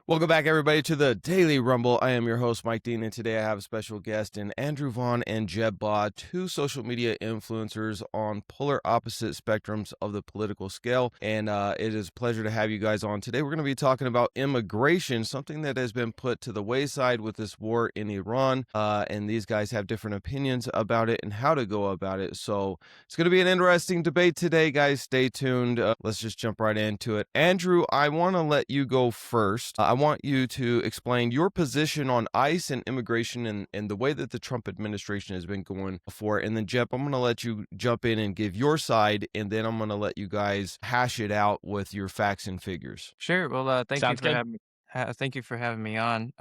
Welcome back, everybody, to the Daily Rumble. I am your host, Mike Dean, and today I have a special guest in Andrew Vaughn and Jeb Baugh, two social media influencers on polar opposite spectrums of the political scale. And it is a pleasure to have you guys on. Today, we're going to be talking about immigration, something that has been put to the wayside with this war in Iran. And these guys have different opinions about it and how to go about it. So it's going to be an interesting debate today, guys. Stay tuned. Let's just jump right into it. Andrew, I want to let you go first. I want you to explain your position on ICE and immigration and the way that the Trump administration has been going before. And then, Jeb, I'm going to let you jump in and give your side, and then I'm going to let you guys hash it out with your facts and figures. Sure. Well, thank you Sounds for good. having me. Thank you for having me on.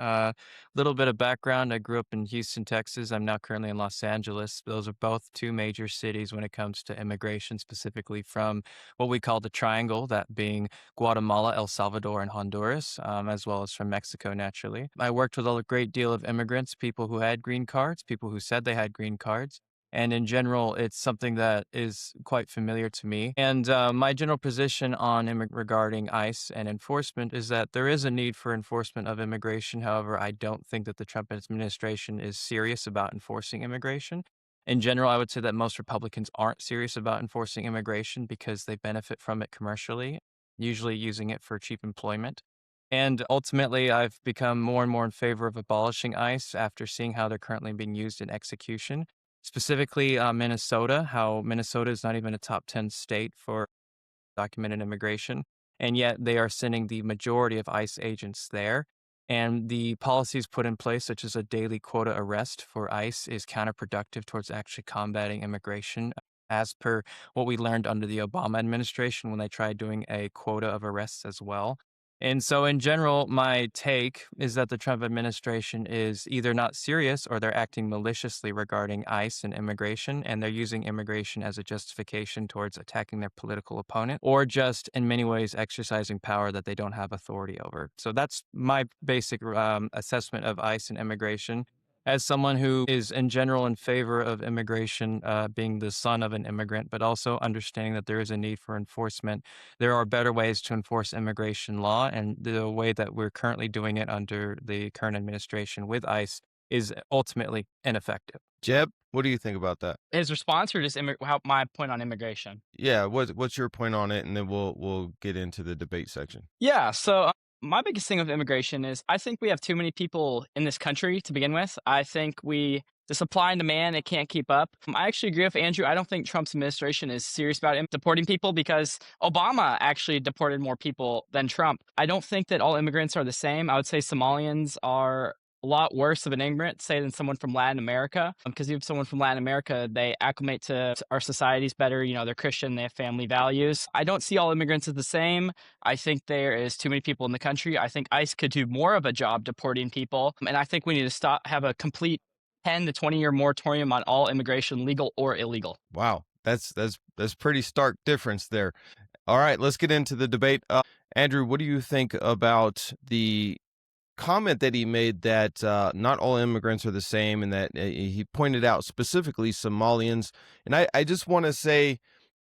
Little bit of background. I grew up in Houston, Texas. I'm now currently in Los Angeles. Those are both two major cities when it comes to immigration, specifically from what we call the Triangle, that being Guatemala, El Salvador, and Honduras, as well as from Mexico, naturally. I worked with a great deal of immigrants, people who had green cards, people who said they had green cards. And in general, it's something that is quite familiar to me. And my general position on regarding ICE and enforcement is that there is a need for enforcement of immigration. However, I don't think that the Trump administration is serious about enforcing immigration. In general, I would say that most Republicans aren't serious about enforcing immigration because they benefit from it commercially, usually using it for cheap employment. And ultimately, I've become more and more in favor of abolishing ICE after seeing how they're currently being used in execution. Specifically, Minnesota, how Minnesota is not even a top 10 state for documented immigration, and yet they are sending the majority of ICE agents there. And the policies put in place, such as a daily quota arrest for ICE, is counterproductive towards actually combating immigration, as per what we learned under the Obama administration when they tried doing a quota of arrests as well. And so, in general, my take is that the Trump administration is either not serious or they're acting maliciously regarding ICE and immigration, and they're using immigration as a justification towards attacking their political opponent, or just in many ways exercising power that they don't have authority over. So that's my basic assessment of ICE and immigration. As someone who is in general in favor of immigration, being the son of an immigrant, but also understanding that there is a need for enforcement, there are better ways to enforce immigration law, and the way that we're currently doing it under the current administration with ICE is ultimately ineffective. Jeb, what do you think about that? His response or just how my point on immigration? Yeah, what's your point on it, and then we'll get into the debate section. Yeah. So my biggest thing with immigration is I think we have too many people in this country to begin with. I think the supply and demand, it can't keep up. I actually agree with Andrew. I don't think Trump's administration is serious about deporting people because Obama actually deported more people than Trump. I don't think that all immigrants are the same. I would say Somalians are a lot worse of an immigrant, say, than someone from Latin America. Because even someone from Latin America, they acclimate to our societies better. You know, they're Christian, they have family values. I don't see all immigrants as the same. I think there is too many people in the country. I think ICE could do more of a job deporting people. And I think we need to have a complete 10 to 20-year moratorium on all immigration, legal or illegal. Wow, that's pretty stark difference there. All right, let's get into the debate. Andrew, what do you think about the comment that he made that not all immigrants are the same, and that he pointed out specifically Somalians? And I just want to say,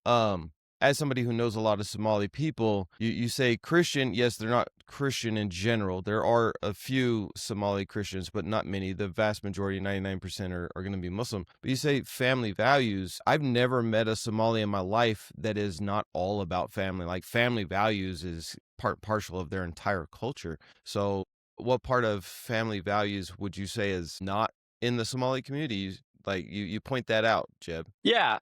as somebody who knows a lot of Somali people, you say Christian. Yes, they're not Christian in general. There are a few Somali Christians, but not many. The vast majority, 99%, are going to be Muslim. But you say family values. I've never met a Somali in my life that is not all about family. Like, family values is partial of their entire culture. So what part of family values would you say is not in the Somali community? Like, you point that out, Jeb. Yeah.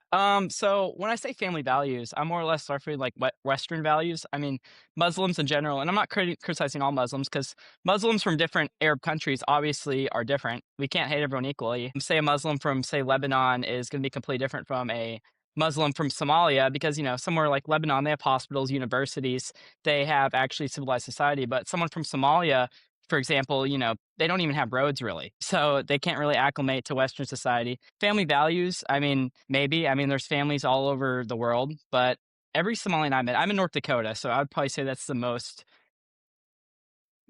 So when I say family values, I'm more or less referring like Western values. I mean, Muslims in general, and I'm not criticizing all Muslims because Muslims from different Arab countries obviously are different. We can't hate everyone equally. Say a Muslim from, say, Lebanon is going to be completely different from a Muslim from Somalia because, you know, somewhere like Lebanon, they have hospitals, universities, they have actually civilized society. But someone from Somalia, for example, you know, they don't even have roads really. So they can't really acclimate to Western society. Family values, I mean, maybe. I mean, there's families all over the world, but every Somalian I met, I'm in North Dakota, so I would probably say that's the most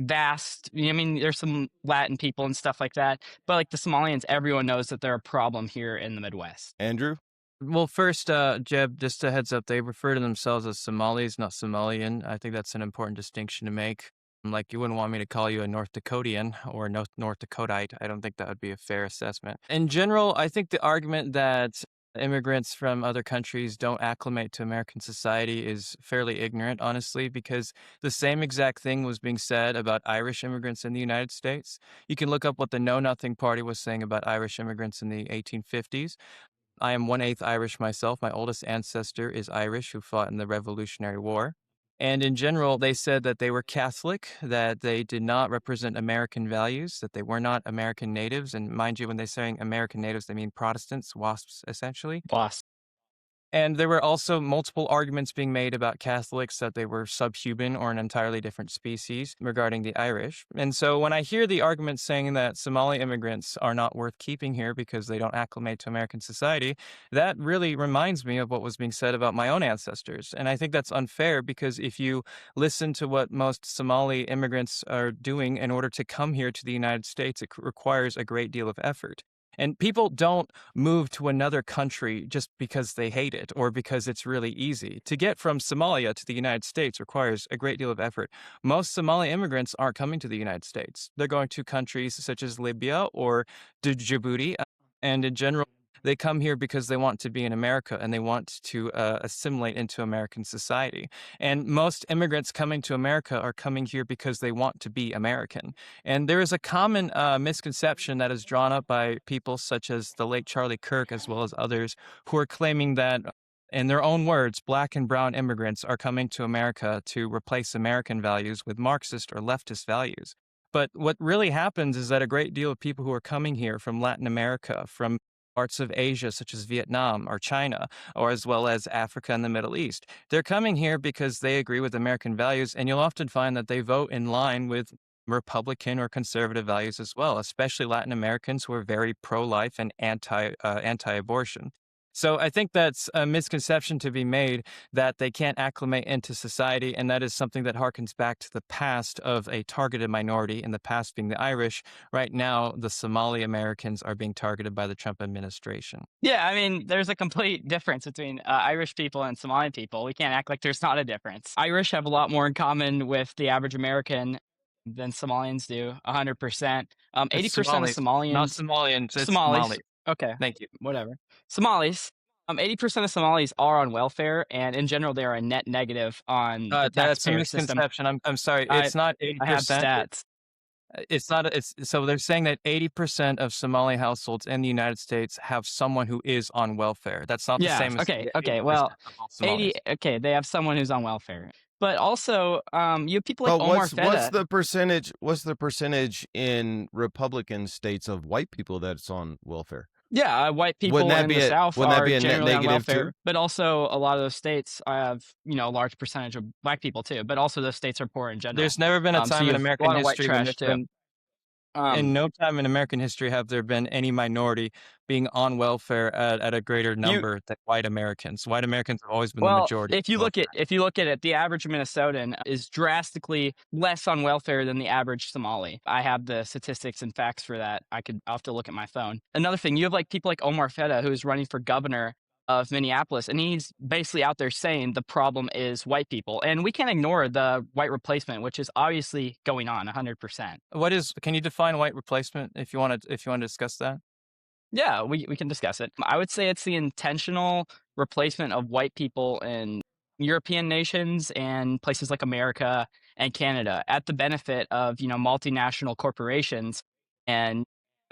vast. I mean, there's some Latin people and stuff like that, but like the Somalians, everyone knows that they're a problem here in the Midwest. Andrew? Well, first, Jeb, just a heads up, they refer to themselves as Somalis, not Somalian. I think that's an important distinction to make. Like, you wouldn't want me to call you a North Dakotian or a North Dakotite. I don't think that would be a fair assessment. In general, I think the argument that immigrants from other countries don't acclimate to American society is fairly ignorant, honestly, because the same exact thing was being said about Irish immigrants in the United States. You can look up what the Know Nothing Party was saying about Irish immigrants in the 1850s. I am 1/8 Irish myself. My oldest ancestor is Irish, who fought in the Revolutionary War. And in general, they said that they were Catholic, that they did not represent American values, that they were not American natives. And mind you, when they're saying American natives, they mean Protestants, WASPs, essentially. Boss. And there were also multiple arguments being made about Catholics that they were subhuman or an entirely different species regarding the Irish. And so when I hear the argument saying that Somali immigrants are not worth keeping here because they don't acclimate to American society, that really reminds me of what was being said about my own ancestors. And I think that's unfair because if you listen to what most Somali immigrants are doing in order to come here to the United States, it requires a great deal of effort. And people don't move to another country just because they hate it or because it's really easy. To get from Somalia to the United States requires a great deal of effort. Most Somali immigrants aren't coming to the United States. They're going to countries such as Libya or Djibouti. And in general, they come here because they want to be in America and they want to assimilate into American society. And most immigrants coming to America are coming here because they want to be American. And there is a common misconception that is drawn up by people such as the late Charlie Kirk, as well as others, who are claiming that, in their own words, Black and brown immigrants are coming to America to replace American values with Marxist or leftist values. But what really happens is that a great deal of people who are coming here from Latin America, from parts of Asia, such as Vietnam or China, or as well as Africa and the Middle East, they're coming here because they agree with American values, and you'll often find that they vote in line with Republican or conservative values as well, especially Latin Americans who are very pro-life and anti-abortion. So I think that's a misconception to be made that they can't acclimate into society, and that is something that harkens back to the past of a targeted minority, in the past being the Irish. Right now, the Somali Americans are being targeted by the Trump administration. Yeah, I mean, there's a complete difference between Irish people and Somali people. We can't act like there's not a difference. Irish have a lot more in common with the average American than Somalians do, 100%. It's 80% of Somalis, not Somalians, Somalians, it's Somalis, Somali. okay, Thank you. whatever. Somalis, 80% of Somalis are on welfare, and in general, they are a net negative on the That's a taxpayer system. misconception. I'm sorry. I, It's not I have 80%. stats. It's not. It's so they're saying that 80% of Somali households in the United States have someone who is on welfare. That's not the Yeah. same as Okay. 80% Well, of all Somalis. 80. Okay, they have someone who's on welfare, but also, you have people like But Omar what's Feta. the percentage? What's the percentage in Republican states of white people that's on welfare? Yeah, white people Wouldn't that in be the South wouldn't that are be a net generally on negative welfare, too? but also a lot of those states have, a large percentage of black people too. But also those states are poor in general. There's never been a So time you in have a American lot of white history when trash there's too. been in no time in American history have there been any minority being on welfare at a greater number than white Americans. White Americans have always been the Well, majority. if you look at it, the average Minnesotan is drastically less on welfare than the average Somali. I have the statistics and facts for that. I'll have to look at my phone. Another thing, you have like people like Omar Feta, who is running for governor of Minneapolis, and he's basically out there saying the problem is white people, and we can't ignore the white replacement, which is obviously going on 100%. Can you define white replacement if you want to discuss that? Yeah, we can discuss it. I would say it's the intentional replacement of white people in European nations and places like America and Canada at the benefit of, multinational corporations and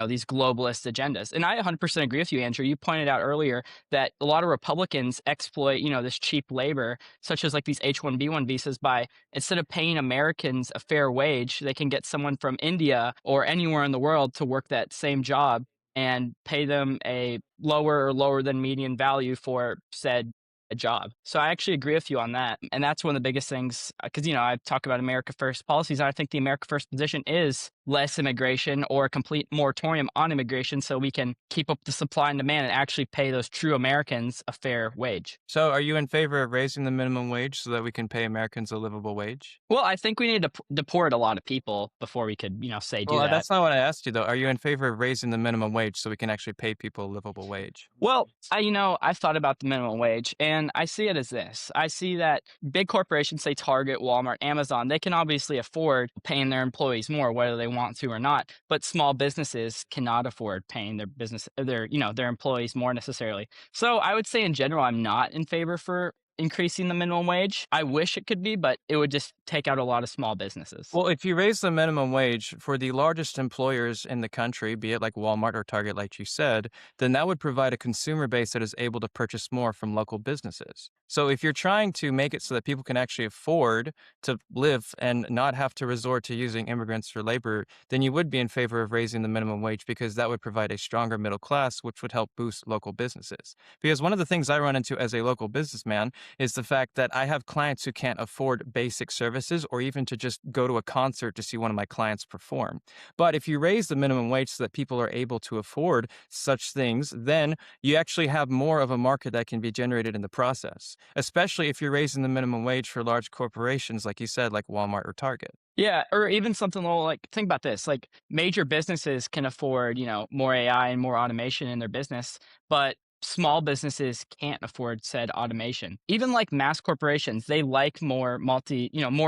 these globalist agendas. And I 100% agree with you, Andrew. You pointed out earlier that a lot of Republicans exploit, this cheap labor, such as like these H-1B1 visas, by instead of paying Americans a fair wage, they can get someone from India or anywhere in the world to work that same job and pay them a lower than median value for said job. So I actually agree with you on that. And that's one of the biggest things, because, I talk about America First policies. And I think the America First position is less immigration or a complete moratorium on immigration so we can keep up the supply and demand and actually pay those true Americans a fair wage. So, are you in favor of raising the minimum wage so that we can pay Americans a livable wage? Well, I think we need to deport a lot of people before we could, say do Well, that. that's not what I asked you, though. Are you in favor of raising the minimum wage so we can actually pay people a livable wage? Well, I've thought about the minimum wage and I see it as this. I see that big corporations, say Target, Walmart, Amazon, they can obviously afford paying their employees more, whether they want to or not. But small businesses cannot afford paying their employees more necessarily. So I would say in general, I'm not in favor for increasing the minimum wage. I wish it could be, but it would just take out a lot of small businesses. Well, if you raise the minimum wage for the largest employers in the country, be it like Walmart or Target, like you said, then that would provide a consumer base that is able to purchase more from local businesses. So if you're trying to make it so that people can actually afford to live and not have to resort to using immigrants for labor, then you would be in favor of raising the minimum wage because that would provide a stronger middle class, which would help boost local businesses. Because one of the things I run into as a local businessman is the fact that I have clients who can't afford basic services or even to just go to a concert to see one of my clients perform. But if you raise the minimum wage so that people are able to afford such things, then you actually have more of a market that can be generated in the process, especially if you're raising the minimum wage for large corporations, like you said, like Walmart or Target. Yeah, or even something little like think about this. Like major businesses can afford, more AI and more automation in their business, but small businesses can't afford said automation. Even like mass corporations, they like more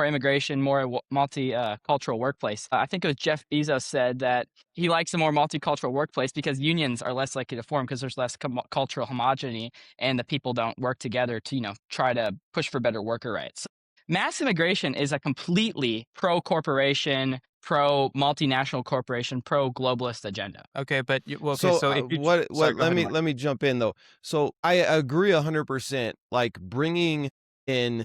immigration, more cultural workplace. I think it was Jeff Bezos said that he likes a more multicultural workplace because unions are less likely to form because there's less cultural homogeneity and the people don't work together to, try to push for better worker rights. Mass immigration is a completely pro corporation, pro multinational corporation, pro globalist agenda. Okay, but okay, So so if you sorry, what go ahead, Mark. let me jump in though. So I agree 100%, like bringing in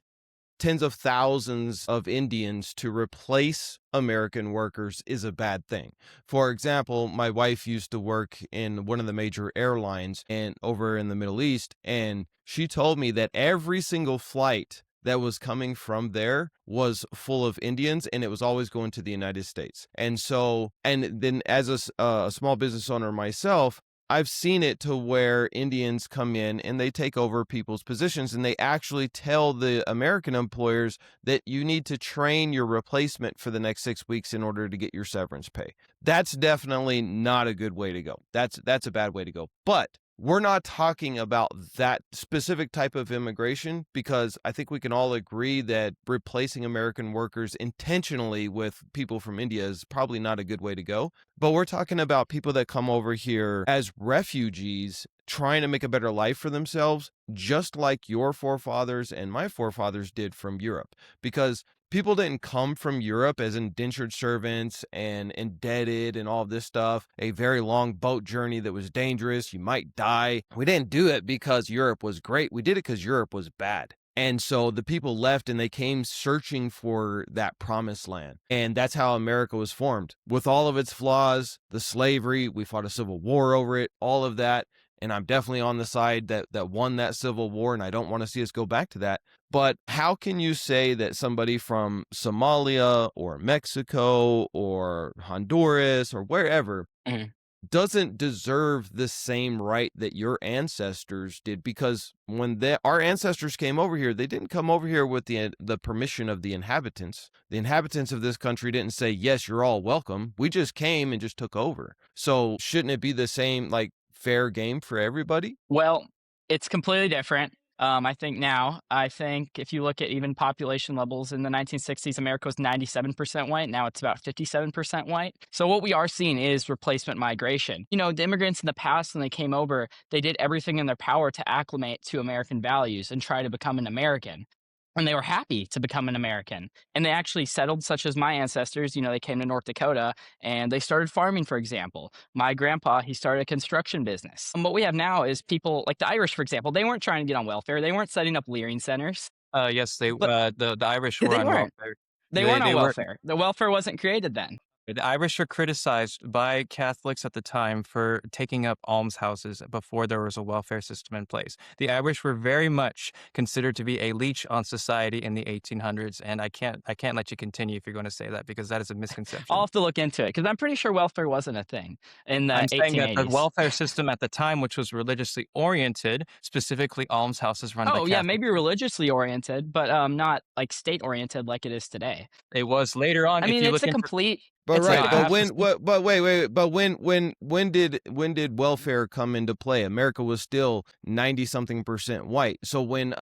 tens of thousands of Indians to replace American workers is a bad thing. For example, my wife used to work in one of the major airlines and over in the Middle East, and she told me that every single flight that was coming from there was full of Indians, and it was always going to the United States. And so, and then as a small business owner myself, I've seen it to where Indians come in and they take over people's positions, and they actually tell the American employers that you need to train your replacement for the next 6 weeks in order to get your severance pay. That's definitely not a good way to go. That's a bad way to go. But we're not talking about that specific type of immigration, because I think we can all agree that replacing American workers intentionally with people from India is probably not a good way to go. But we're talking about people that come over here as refugees trying to make a better life for themselves, just like your forefathers and my forefathers did from Europe. Because people didn't come from Europe as indentured servants and indebted and all of this stuff, a very long boat journey that was dangerous. You might die. We didn't do it because Europe was great. We did it because Europe was bad. And so the people left and they came searching for that promised land. And that's how America was formed. With all of its flaws, the slavery, we fought a civil war over it, all of that. And I'm definitely on the side that won that civil war, and I don't want to see us go back to that. But how can you say that somebody from Somalia or Mexico or Honduras or wherever Mhm. doesn't deserve the same right that your ancestors did? Because when our ancestors came over here, they didn't come over here with the permission of the inhabitants. The inhabitants of this country didn't say, yes, you're all welcome. We just came and just took over. So shouldn't it be the same, like, fair game for everybody? Well, it's completely different. I think if you look at even population levels in the 1960s, America was 97% white. Now it's about 57% white. So what we are seeing is replacement migration. The immigrants in the past, when they came over, they did everything in their power to acclimate to American values and try to become an American. And they were happy to become an American. And they actually settled, such as my ancestors. They came to North Dakota and they started farming, for example. My grandpa, he started a construction business. And what we have now is people like the Irish, for example, they weren't trying to get on welfare. They weren't setting up leering centers. Yes, they But the Irish yeah, were they on weren't. welfare. They weren't on They weren't. welfare. The welfare wasn't created then. The Irish were criticized by Catholics at the time for taking up almshouses before there was a welfare system in place. The Irish were very much considered to be a leech on society in the 1800s, and I can't let you continue if you're going to say that, because that is a I'll misconception. have to look into it because I'm pretty sure welfare wasn't a thing in the I'm saying that the 1880s. welfare system at the time, which was religiously oriented, specifically almshouses run by Oh yeah, Catholic maybe religiously oriented, but not like state oriented like it is today. It was later on. I If mean, you it's look a into complete. But It's like right, a but half. when what but wait, but when did welfare come into play? America was still 90 something percent white. So when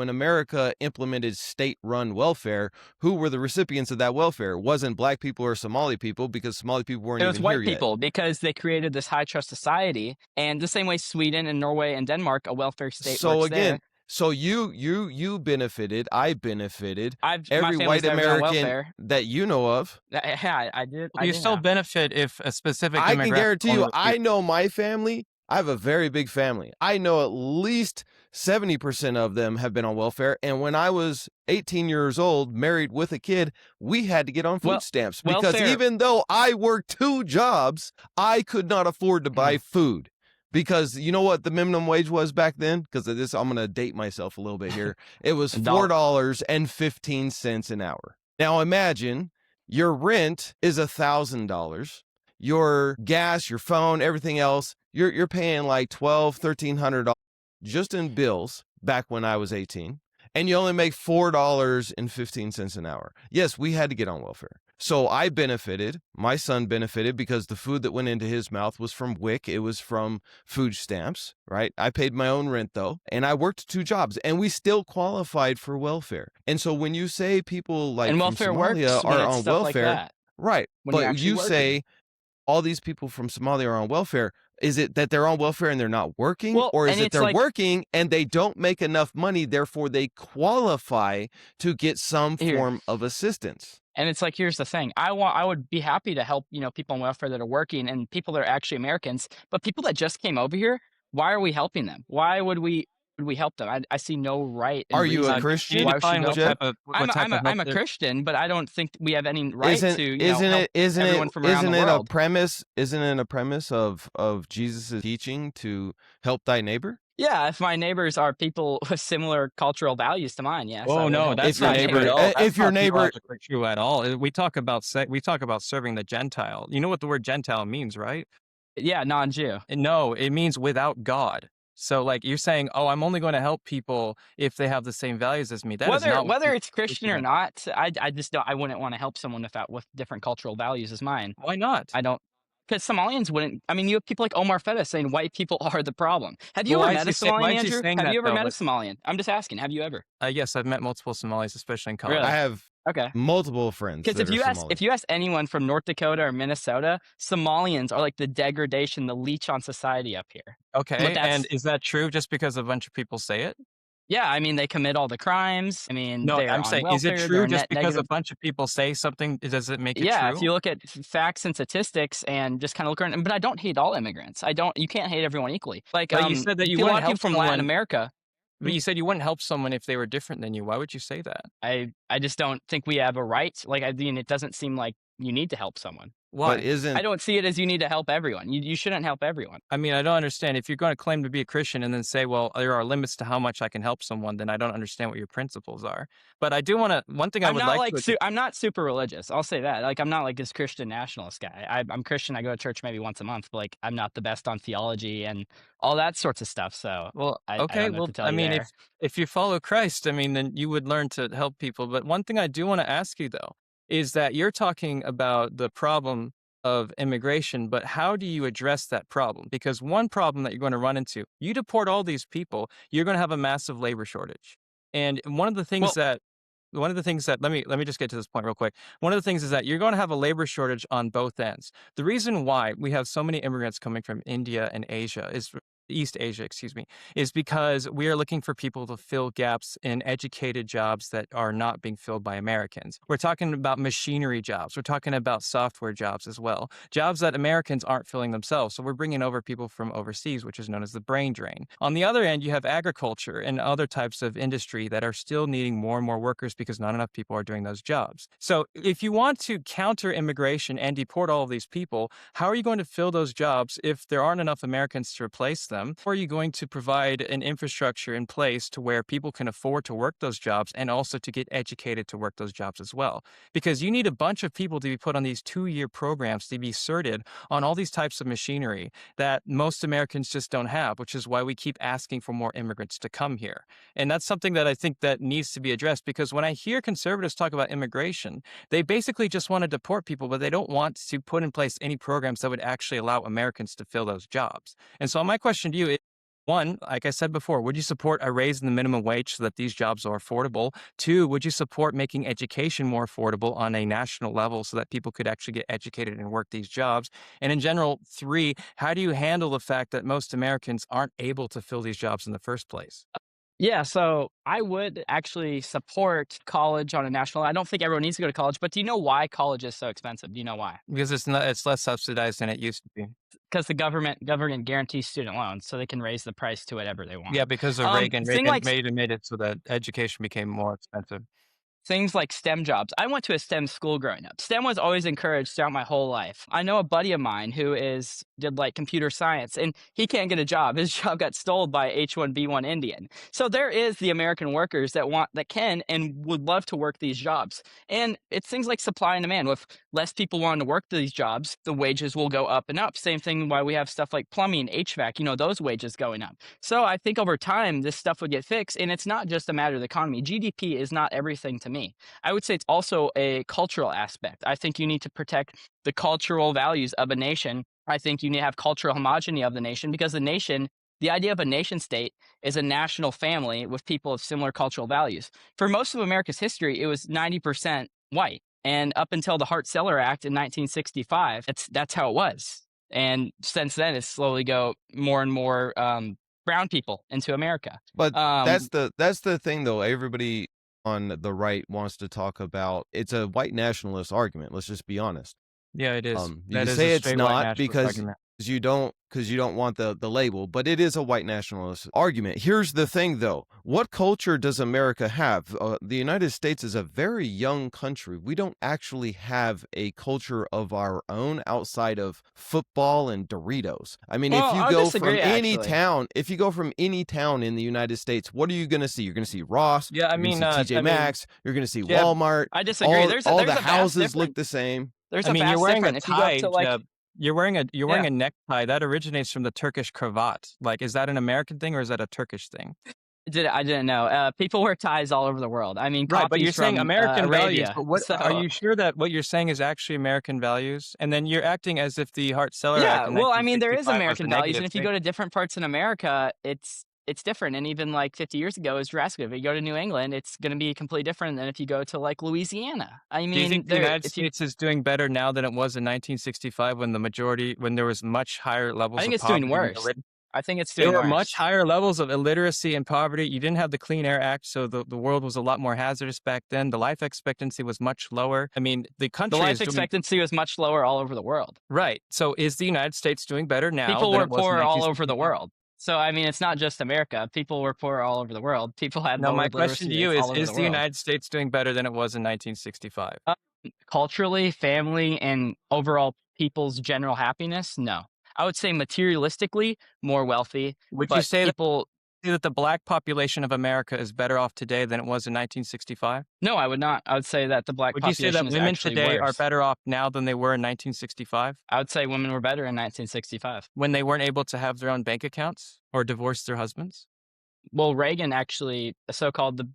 America implemented state-run welfare, who were the recipients of that welfare? It wasn't black people or Somali people, because Somali people weren't It was even here white yet. people because they created this high trust society, and the same way Sweden and Norway and Denmark, a welfare state So works again, there. so you benefited, I benefited, My every family's white never been on American welfare. that you know of. Yeah, I did. I you do still know. benefit if a specific I can demographic guarantee only you, I receives- know my family. I have a very big family. I know at least 70% of them have been on welfare. And when I was 18 years old, married with a kid, we had to get on food Well, stamps because welfare- even though I worked 2 jobs, I could not afford to buy food. Because you know what the minimum wage was back then? Because of this, I'm going to date myself a little bit here. It was $4.15 an hour. Now imagine your rent is $1,000. Your gas, your phone, everything else, you're paying like $1,200-$1,300 just in bills back when I was 18, and you only make $4.15 an hour. Yes, we had to get on welfare. So I benefited, my son benefited, because the food that went into his mouth was from WIC. It was from food stamps, right? I paid my own rent though, and I worked 2 jobs, and we still qualified for welfare. And so when you say people like and from welfare works Somalia when are it's on stuff like welfare, that. right? When you're But actually you working. say all these people from Somalia are on welfare. Is it that they're on welfare and they're not working? Well, Or is and it it's they're like- working and they don't make enough money, therefore they qualify to get some Here. form of assistance? And it's like, here's the thing. I would be happy to help, people on welfare that are working and people that are actually Americans, but people that just came over here, why are we helping them? Why would we help them? I see no right. and Are you a reason Christian? why we should define what help Jed? type of what I'm type of a help Christian, but I don't think we have any right Isn't to isn't help it isn't everyone it from around isn't the it a world. premise? Isn't it a premise of Jesus' teaching to help thy neighbor? Yeah, if my neighbors are people with similar cultural values to mine, yes. I Oh would no, help that's If your not my true neighbor- at all. if That's your not neighbor- theologically true at all. We talk about serving the Gentile. You know what the word Gentile means, right? Yeah, non-Jew. No, it means without God. So like you're saying, oh, I'm only going to help people if they have the same values as me. That is not what Whether Jesus it's Christian or teaching. not, I just don't. I wouldn't want to help someone with different cultural values as mine. Why not? I don't, because Somalians wouldn't. I mean, you have people like Omar Feta saying white people are the problem. Have you Well, ever why is met a he say- why Somalian, is he Andrew? saying Have that, you ever though? met a Like- Somalian? I'm just asking. Have you ever? Yes, I've met multiple Somalis, especially in college. Really? I have Okay. multiple friends. Because that if are you ask anyone from North Dakota or Minnesota, Somalians are like the degradation, the leech on society up here. Okay, that's- and is that true just because a bunch of people say it? Yeah, I mean they commit all the crimes. I mean, No, they're I'm on saying, is welfare, it they're true just net because negative. a bunch of people say something? Does it make it Yeah, true? if you look at facts and statistics and just kind of look around, but I don't hate all immigrants. You can't hate everyone equally. Like, But you said that you feel a lot wouldn't of people help from Latin someone- America. But you said you wouldn't help someone if they were different than you. Why would you say that? I just don't think we have a right. Like, I mean, it doesn't seem like you need to help someone. Why? But isn't I don't see it as you need to help everyone. You shouldn't help everyone. I mean, I don't understand. If you're going to claim to be a Christian and then say, well, there are limits to how much I can help someone, then I don't understand what your principles are. But I do want to, one thing I I'm would not like like to, I'm not super religious. I'll say that. Like, I'm not like this Christian nationalist guy. I'm Christian. I go to church maybe once a month, but like I'm not the best on theology and all that sorts of stuff. So well, I okay, don't know what well, to tell I you mean, there. if you follow Christ, I mean, then you would learn to help people. But one thing I do want to ask you, though, is that you're talking about the problem of immigration, but how do you address that problem? Because one problem that you're going to run into, you deport all these people, you're going to have a massive labor shortage. And one of the things that let me just get to this point real quick. One of the things is that you're going to have a labor shortage on both ends. The reason why we have so many immigrants coming from India and Asia is East Asia, excuse me, is because we are looking for people to fill gaps in educated jobs that are not being filled by Americans. We're talking about machinery jobs. We're talking about software jobs as well, jobs that Americans aren't filling themselves. So we're bringing over people from overseas, which is known as the brain drain. On the other end, you have agriculture and other types of industry that are still needing more and more workers because not enough people are doing those jobs. So if you want to counter immigration and deport all of these people, how are you going to fill those jobs if there aren't enough Americans to replace them? How are you going to provide an infrastructure in place to where people can afford to work those jobs and also to get educated to work those jobs as well? Because you need a bunch of people to be put on these 2-year programs to be certed on all these types of machinery that most Americans just don't have, which is why we keep asking for more immigrants to come here. And that's something that I think that needs to be addressed, because when I hear conservatives talk about immigration, they basically just want to deport people, but they don't want to put in place any programs that would actually allow Americans to fill those jobs. And so my question to you is, one, like I said before, would you support a raise in the minimum wage so that these jobs are affordable? Two, would you support making education more affordable on a national level so that people could actually get educated and work these jobs? And in general, three, how do you handle the fact that most Americans aren't able to fill these jobs in the first place? Yeah, so I would actually support college on a national. I don't think everyone needs to go to college, but do you know why college is so expensive? Do you know why? Because it's less subsidized than it used to be. Because the government guarantees student loans, so they can raise the price to whatever they want. Yeah, because of Reagan. Thing Reagan like made it so that education became more expensive. things like STEM jobs. I went to a STEM school growing up. STEM was always encouraged throughout my whole life. I know a buddy of mine who did like computer science, and he can't get a job. His job got stolen by H-1B1 Indian. So there is the American workers that can and would love to work these jobs. And it's things like supply and demand. With less people wanting to work these jobs, the wages will go up and up. Same thing why we have stuff like plumbing, HVAC, those wages going up. So I think over time this stuff would get fixed, and it's not just a matter of the economy. GDP is not everything to me. I would say it's also a cultural aspect. I think you need to protect the cultural values of a nation. I think you need to have cultural homogeneity of the nation, because the idea of a nation state is a national family with people of similar cultural values. For most of America's history, it was 90% white. And up until the Hart-Celler Act in 1965, that's how it was. And since then, it's slowly go more and more brown people into America. But that's the thing, though. Everybody on the right wants to talk about. It's a white nationalist argument. Let's just be honest. Yeah, it is. You That can is say a it's straight white not nationalist because argument. you don't want the label, but it is a white nationalist argument. Here's the thing, though. What culture does America have? The United States is a very young country. We don't actually have a culture of our own outside of football and Doritos. I mean, Well, if you I would go disagree, from any actually. town, in the United States, what are you going to see? You're going to see Ross. Yeah, I You're going mean, to see TJ Maxx. You're going to see yeah, Walmart. I disagree. There's All a the vast houses look difference. the same. There's I a mean, you're vast wearing a difference. If you go up tie. to like, You're wearing a yeah, necktie that originates from the Turkish cravat. Like, is that an American thing or is that a Turkish thing? I didn't know. People wear ties all over the world. I mean, Right, but you're copies saying from American values. Arabia. But what are So you sure that what you're saying is actually American values? And then you're acting as if the Hart-Celler Act yeah, in well, I mean, there is 1965 was the American values, and negative if you thing. go to different parts in America, it's different. And even like 50 years ago, is drastic. If you go to New England, it's going to be completely different than if you go to like Louisiana. I Do you mean, think the United States is doing better now than it was in 1965 when there was much higher I levels think of it's doing poverty and worse. I think it's There doing were worse. much higher levels of illiteracy and poverty. You didn't have the Clean Air Act, so the world was a lot more hazardous back then. The life expectancy was much lower. I mean, the The country life is doing expectancy was much lower all over the world. right. So is the United States doing better now People than were it was in poor all over the 1965? world. So I mean, it's not just America. People were poor all over the world. People had No, lower my question literacy to you rates all over is the the world. United States doing better than it was in 1965? Culturally, family, and overall people's general happiness, no. I would say materialistically, more wealthy, Would you but say people. that the black population of America is better off today than it was in 1965? No, I would not. I would say that the black Would you say population that is women actually today are worse. better off now than they were in 1965 I would say women were better in 1965. when they weren't able to have their own bank accounts or divorce their husbands? Well, Reagan actually,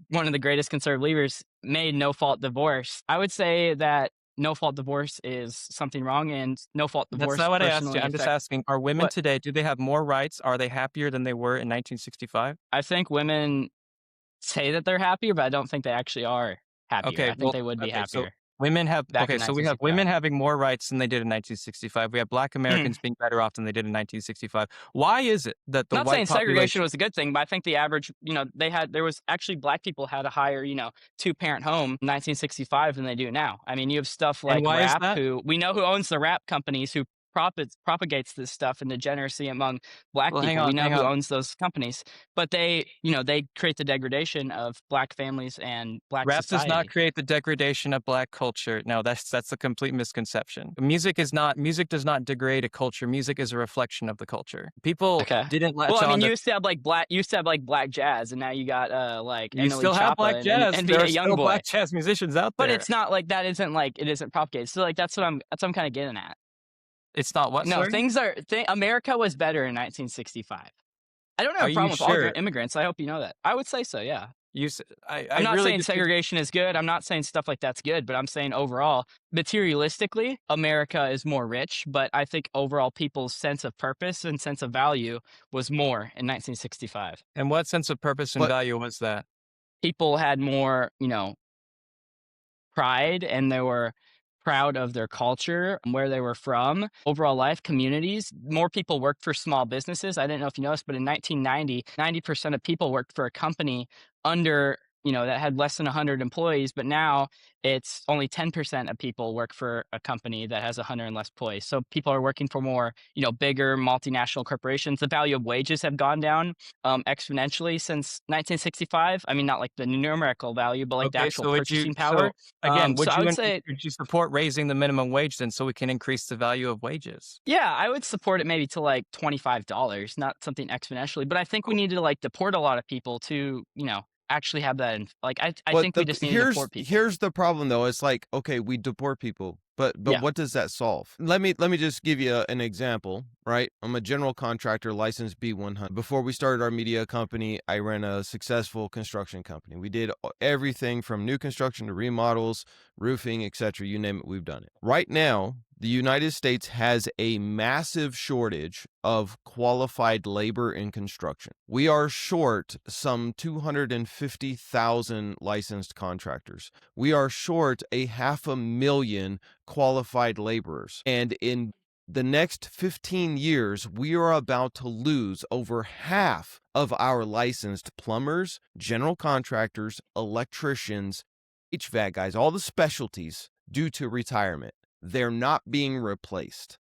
one of the greatest conservative leaders, made no-fault divorce. I would say that no-fault divorce is something wrong, and no-fault That's divorce not what I asked you. personally I'm just affects asking, are women what today, do they have more rights? Are they happier than they were in 1965? I think women say that they're happier, but I don't think they actually are happier. Okay, I think they would be so happier. Women have back okay, in so we have women 1965. having more rights than they did in 1965. We have Black Americans being better off than they did in 1965. Why is it that the Not white saying segregation population was a good thing, but I think the average, there was actually black people had a higher, two-parent home in 1965 than they do now. I mean, you have stuff and like why is Rap, that? who we know who owns the Rap companies, who propagates this stuff and degeneracy among black Well, people. We know hang who on. owns those companies, but they create the degradation of black families and black Rap does not society. create the degradation of Black culture. No, that's a complete misconception. Music does not degrade a culture. Music is a reflection of the culture. People Okay. didn't Well, latch I mean, on to. you used to have like black jazz, and now you got like You Emily still have Chapa Black and jazz. There are NBA still YoungBoy. Black jazz musicians out But there. it's not like that isn't like it isn't propagated. So like that's what I'm kind of getting at. It's not what, No, sorry? America was better in 1965. I don't have Are a you problem with all sure? immigrants. I hope you know that. I would say so, yeah. I I'm not really saying just think segregation is good. I'm not saying stuff like that's good, but I'm saying overall, materialistically, America is more rich, but I think overall people's sense of purpose and sense of value was more in 1965. and what sense of purpose and But value was that? People had more, pride, and they were proud of their culture, where they were from, overall life, communities. More people worked for small businesses. I didn't know if you noticed, but in 1990, 90% of people worked for a company under, that had less than 100 employees. But now it's only 10% of people work for a company that has 100 and less employees. So people are working for more, bigger multinational corporations. The value of wages have gone down exponentially since 1965. I mean, not like the numerical value, but like the Okay, actual so purchasing power. again, So I would say, would you support raising the minimum wage then so we can increase the value of wages? yeah, I would support it maybe to like $25, not something exponentially. But I think we need to like deport a lot of people to, actually have that. Like, I But think we just need to deport people. here's the problem though. It's like, okay, we deport people, but Yeah. what does that solve? Let me just give you an example, right? I'm a general contractor, licensed B100. Before we started our media company, I ran a successful construction company. We did everything from new construction to remodels, roofing, etc. You name it, we've done it. Right now, the United States has a massive shortage of qualified labor in construction. We are short some 250,000 licensed contractors. We are short 500,000 qualified laborers. And in the next 15 years, we are about to lose over half of our licensed plumbers, general contractors, electricians, HVAC guys, all the specialties due to retirement. They're not being replaced.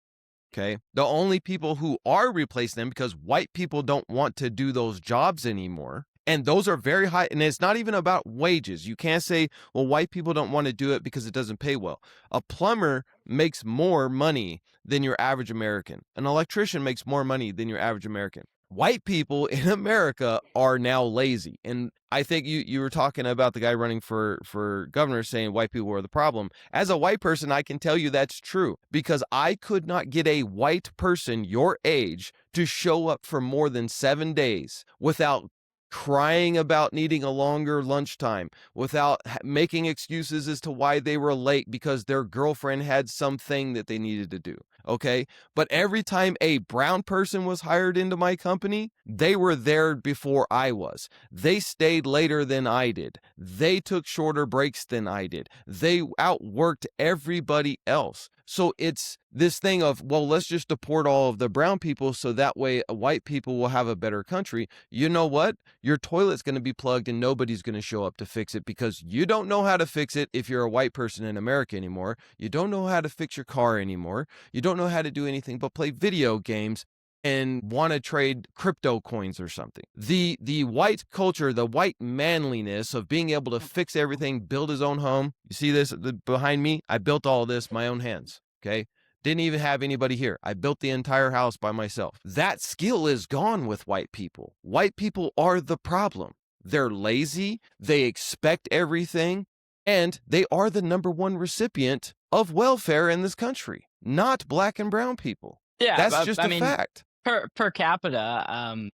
Okay. The only people who are replacing them, because white people don't want to do those jobs anymore. And those are very high. And it's not even about wages. You can't say, well, white people don't want to do it because it doesn't pay well. A plumber makes more money than your average American. An electrician makes more money than your average American. White people in America are now lazy. And I think you were talking about the guy running for governor saying white people are the problem. As a white person, I can tell you that's true, because I could not get a white person your age to show up for more than 7 days without crying about needing a longer lunchtime, without making excuses as to why they were late because their girlfriend had something that they needed to do. Okay. But every time a brown person was hired into my company, they were there before I was. They stayed later than I did. They took shorter breaks than I did. They outworked everybody else. So it's this thing of, well, let's just deport all of the brown people so that way white people will have a better country. You know what? Your toilet's going to be plugged and nobody's going to show up to fix it because you don't know how to fix it if you're a white person in America anymore. You don't know how to fix your car anymore. You don't know how to do anything but play video games and want to trade crypto coins or something. The white culture, the white manliness of being able to fix everything, build his own home. You see this behind me? I built all this my own hands. Okay. Didn't even have anybody here. I built the entire house by myself. That skill is gone with white people. White people are the problem. They're lazy. They expect everything. And they are the number one recipient of welfare in this country, not black and brown people. Yeah, That's just a fact. Per capita,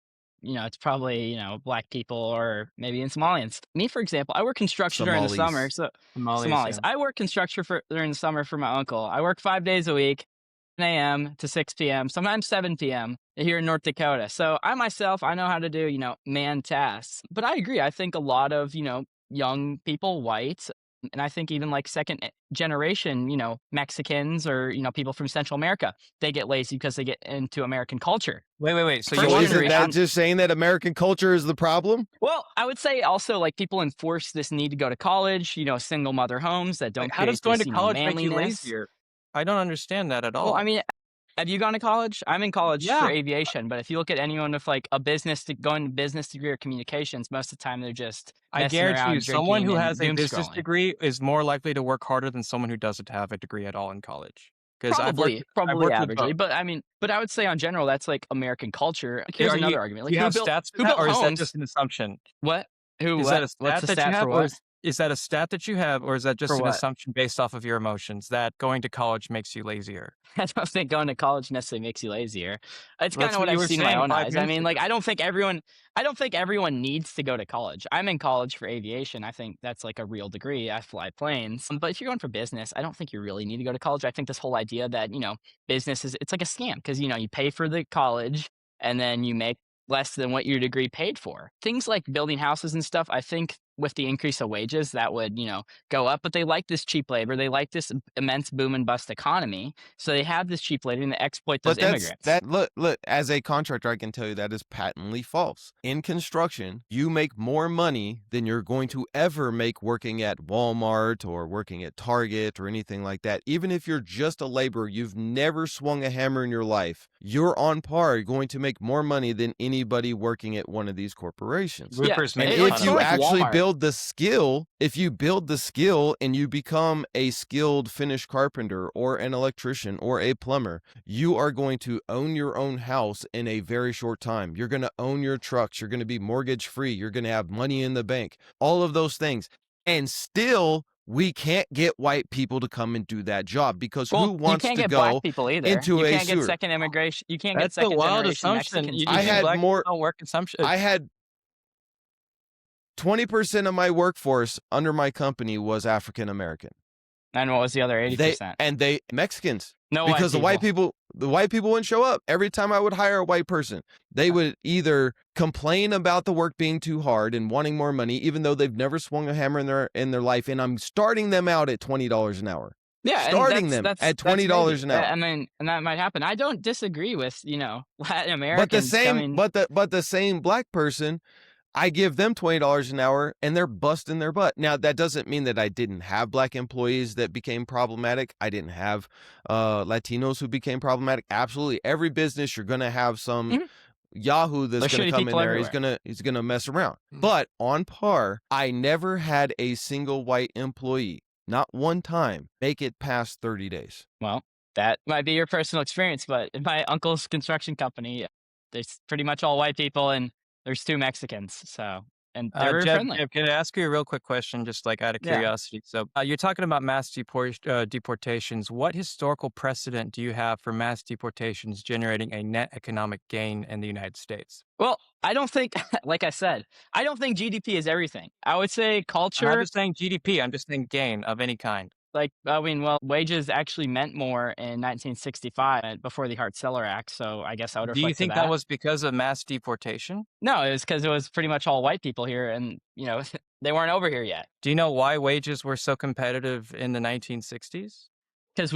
it's probably, black people or maybe in Somalians. Me, for example, I work construction during the summer. Somalis. So Somalis, I work construction during the summer for my uncle. I work 5 days a week, 10 a.m. to 6 p.m., sometimes 7 p.m. here in North Dakota. So I myself, I know how to do, man tasks. But I agree. I think a lot of, young people, white, And I think even like second generation, Mexicans or, people from Central America, they get lazy because they get into American culture. Wait. So First you So want isn't to that just saying that American culture is the problem? Well, I would say also like people enforce this need to go to college, single mother homes that don't how does create going this, to college make you manliness. lazier? I don't understand that at Well, I all. mean, have you gone to college? I'm in college for Yeah, aviation, but if you look at anyone with like a going to business degree or communications, most of the time they're just I messing guarantee you, around, someone drinking, who and has a doom business scrolling. degree is more likely to work harder than someone who doesn't have a degree at all in college. Because I've Probably, probably worked with averagely, both. but I mean, but I would say on general, that's like American culture. Like, Okay, here's another argument: do like you have stats for who that, built or is that homes? just an assumption? What? Who? Is that What? a What's stat the that you stat for have, or what? is that a stat that you have, or is that just For an what? assumption based off of your emotions that going to college makes you lazier? I don't think going to college necessarily makes you lazier. It's kind That's of what what you I've were seen in my saying own 5 eyes. I minutes mean, ago. like, I don't think everyone needs to go to college. I'm in college for aviation. I think that's like a real degree. I fly planes. But if you're going for business, I don't think you really need to go to college. I think this whole idea that, business it's like a scam because, you pay for the college and then you make less than what your degree paid for. Things like building houses and stuff, I think with the increase of wages, that would, go up. But they like this cheap labor. They like this immense boom and bust economy. So they have this cheap labor and they exploit those But immigrants. look, as a contractor, I can tell you that is patently false. In construction, you make more money than you're going to ever make working at Walmart or working at Target or anything like that. Even if you're just a laborer, you've never swung a hammer in your life, you're on par going to make more money than anybody working at one of these corporations. Roofers And make like, a if ton you of like money. actually Walmart. build the skill, if you build the skill and you become a skilled finished carpenter or an electrician or a plumber, you are going to own your own house in a very short time. You're going to own your trucks. You're going to be mortgage free. You're going to have money in the bank, all of those things. And still, we can't get white people to come and do that job because who Well, you wants can't to get go black people either. into You a can't get sewer? second immigration. You can't get That's a second wild generation assumption. Mexicans. You I think had black more- people don't work assumption. I had 20% of my workforce under my company was African American. And what was the other 80%? They Mexicans. No Because white people. the white people wouldn't show up. Every time I would hire a white person, they would either complain about the work being too hard and wanting more money, even though they've never swung a hammer in their life. And I'm starting them out at $20 an hour. Yeah, and Starting them that's at $20 maybe. an hour. I mean, and that might happen. I don't disagree with Latin Americans. But the same black person, I give them $20 an hour and they're busting their butt. Now, that doesn't mean that I didn't have black employees that became problematic. I didn't have Latinos who became problematic. Absolutely. Every business, you're going to have some Yahoo that's There's going to shitty come in people there. everywhere. He's gonna mess around. But on par, I never had a single white employee, not one time, make it past 30 days. Well, that might be your personal experience, but in my uncle's construction company, there's pretty much all white people and there's 2 Mexicans. So, and they were friendly. Jeb, can I ask you a real quick question, just like out of Yeah. curiosity? So you're talking about mass deportations. What historical precedent do you have for mass deportations generating a net economic gain in the United States? Well, I don't think, like I said, I don't think GDP is everything. I would say I'm not culture, just saying GDP. I'm just saying gain of any kind. wages actually meant more in 1965 before the Hart-Celler Act. So I guess I would reflect Do you to think that was because of mass deportation? No, it was because it was pretty much all white people here, and they weren't over here yet. Do you know why wages were so competitive in the 1960s? Because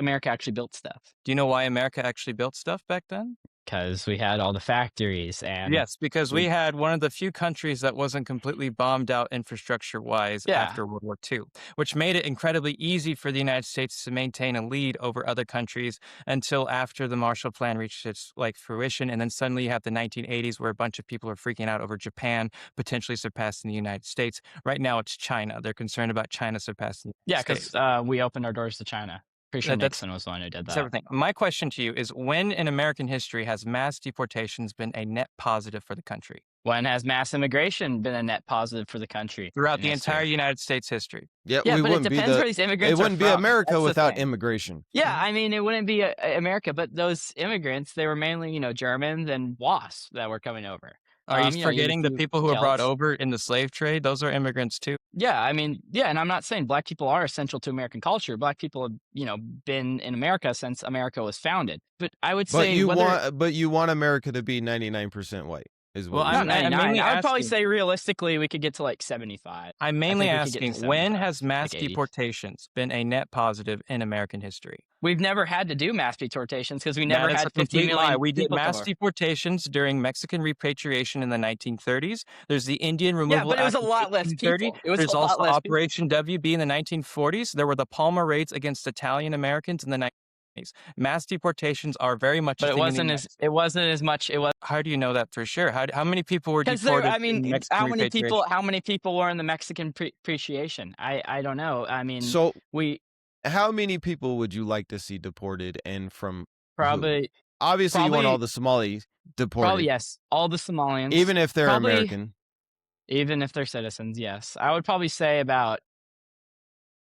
America actually built stuff. Do you know why America actually built stuff back then? Because we had all the factories and Yes, because we had one of the few countries that wasn't completely bombed out infrastructure-wise Yeah. after World War II, which made it incredibly easy for the United States to maintain a lead over other countries until after the Marshall Plan reached its fruition. And then suddenly you have the 1980s where a bunch of people are freaking out over Japan potentially surpassing the United States. Right now it's China. They're concerned about China surpassing the United because States. we opened our doors to China. Pretty sure That's- Nixon was the one who did That's that. everything. My question to you is, when in American history has mass deportations been a net positive for the country? When has mass immigration been a net positive for the country? Throughout the Yes, sir. entire United States history. Yeah, Yeah, we but it wouldn't be depends where these immigrants it wouldn't be are from. America That's the without thing. immigration. Yeah, I mean, it wouldn't be America, but those immigrants, they were mainly, Germans and WASPs that were coming over. Are you forgetting the people who were brought Celts. over in the slave trade? Those are immigrants too. Yeah, I mean, and I'm not saying black people are essential to American culture. Black people have, been in America since America was founded. But I would say But you want America to be 99% white. is Well, what you're Not saying. I'm 99. mainly I would probably asking. say realistically we could get to like 75. I'm I mainly think we could get to asking, when 75, has mass like 80. deportations been a net positive in American history? We've never had to do mass deportations because we never That is had a 50 complete lie. million We did people come mass over. deportations during Mexican repatriation in the 1930s. There's the Indian Yeah, Removal but it was Act a of lot less 1830. people. It was There's a also lot less people. Operation WB in the 1940s. There were the Palma raids against Italian Americans in the 1920s. Mass deportations are very much a But thing in the United States. it wasn't as much. It was How do you know that for sure? How many people were because there. deported I mean, in Mexican repatriation? how many people were in the Mexican appreciation? I don't know. I mean, So, we how many people would you like to see deported, and from who? probably Obviously, you want all probably the Somalis probably deported, yes, all the Somalians, even if they're probably American. even if they're citizens. Yes, I would probably say about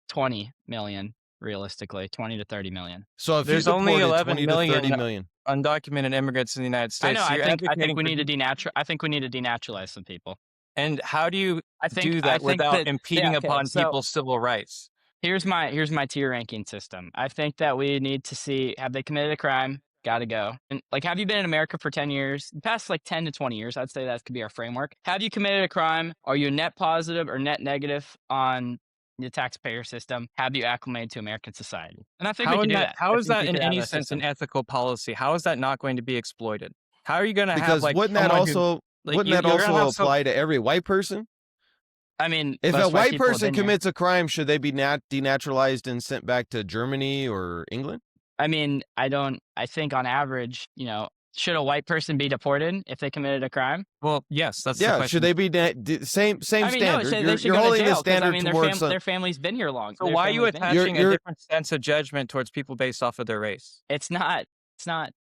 20 million, realistically, 20 to 30 million. So if you There's only deported 11 20 to 30 million million, undocumented immigrants in the United I States. know. So you're I advocating think we for need to denaturalize some people. And how do you I think do I that think without that impeding okay. upon So people's civil rights? here's my tier ranking system. I think that we need to see, have they committed a crime? Gotta go. And like, have you been in America for 10 years? The past like 10 to 20 years, I'd say that could be our framework. Have you committed a crime? Are you net positive or net negative on the taxpayer system? Have you acclimated to American society? And I think we can do that. How I is think that we in could have any a sense an system. ethical policy? How is that not going to be exploited? How are you going to have because like wouldn't that someone who also like wouldn't you, that you're going to also have some apply to every white person? I mean, If a most white people have person been here. commits a crime, should they be denaturalized and sent back to Germany or England? I mean, I think on average, should a white person be deported if they committed a crime? Well, yes, that's the Yeah, question. should they be same I mean, no, standard? they should You're go to holding the jail because I standard mean towards their family's been here long. So Their why are you family's been here. attaching a you're different sense of judgment towards people based off of their race? It's not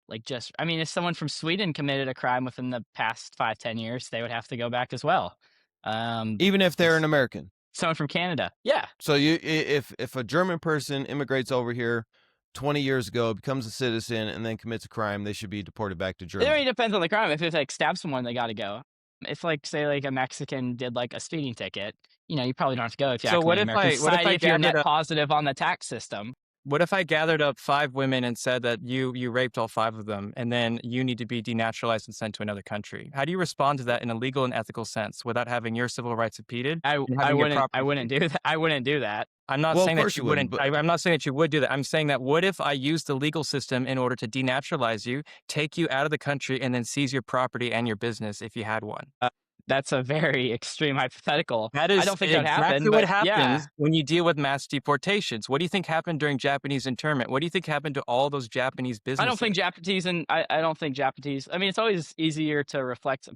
like just. I mean, if someone from Sweden committed a crime within the past 5-10 years, they would have to go back as well. even if they're it's an American. someone from Canada, yeah. So if a German person immigrates over here 20 years ago, becomes a citizen, and then commits a crime, they should be deported back to It Germany. really depends on the crime. If it's like stab someone, they got to go. If like say like a Mexican did like a speeding ticket, you probably don't have to go if you So what acclimate if American society if you're net gathered up positive on the tax system. what if I gathered up 5 women and said that you raped all 5 of them and then you need to be denaturalized and sent to another country? How do you respond to that in a legal and ethical sense without having your civil rights impeded? I and having your property wouldn't do that. I wouldn't do that. I'm not Well, of saying that course you you wouldn't, wouldn't. I'm not saying that you would do that. I'm saying that what if I use the legal system in order to denaturalize you, take you out of the country, and then seize your property and your business if you had one? That's a very extreme hypothetical. That is I don't think that would exactly happen. what But happens yeah, when you deal with mass deportations. What do you think happened during Japanese internment? What do you think happened to all those Japanese businesses? I don't think Japanese. I mean, it's always easier to reflect,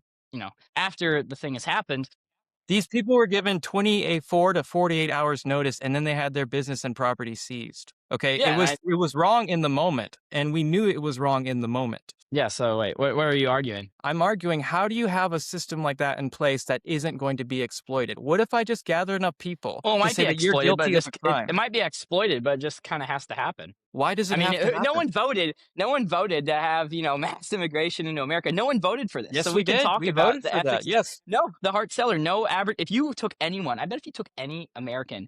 after the thing has happened. These people were given 24 to 48 hours notice, and then they had their business and property seized. Okay, Yeah, it was wrong in the moment, and we knew it was wrong in the moment. Yeah. So wait, what are you arguing? I'm arguing, how do you have a system like that in place that isn't going to be exploited? What if I just gather enough people Well, it to might say be that you're exploited, but guilty of a crime? it might be exploited, but it just kind of has to happen. Why does it I mean, have to happen? no one voted. No one voted to have mass immigration into America. No one voted for this. Yes, so we can did. talk We about voted the for that. ethics. Yes. No, the Hart-Celler. No average. If you took anyone, I bet if you took any American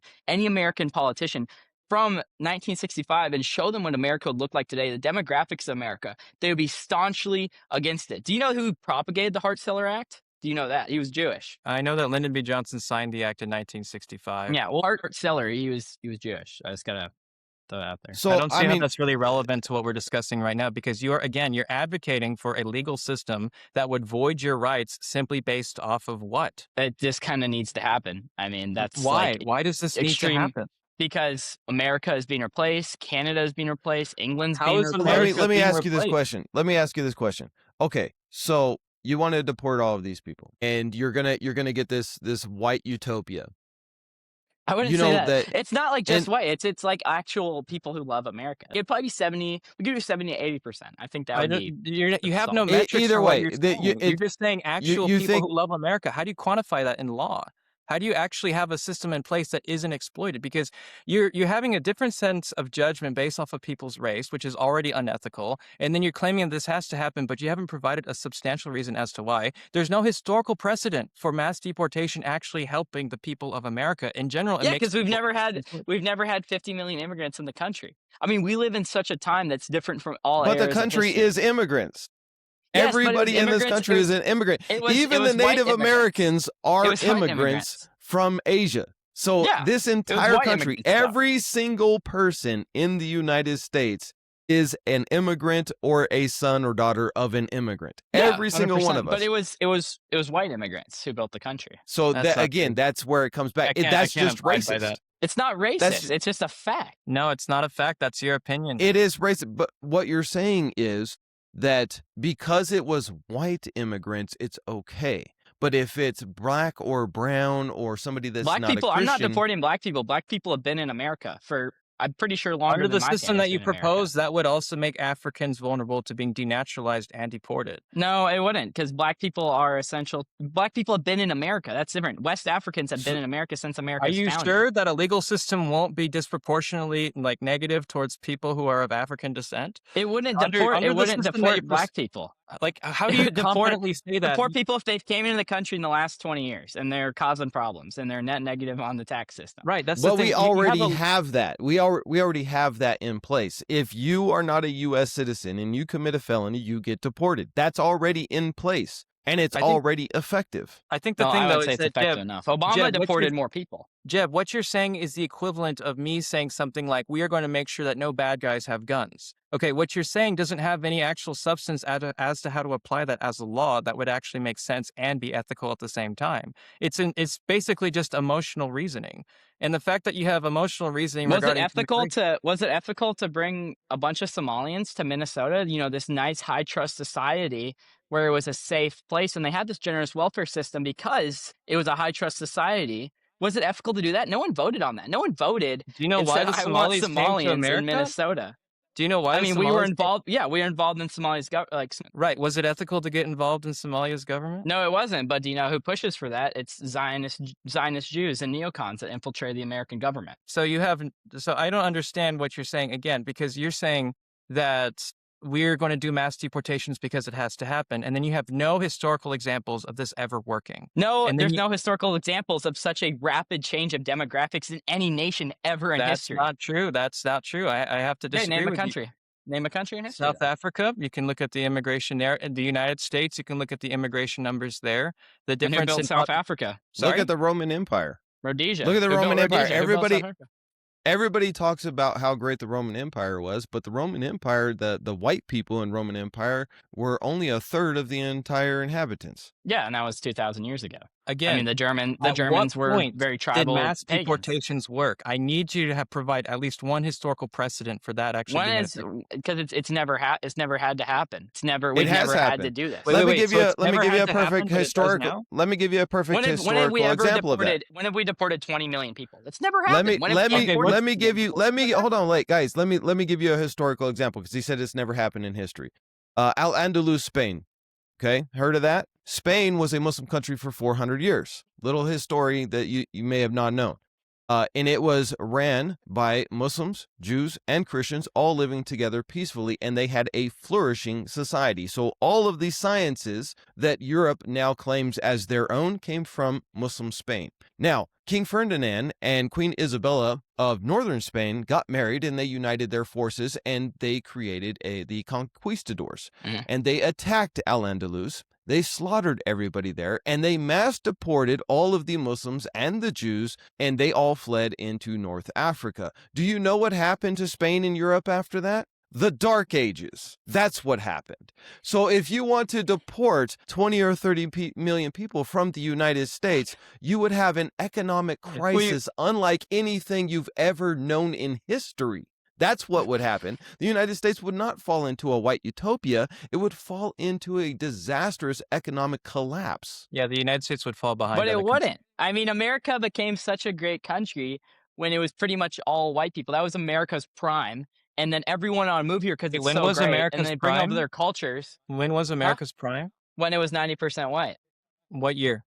politician from 1965 and show them what America would look like today, the demographics of America, they would be staunchly against it. Do you know who propagated the Hart-Celler Act? Do you know that? He was Jewish. I know that Lyndon B. Johnson signed the act in 1965. Yeah, well, Hart-Celler, he was Jewish. I just gotta throw that out there. So I don't see how mean, that's really relevant to what we're discussing right now, because you're advocating for a legal system that would void your rights simply based off of what? It just kind of needs to happen. I mean, that's Why? like Why does this need to extreme. happen? Because America is being replaced, Canada is being replaced, England's How being is replaced. America let me being ask you this replaced? question. Let me ask you this question. Okay, so you want to deport all of these people, and you're gonna get this white utopia. I wouldn't You say know that. that, It's not like just and white. It's like actual people who love America. It'd probably be 70. We could do 70 to 80%. I think that would be. You have no solid. metrics either for what way, you're saying. You're just saying actual you people think who love America. How do you quantify that in law? How do you actually have a system in place that isn't exploited? Because you're having a different sense of judgment based off of people's race, which is already unethical. And then you're claiming that this has to happen, but you haven't provided a substantial reason as to why. There's no historical precedent for mass deportation actually helping the people of America in general. Yeah, because we've never had 50 million immigrants in the country. I mean, we live in such a time that's different from all but the eras of country history. is immigrants. Yes, but it was Everybody in this immigrants. country is an immigrant. Even the was white Native immigrants. Americans are It was white immigrants immigrants. from Asia. So Yeah, this was entire white country, immigrants, though. every single person in the United States is an immigrant or a son or daughter of an immigrant. Yeah, Every single one 100%. of us. But it was white immigrants who built the country. So That's that not again, true. that's where it comes back. I can't That's just abide by racist. that. It's not racist. That's- It's just a fact. No, it's not a fact. That's your opinion. It is racist. But what you're saying is that because it was white immigrants, it's okay. But if it's black or brown or somebody that's Black not people. a I'm Christian, not deporting black people. Black people have been in America for, I'm pretty sure, longer Under than the my system that family's you been in America. propose, that would also make Africans vulnerable to being denaturalized and deported. No, it wouldn't, because black people are essential. Black people have been in America. That's different. West Africans have been in America since America. Are you sure that a legal system won't be disproportionately negative towards people who are of African descent? It wouldn't Under- deport. under It the wouldn't system that you deport black people. Like, how do It you would deport- confidently say that? Deport people if they came into the country in the last 20 years and they're causing problems and they're net negative on the tax system. Right. That's but the thing. we You already have a- have that. We already have that in place. If you are not a U.S. citizen and you commit a felony, you get deported. That's already in place, and it's I think- already effective. I think the No, thing I though would say is it's that effective Jeb, enough. Obama Jeb, what's deported your- more people. Jeb, what you're saying is the equivalent of me saying something like, "We are going to make sure that no bad guys have guns." Okay, what you're saying doesn't have any actual substance as to how to apply that as a law that would actually make sense and be ethical at the same time. It's basically just emotional reasoning, and the fact that you have emotional reasoning Was it regarding ethical to bring a bunch of Somalians to Minnesota? You know, this nice high trust society where it was a safe place, and they had this generous welfare system because it was a high trust society. Was it ethical to do that? No one voted on that. No one voted. Do you know and why said, the "I want Somalians came to Somalians in America? Minnesota." Do you know why? I the mean, we were Somalis- involved. Yeah, we were involved in Somalia's Right. Was it ethical to get involved in Somalia's government? No, it wasn't. But do you know who pushes for that? It's Zionist Jews and neocons that infiltrate the American government. So I don't understand what you're saying again, because you're saying that we're going to do mass deportations because it has to happen, and then you have no historical examples of this ever working. No, And then there's no historical examples of such a rapid change of demographics in any nation ever in That's history. not true. That's not true. I have to Okay, disagree name a with you. country. Name a country in history. South then. Africa, you can look at the immigration there. In the United States, you can look at the immigration numbers there. The And who difference built in South Africa? Look Sorry? at the Roman Empire. Rhodesia. Look at the Who built Roman Empire. Rhodesia? Who built South Africa? Everybody talks about how great the Roman Empire was, but the Roman Empire, the white people in Roman Empire were only a third of the entire inhabitants. Yeah, and that was 2,000 years ago. again. I mean, the at what Germans were point very did tribal. mass pagans. deportations work? I need you to provide at least one historical precedent for that actually. One being a is thing. because it's never had to happen. We've has never had to happened. do this. Wait, Let me wait, give so you it's let me never give you a had to happen, perfect but it does historical. now? Let me give you a perfect When have historical we ever example of that. deported? When have we deported 20 million people? It's never Let happened. me When have let we me deported let me 20 give million you let me people? hold on, wait, guys. Let me give you a historical example because he said it's never happened in history. Al Andalus, Spain. Okay, heard of that? Spain was a Muslim country for 400 years. Little history that you may have not known. And it was ran by Muslims, Jews, and Christians all living together peacefully, and they had a flourishing society. So all of these sciences that Europe now claims as their own came from Muslim Spain. Now, King Ferdinand and Queen Isabella of northern Spain got married, and they united their forces, and they created the conquistadors. Mhm. And they attacked Al-Andalus. They slaughtered everybody there, and they mass deported all of the Muslims and the Jews, and they all fled into North Africa. Do you know what happened to Spain and Europe after that? The Dark Ages. That's what happened. So if you want to deport 20 or 30 million people from the United States, you would have an economic crisis unlike anything you've ever known in history. That's what would happen. The United States would not fall into a white utopia. It would fall into a disastrous economic collapse. Yeah, the United States would fall behind. But it other countries. wouldn't. I mean, America became such a great country when it was pretty much all white people. That was America's prime. And then everyone ought to move here because Wait, it's when so was great. America's And they bring prime? over their cultures When was America's prime? when it was 90% white. What year?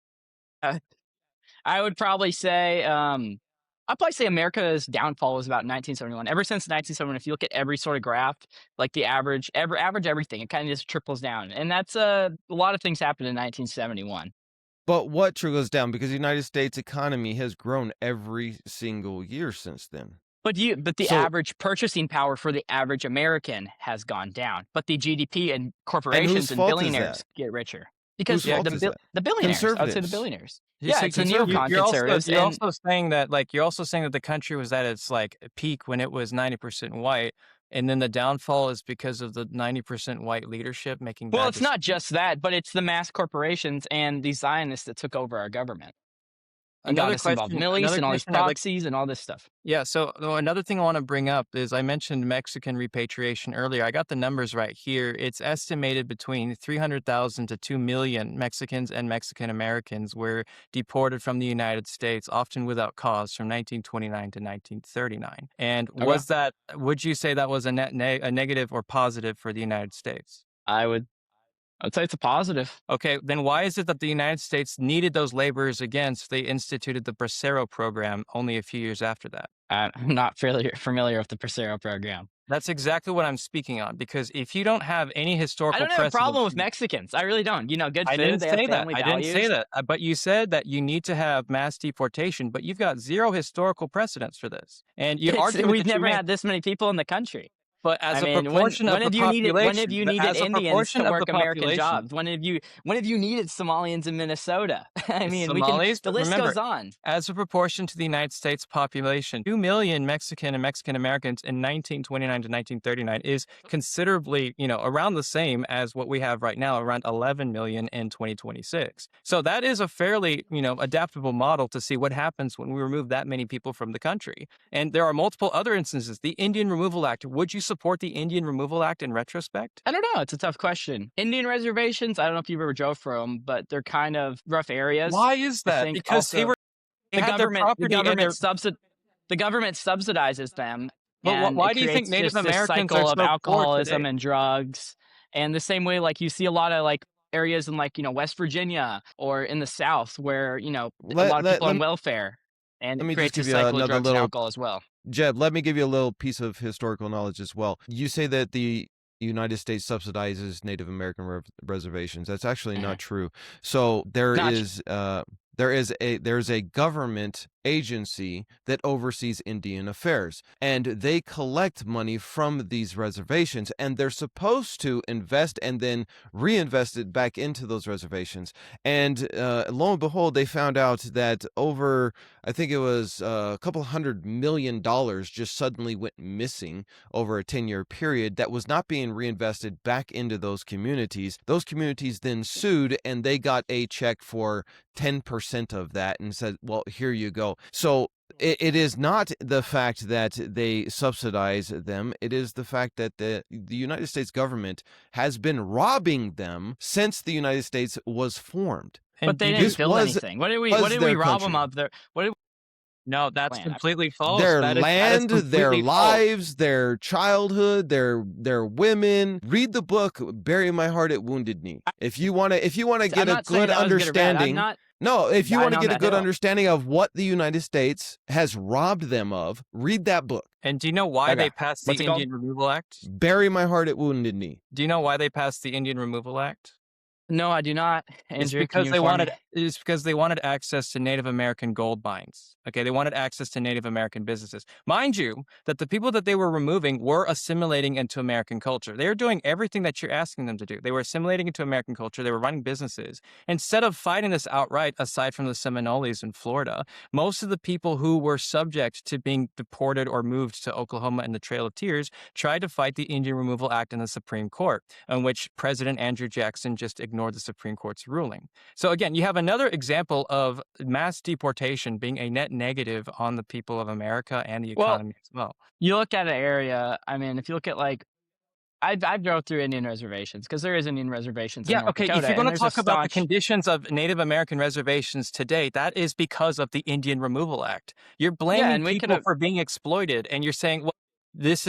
I would probably say, I'd probably say America's downfall was about 1971. Ever since 1971, if you look at every sort of graph, like the average everything, it kind of just triples down. And that's a lot of things happened in 1971. But what trickles down? Because the United States economy has grown every single year since then. But the So average purchasing power for the average American has gone down. But the GDP and and whose corporations and fault is that? billionaires get richer Whose because Yeah, fault is that? the billionaires. I would say the Conservatives. billionaires. You Yeah, see, it's the Conservatives. you're conservatives, you're and also saying that you're also saying that the country was at its like peak when it was 90% white, and then the downfall is because of the 90% white leadership making well, bad it's not decisions. just that, but it's the mass corporations and the Zionists that took over our government and got us involved in the Middle East Another and all these question I'd like. proxies and all this stuff. Yeah, so another thing I want to bring up is I mentioned Mexican repatriation earlier. I got the numbers right here. It's estimated between 300,000 to 2 million Mexicans and Mexican Americans were deported from the United States, often without cause, from 1929 to 1939. And Okay. would you say that was a negative or positive for the United States? I'd say it's a positive. Okay, then why is it that the United States needed those laborers again so they instituted the Bracero program only a few years after that? I'm not fairly familiar with the Bracero program. That's exactly what I'm speaking on, because if you don't have any I historical don't have a problem precedent, with Mexicans. I really don't. Good I food. didn't They have say that. family I didn't say values. that. But you said that you need to have mass deportation, but you've got zero historical precedents for this. And your argument We've that you never make, had this many people in the country. but as I a mean, proportion of when the have you needed as a Indians proportion to of the work American population, jobs? When have you needed Somalians in Minnesota? I mean, Somalis, the but list remember, goes on. as a proportion to the United States population, 2 million Mexican and Mexican Americans in 1929 to 1939 is considerably, around the same as what we have right now, around 11 million in 2026. So that is a fairly, adaptable model to see what happens when we remove that many people from the country. And there are multiple other instances. The Indian Removal Act. Would you support the Indian Removal Act in retrospect? I don't know. It's a tough question. Indian reservations. I don't know if you've ever drove through them, but they're kind of rough areas. Why is I that? think Because also they had their property and their. the government subsidizes them, But and why it do you think creates Native just this Americans are cycle of so poor alcoholism today? and drugs. And the same way, like you see a lot of like areas in like West Virginia or in the South where a Let lot of let people let on me, welfare, and let it me just creates a give you cycle of another drugs and little alcohol as well. Jeb. Let me give you a little piece of historical knowledge as well. You say that the United States subsidizes Native American reservations. That's actually Mhm. not true. So there Not is there's a government agency that oversees Indian affairs, and they collect money from these reservations, and they're supposed to invest and then reinvest it back into those reservations. And lo and behold, they found out that over, I think it was a couple $100 million just suddenly went missing over a 10-year period that was not being reinvested back into those communities. Those communities then sued, and they got a check for 10% of that and said, well, here you go. So it is not the fact that they subsidize them. It is the fact that the United States government has been robbing them since the United States was formed. And But they do didn't This build was anything. What did we their rob them country. of? What did No, that's we plan? completely false. Their That is land, their completely false. lives, their childhood, their women. Read the book "Bury My Heart at Wounded Knee." If you want to I'm get a not saying good that was good or bad. I'm understanding. not No, if you dying want to on get a that good hill. understanding of what the United States has robbed them of, read that book. And do you know why they Okay. passed the What's it called? Indian Removal Act? Bury My Heart at Wounded Knee. Do you know why they passed the Indian Removal Act? No, I do not. It's Andrew, can because you they inform me? wanted access to Native American gold mines. Okay, they wanted access to Native American businesses. Mind you, that the people that they were removing were assimilating into American culture. They were doing everything that you're asking them to do. They were assimilating into American culture. They were running businesses. Instead of fighting this outright, aside from the Seminoles in Florida, most of the people who were subject to being deported or moved to Oklahoma and the Trail of Tears tried to fight the Indian Removal Act in the Supreme Court, in which President Andrew Jackson just ignored the Supreme Court's ruling. So again, you have another example of mass deportation being a net negative on the people of America and the Well, economy as well. you look at an area. I mean, if you look at like I've drove through Indian reservations because there is Indian reservations in Yeah, North okay, Dakota, if you're and going to there's a talk about the staunch. conditions of Native American reservations today, that is because of the Indian Removal Act. You're Yeah, blaming and we could people have. for being exploited, and you're saying, well, this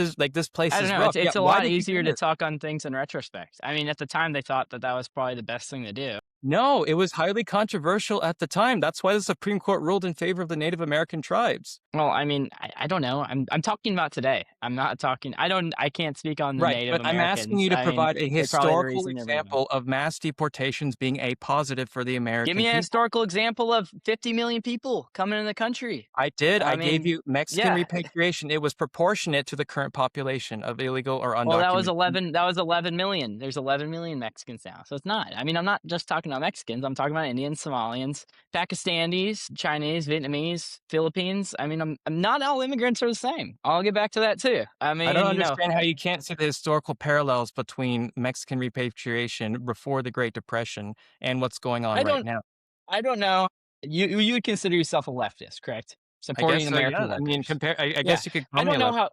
place I don't is know. rough. It's Yeah, a why lot did you easier do to this? talk on things in retrospect. I mean, at the time they thought that was probably the best thing to do. No, it was highly controversial at the time. That's why the Supreme Court ruled in favor of the Native American tribes. Well, I mean, I don't know. I'm talking about today. I'm not talking. I can't speak on the Right, Native but I'm asking you Americans. to I mean, provide a they probably had a historical reason they're moving. example of mass deportations being a positive for the Give American me a people. historical example of 50 million people coming in the country. I did. I I gave mean, you Mexican yeah. repatriation. It was proportionate to the current population of illegal or Well, that was undocumented. 11. That was 11 million. There's 11 million Mexicans now, so it's not. I mean, I'm not just talking about Mexicans. I'm talking about Indians, Somalians, Pakistanis, Chinese, Vietnamese, Philippines. I mean, I'm not all immigrants are the same. I'll get back to that too. I mean, I don't understand how you can't see the historical parallels between Mexican repatriation before the Great Depression and what's going on I right don't. now. I don't know. You would consider yourself a leftist, correct? I guess Supporting so, American yeah. I mean, workers. I Yeah. guess you could I call me a don't know left. how.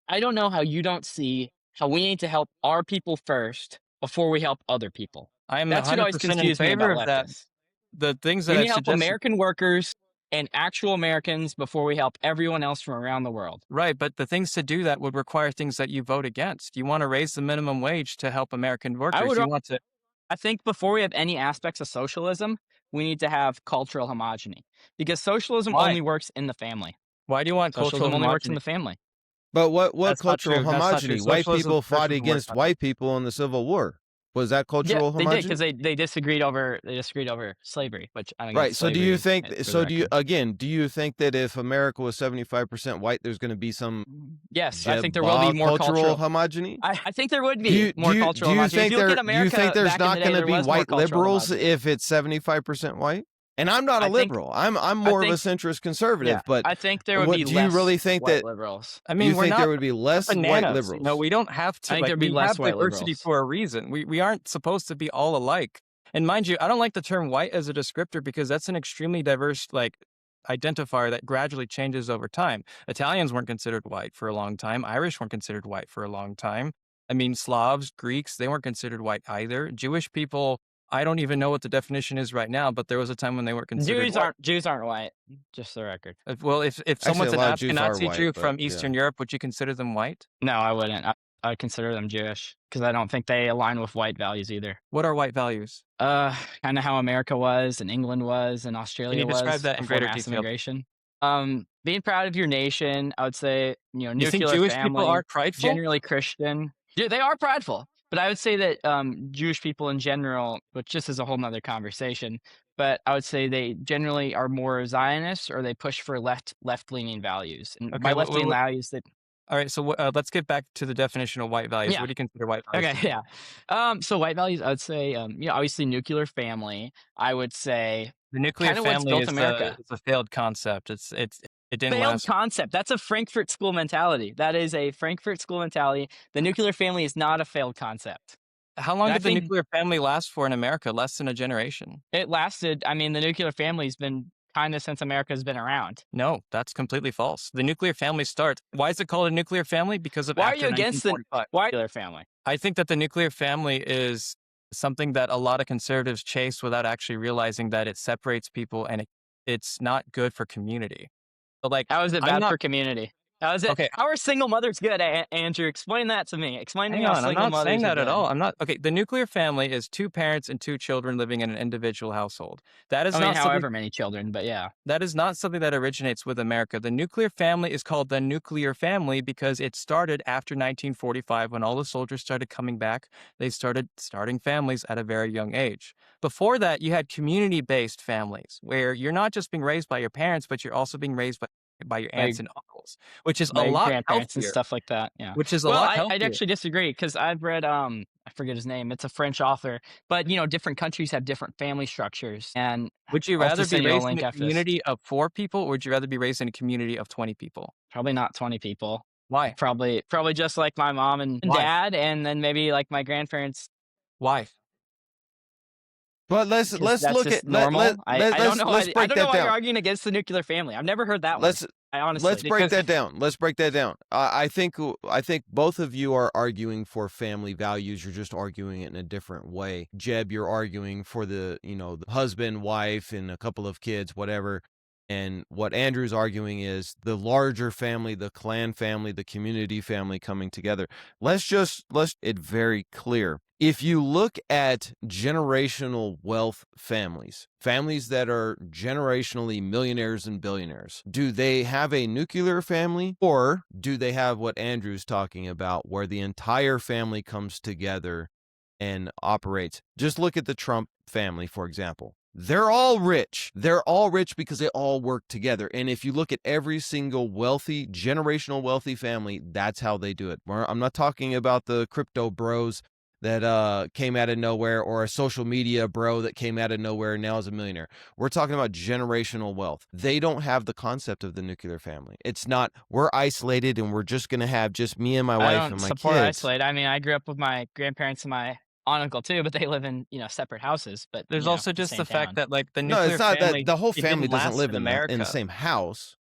I don't know how you don't see how we need to help our people first before we help other people. I am That's what always 100% in confused me favor about of that. leftists. The things We that need I've to help suggested. American workers and actual Americans before we help everyone else from around the world. Right, but the things to do that would require things that you vote against. You want to raise the minimum wage to help American workers. would- You want to. I think before we have any aspects of socialism, we need to have cultural homogeny because socialism Why? only works in the family. Why do you want cultural Socialism only works in homogeny? the family. But what That's not cultural true. That's not true. homogeny? White Socialism people fought doesn't work against like white people in the Civil War. Was that Yeah, cultural they did homogeny? because they disagreed over slavery, which I don't Right. guess So do you think? for the So do you record. do you think that if America was 75% white, there's going to be some Yes, I think there will be more cultural cultural. homogeny? I think there would Do be you more do you, cultural do you homogeny. If think you look there at do you America think there's back in not the day, going to there be was more white cultural liberals homogeny. if it's 75% white? And I'm not a I think- liberal. I'm more of a think- centrist conservative. Yeah, but I think there would what be do you less really think white that- liberals. I mean, you we're think not there would be less white bananas. liberals? No, we don't have to. I think Like, there'd be we less have white diversity liberals. for a reason. We aren't supposed to be all alike. And mind you, I don't like the term white as a descriptor because that's an extremely diverse identifier that gradually changes over time. Italians weren't considered white for a long time. Irish weren't considered white for a long time. I mean, Slavs, Greeks, they weren't considered white either. Jewish people, I don't even know what the definition is right now, but there was a time when they weren't considered white. Jews aren't white. Just the record. Well, if someone's a an lot of Jews are Ashkenazi white, Jew but from yeah. Eastern Europe, would you consider them white? No, I wouldn't. I'd consider them Jewish because I don't think they align with white values either. What are white values? Kind of how America was and England was and Australia you was describe that in before greater mass detail? immigration. Being proud of your nation, I would say, You think nuclear Jewish family, people are prideful? generally Christian. Yeah, they are prideful, but I would say that Jewish people in general, which this is a whole nother conversation, but I would say they generally are more Zionists or they push for left-leaning values. And Okay, by what- left-leaning what- values, that All right, so let's get back to the definition of white values. Yeah. What do you consider white values? okay, yeah. So white values, I would say, obviously nuclear family. I would say The nuclear Kinda what's family built is America. a failed concept. It didn't failed last. concept. That's a Frankfurt School mentality. That is a Frankfurt School mentality. The nuclear family is not a failed concept. How long And I did the think- nuclear family last for in America? Less than a generation. It lasted. I mean, the nuclear family's been kind of since America's been around. No, that's completely false. The nuclear family starts. Why is it called a nuclear family? Because of Why are after you against the 1945. nuclear family? I think that the nuclear family is something that a lot of conservatives chase without actually realizing that it separates people and it's not good for community. So, like, How is it I'm bad not- for community? How is it? Okay. How are single mothers good, Andrew? Explain that to me. Explain to me Hang how on, I'm single not mothers saying are that at good. all. I'm not. Okay, the nuclear family is 2 parents and 2 children living in an individual household. That is I mean, not something, however many children, but yeah. that is not something that originates with America. The nuclear family is called the nuclear family because it started after 1945 when all the soldiers started coming back. They started starting families at a very young age. Before that, you had community-based families where you're not just being raised by your parents, but you're also being raised by your aunts and uncles, which is a By lot grandparents and healthier. stuff like that. Yeah. Which is a Well, lot I'd healthier. actually disagree because I've read I forget his name. It's a French author, but different countries have different family structures. And Would you I'll rather just be send you a raised link in a after this. community of 4 people, or would you rather be raised in a community of 20 people? probably not 20 people. Why? Probably just like my mom and Why? dad, and then maybe like my grandparents. Why? But let's 'Cause that's look just at normal. I don't know. let's I break don't know that why you're down. arguing against the nuclear family. I've never heard that one. I honestly. Let's break because- that down. Let's break that down. I think both of you are arguing for family values. You're just arguing it in a different way. Jeb, you're arguing for the husband, wife, and a couple of kids, whatever. And what Andrew's arguing is the larger family, the clan family, the community family coming together. Let's it very clear. If you look at generational wealth families, families that are generationally millionaires and billionaires, do they have a nuclear family, or do they have what Andrew's talking about, where the entire family comes together and operates? Just look at the Trump family, for example. They're all rich. They're all rich because they all work together. And if you look at every single wealthy, generational wealthy family, that's how they do it. I'm not talking about the crypto bros that came out of nowhere, or a social media bro that came out of nowhere and now is a millionaire. We're talking about generational wealth. They don't have the concept of the nuclear family. It's not, we're isolated and we're just going to have just me and my I wife don't and my support kids. isolate. I mean, I grew up with my grandparents and my aunt and uncle too, but they live in, separate houses, but There's also just the fact that like the No, nuclear it's not that family, the whole it family didn't doesn't last live in in the America. same house.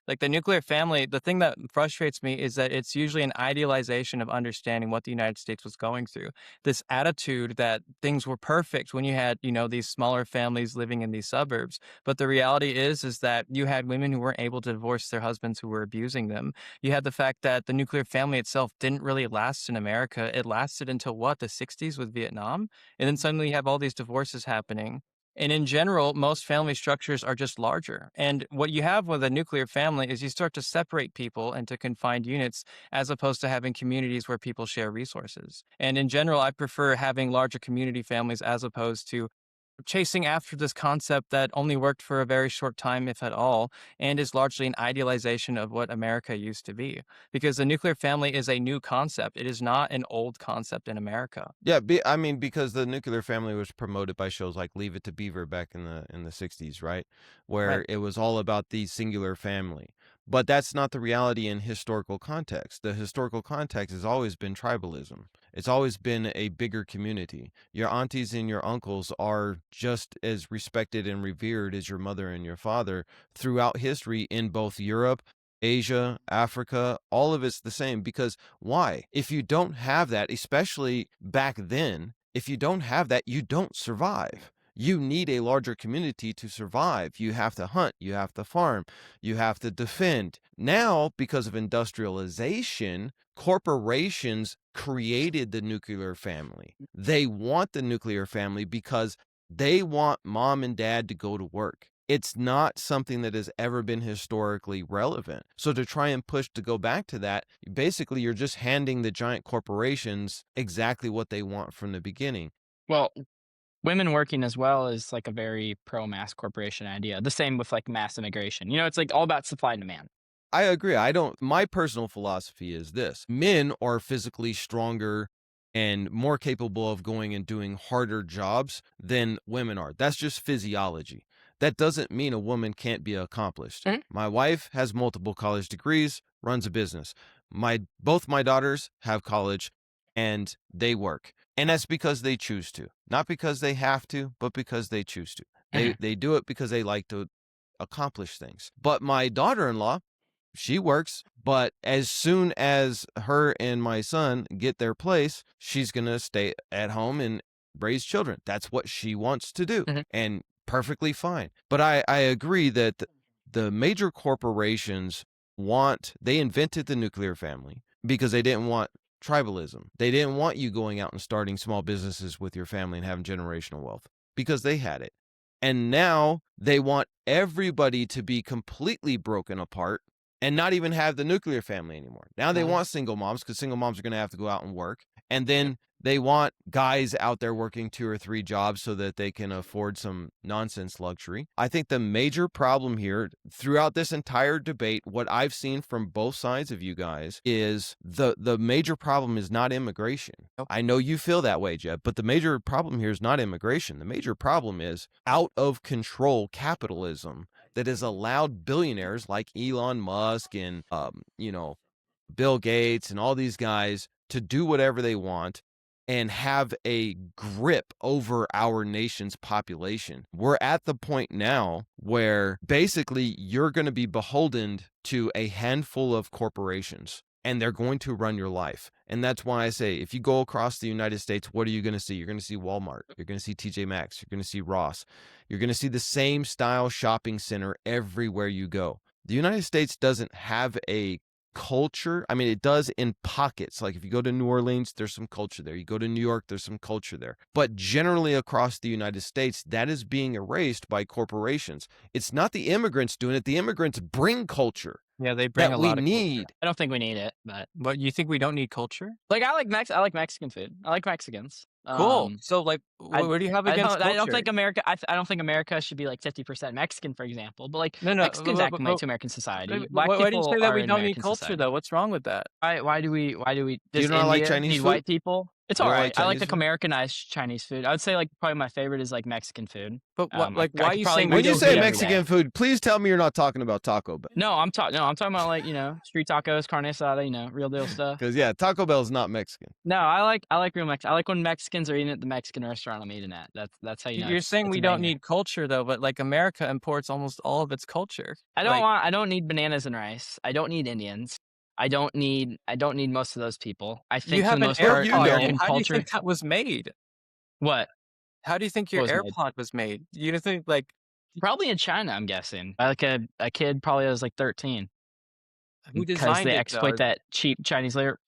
Like the nuclear family, the thing that frustrates me is that it's usually an idealization of understanding what the United States was going through. This attitude that things were perfect when you had, these smaller families living in these suburbs. But the reality is that you had women who weren't able to divorce their husbands who were abusing them. You had the fact that the nuclear family itself didn't really last in America. It lasted until the 60s with Vietnam. And then suddenly you have all these divorces happening. And in general, most family structures are just larger. And what you have with a nuclear family is you start to separate people into confined units as opposed to having communities where people share resources. And in general, I prefer having larger community families as opposed to chasing after this concept that only worked for a very short time, if at all, and is largely an idealization of what America used to be. Because the nuclear family is a new concept. It is not an old concept in America. Yeah, I mean, because the nuclear family was promoted by shows like Leave It to Beaver back in the 60s, right? Where Right. it was all about the singular family. But that's not the reality in historical context. The historical context has always been tribalism. It's always been a bigger community. Your aunties and your uncles are just as respected and revered as your mother and your father throughout history in both Europe, Asia, Africa, all of it's the same. Because why? If you don't have that, especially back then, if you don't have that, you don't survive. You need a larger community to survive. You have to hunt, you have to farm, you have to defend. Now, because of industrialization, corporations created the nuclear family. They want the nuclear family because they want mom and dad to go to work. It's not something that has ever been historically relevant. So to try and push to go back to that, basically you're just handing the giant corporations exactly what they want from the beginning. Well, women working as well is like a very pro mass corporation idea. The same with like mass immigration. It's like all about supply and demand. I agree. My personal philosophy is this: men are physically stronger and more capable of going and doing harder jobs than women are. That's just physiology. That doesn't mean a woman can't be accomplished. Mhm. My wife has multiple college degrees, runs a business. Both my daughters have college and they work. And that's because they choose to. Not because they have to, but because they choose to. Mhm. They do it because they like to accomplish things. But my daughter-in-law, she works, but as soon as her and my son get their place, she's going to stay at home and raise children. That's what she wants to do, Mhm. and perfectly fine. But I agree that the major corporations they invented the nuclear family because they didn't want tribalism. They didn't want you going out and starting small businesses with your family and having generational wealth because they had it. And now they want everybody to be completely broken apart and not even have the nuclear family anymore. Now they Mhm. want single moms because single moms are going to have to go out and work. And then they want guys out there working 2 or 3 jobs so that they can afford some nonsense luxury. I think the major problem here throughout this entire debate, what I've seen from both sides of you guys, is the major problem is not immigration. I know you feel that way, Jeb, but the major problem here is not immigration. The major problem is out of control capitalism that has allowed billionaires like Elon Musk and Bill Gates and all these guys to do whatever they want and have a grip over our nation's population. We're at the point now where basically you're going to be beholden to a handful of corporations and they're going to run your life. And that's why I say, if you go across the United States, what are you going to see? You're going to see Walmart. You're going to see TJ Maxx. You're going to see Ross. You're going to see the same style shopping center everywhere you go. The United States doesn't have a culture. I mean, it does in pockets. Like if you go to New Orleans, there's some culture there. You go to New York, there's some culture there. But generally across the United States, that is being erased by corporations. It's not the immigrants doing it. The immigrants bring culture Yeah, they bring that a we lot of culture. need. I don't think we need it, but But you think we don't need culture? like I like Mexican food. I like Mexicans. Cool. So like, I- what do you have I against don't, I don't culture? think America. I don't think America should be like 50% Mexican, for example. But like No, Mexicans but- acclimate but- to American society. Why, Black why do you people say that are we in don't need American culture society. though? What's wrong with that? Why do we? Do Does you not like India Chinese need food? white people? It's You all don't right. like I like Chinese the food? Americanized Chinese food. I would say like probably my favorite is like Mexican food. But what, I like, why are could you probably saying eat When you those say every day. Mexican food, please tell me you're not talking about Taco Bell. No, I'm talking about like street tacos, carne asada, real deal stuff. Because yeah, Taco Bell is not Mexican. No, I like real Mexican. I like when Mexicans are eating at the Mexican restaurant I'm eating at. That's how you know. You're it's- saying it's we a don't banger. need culture though, but like America imports almost all of its culture. I don't need bananas and rice. I don't need Indians. I don't need most of those people. I think You for have the an most part, you AirPod. know. American How do you culture. think that was made? What? How do you think your What was made? AirPod was made? You don't think like Probably in China, I'm guessing. Like a kid probably was like 13. who Because designed they it? exploit though? that cheap Chinese labor.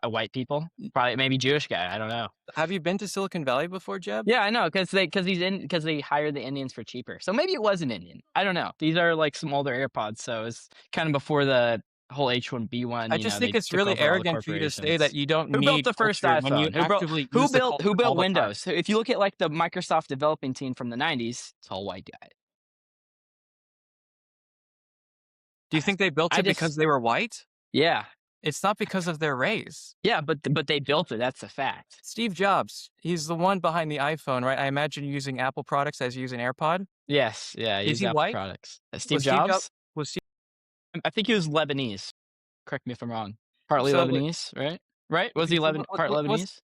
White people, probably maybe Jewish guy. I don't know. Have you been to Silicon Valley before, Jeb? Yeah, I know because they hired the Indians for cheaper. So maybe it was an Indian. I don't know. These are like some older AirPods, so it's kind of before the whole H1B1. I just think it's really arrogant for you to say that you don't Who need built the first culture when you iPhone? actively Who use the built culture all the time. Windows? If you look at like the Microsoft developing team from the 90s, it's all white guy. Do you think they built I it because just- they were white? Yeah, It's not because of their race. yeah, but they built it. That's a fact. Steve Jobs, he's the one behind the iPhone, right? I imagine you using Apple products as you use an AirPod. Yes, yeah. Is use he Apple white? products. Steve Was Steve Jobs. Was Steve, I think he was Lebanese. Correct me if I'm wrong. Partly So, like- Lebanese, right? Right? Was he So Lebanese? Part what's- Lebanese?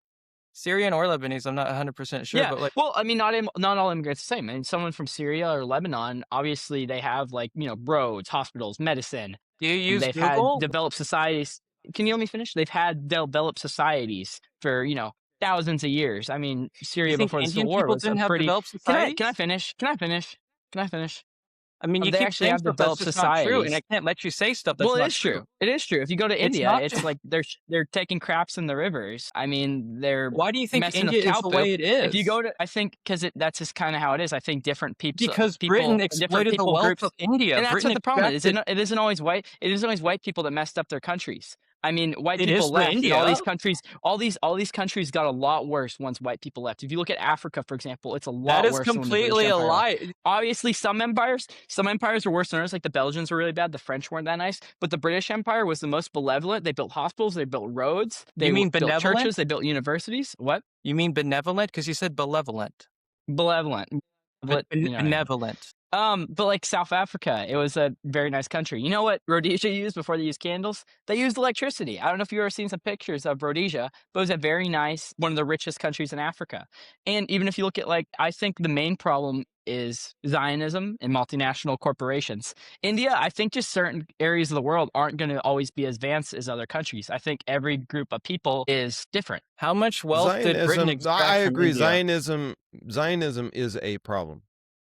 Syrian or Lebanese? I'm not 100% sure, Yeah. but like, Well, I mean, not all immigrants are the same. I mean, someone from Syria or Lebanon, obviously, they have like roads, hospitals, medicine. do you use They've Google? had developed societies. Can you let me finish? They've had developed societies for thousands of years. I mean, Syria You think before the Indian Civil War people was didn't a have pretty. developed Can I societies? finish? Can I finish? Can I finish? I mean, you They keep actually saying have stuff that's developed just not true, and I societies. can't let you say stuff that's Well, it not is true. It is true. If you go to It's India, not it's true. like they're taking craps in the rivers. I mean, they're Why do you think messing with India is cow the way poop. it is? If you go to, I think because that's just kind of how it is. I think different people because people, Britain different exploited the people wealth groups, of India. and that's Britain what the problem is. extracted- It isn't always white. It isn't always white people that messed up their countries. I mean, white It people is for left, and all India. these countries, all these countries got a lot worse once white people left. If you look at Africa, for example, it's a lot That is worse. than when the British completely a Empire left. lie. Obviously, some empires were worse than others. Like the Belgians were really bad. The French weren't that nice. But the British Empire was the most benevolent. They built hospitals. They built roads. They You mean built benevolent? churches. They built universities. What? You mean benevolent? Because you said malevolent. Benevolent. But, Benevolent. but like South Africa, it was a very nice country. You know what Rhodesia used before they used candles? They used electricity. I don't know if you've ever seen some pictures of Rhodesia, but it was a very nice, one of the richest countries in Africa. And even if you look at I think the main problem is Zionism and multinational corporations. India, I think just certain areas of the world aren't going to always be as advanced as other countries. I think every group of people is different. How much wealth did Britain extract I from agree. India? Zionism is a problem.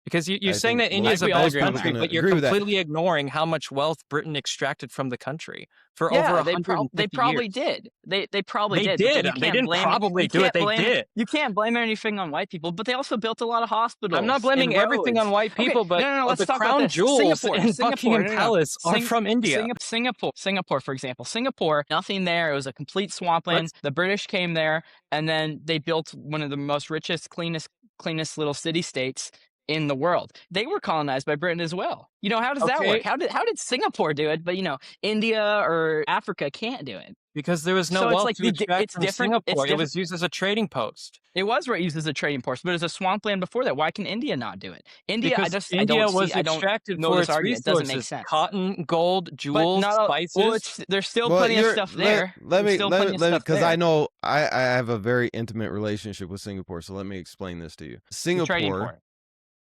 Because you're I saying think that India is a we all bad agree on country, that. but you're Agree with that. completely ignoring how much wealth Britain extracted from the country for Yeah, over they 150 probably years. did. They probably They did. but did. you They can't didn't blame- probably you do it. can't They blame- did. You can't blame anything on white people, but they also built a lot of hospitals. I'm not blaming and everything roads. on white Okay, people, but no, let's the talk about crown this. jewels Singapore, in Buckingham no, no. Palace are Sing- from India. Singapore, for example. Singapore, nothing there. It was a complete swampland. Let's- The British came there, and then they built one of the most richest, cleanest little city states in the world. They were colonized by Britain as well. How does that Okay. work? How did Singapore do it, but India or Africa can't do it? Because there was no So it's wealth like to the- extract it's from different- it's Singapore. It different- was used as a trading post. It was used as a trading post, but it was a swampland before that. Why can India not do it? India, Because I India don't was see, I don't extracted know for this its argument. It doesn't resources: make sense. cotton, gold, But jewels, not all- spices. Well, there's still Well, plenty of you're- stuff let- there. Let There's me, still plenty of stuff because there. I know I have a very intimate relationship with Singapore, so let me explain this to you. You're trading for Singapore it.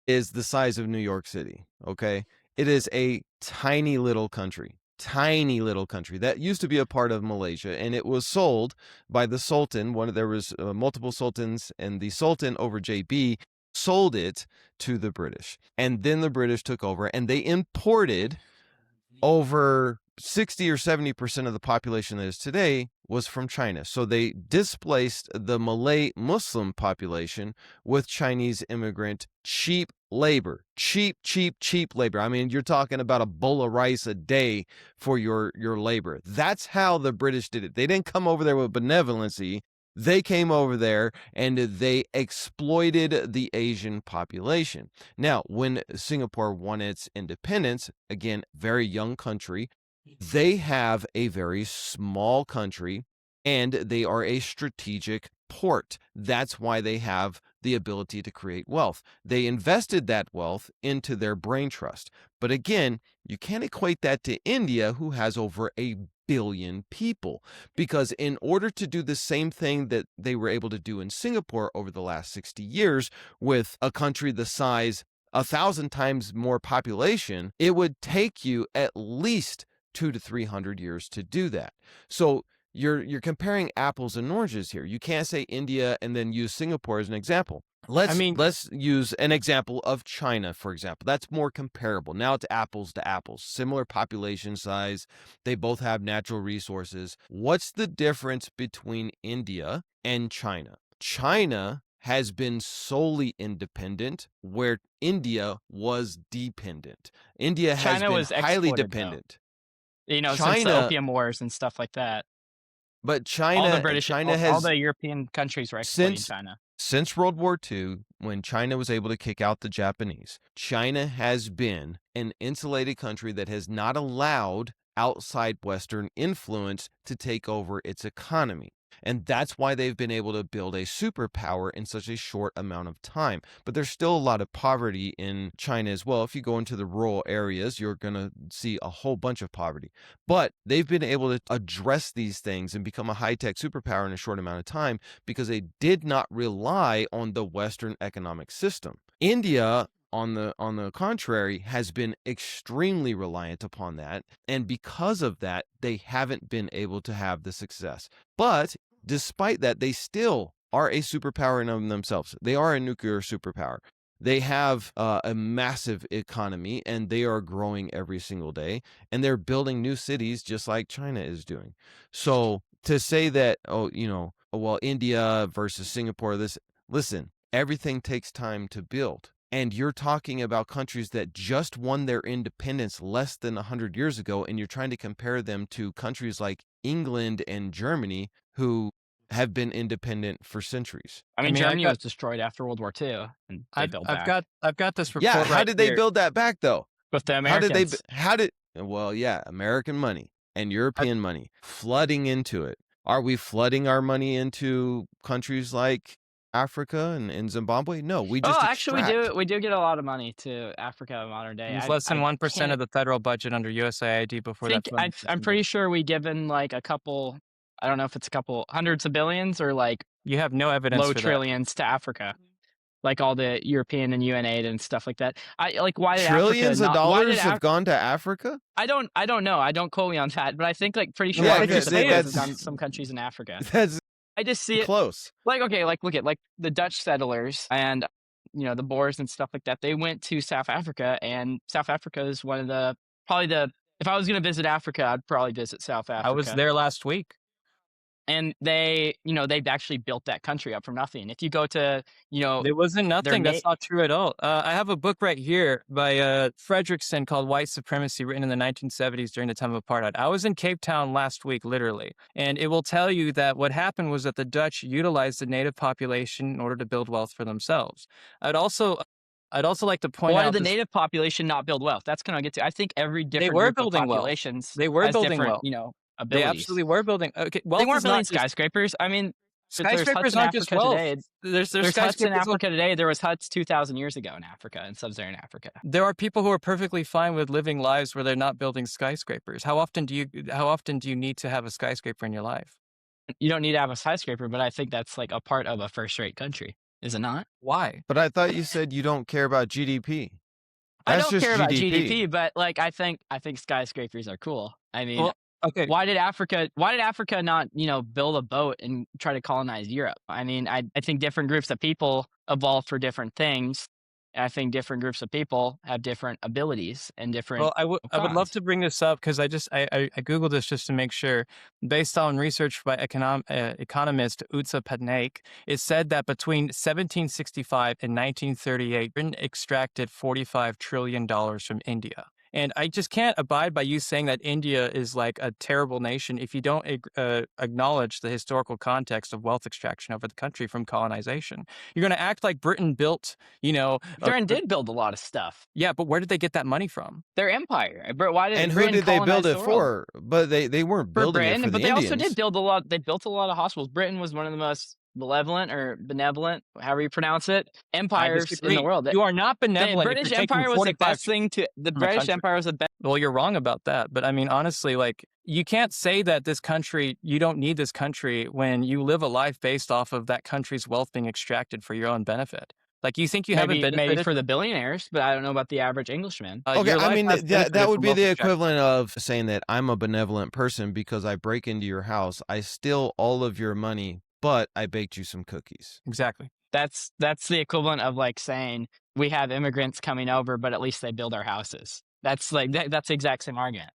is the size of New York City. Okay, it is a tiny little country that used to be a part of Malaysia, and it was sold by the Sultan. There was multiple sultans, and the Sultan over JB sold it to the British, and then the British took over, and they imported over 60 or 70% of the population that is today was from China. So they displaced the Malay Muslim population with Chinese immigrant cheap labor. Cheap labor. I mean, you're talking about a bowl of rice a day for your labor. That's how the British did it. They didn't come over there with benevolency. They came over there and they exploited the Asian population. Now, when Singapore won its independence, again, very young country, they have a very small country and they are a strategic port. That's why they have the ability to create wealth. They invested that wealth into their brain trust. But again, you can't equate that to India, who has over a billion people, because in order to do the same thing that they were able to do in Singapore over the last 60 years with a country the size 1,000 times more population, it would take you at least 200 to 300 years to do that. So you're comparing apples and oranges here. You can't say India and then use Singapore as an example. Let's use an example of China, for example. That's more comparable. Now it's apples to apples. Similar population size. They both have natural resources. What's the difference between India and China? China has been solely independent, where India was dependent. India has China been was highly exported, though. dependent. Since the China, Opium Wars and stuff like that. but All China, the British, China all has the European countries were exploiting since China. since World War II, when China was able to kick out the Japanese, China has been an insulated country that has not allowed outside Western influence to take over its economy. And that's why they've been able to build a superpower in such a short amount of time. But there's still a lot of poverty in China as well. If you go into the rural areas, you're going to see a whole bunch of poverty. But they've been able to address these things and become a high-tech superpower in a short amount of time because they did not rely on the Western economic system. India, on the contrary, has been extremely reliant upon that, and because of that, they haven't been able to have the success. But despite that, they still are a superpower in of themselves. They are a nuclear superpower. They have a massive economy, and they are growing every single day, and they're building new cities just like China is doing. So to say that, India versus Singapore, listen, everything takes time to build. And you're talking about countries that just won their independence less than 100 years ago, and you're trying to compare them to countries like England and Germany, who have been independent for centuries. Germany was destroyed after World War II, and they built back. I've got this report. Yeah, how right did they here. build that back though? With the Americans. American money and European money flooding into it. Are we flooding our money into countries like Africa and Zimbabwe? No, we just extract. We do get a lot of money to Africa in modern day. It's less than 1% of the federal budget under USAID before that. I'm pretty sure we given like a couple. I don't know if it's a couple hundreds of billions or like you have no evidence low for trillions to Africa, like all the European and UN aid and stuff like that. Why did trillions Africa of dollars have gone to Africa? I don't know. I don't quote me on that, but I think pretty sure Yeah, Africa's that's- gone to some countries in Africa. That's I just see it close. look at the Dutch settlers and the Boers and stuff like that. They went to South Africa, and South Africa is one of the if I was going to visit Africa, I'd probably visit South Africa. I was there last week. And they've actually built that country up from nothing. If you go to, There wasn't nothing. That's not true at all. I have a book right here by Fredrickson called White Supremacy, written in the 1970s during the time of apartheid. I was in Cape Town last week, literally, and it will tell you that what happened was that the Dutch utilized the native population in order to build wealth for themselves. I'd also like to point out, why did the native population not build wealth? That's going to get to. I think every different group of populations They were building different, wealth. abilities. They absolutely were building. Okay, they weren't building skyscrapers. Skyscrapers aren't just wealth. Today. There's huts in Africa today. There was huts 2,000 years ago in Africa, in sub-Saharan Africa. There are people who are perfectly fine with living lives where they're not building skyscrapers. How often do you need to have a skyscraper in your life? You don't need to have a skyscraper, but I think that's like a part of a first-rate country, is it not? Why? But I thought you said you don't care about GDP. I don't care about GDP, but I think skyscrapers are cool. Okay. Why did Africa not, build a boat and try to colonize Europe? I think different groups of people evolved for different things. And I think different groups of people have different abilities and different Well, I would love cons. to bring this up because I googled this just to make sure. Based on research by economist Utsa Patnaik, it said that between 1765 and 1938, Britain extracted $45 trillion from India. And I just can't abide by you saying that India is like a terrible nation if you don't acknowledge the historical context of wealth extraction over the country from colonization. You're going to act like Britain built, Britain did build a lot of stuff. yeah, but where did they get that money from? Their empire. Why did And who Britain did they build colonize it the world? for? But they weren't For building it Britain, for but the they also Indians. did build a lot. They built a lot of hospitals. Britain was one of the most benevolent, however you pronounce it, I empires in disagree. the world. You are not The benevolent. if British you're taking Empire was the 45 best thing to. The from a British country. Empire was the best. Well, you're wrong about that. But I mean, honestly, like you can't say that this country, you don't need this country when you live a life based off of that country's wealth being extracted for your own benefit. Like you think you haven't Maybe benefited for the billionaires, but I don't know about the average Englishman. Okay, your I life mean has that benefited would from be wealth the extraction. equivalent of saying that I'm a benevolent person because I break into your house, I steal all of your money, but I baked you some cookies. Exactly. That's the equivalent of like saying we have immigrants coming over, but at least they build our houses. That's like that's the exact same argument.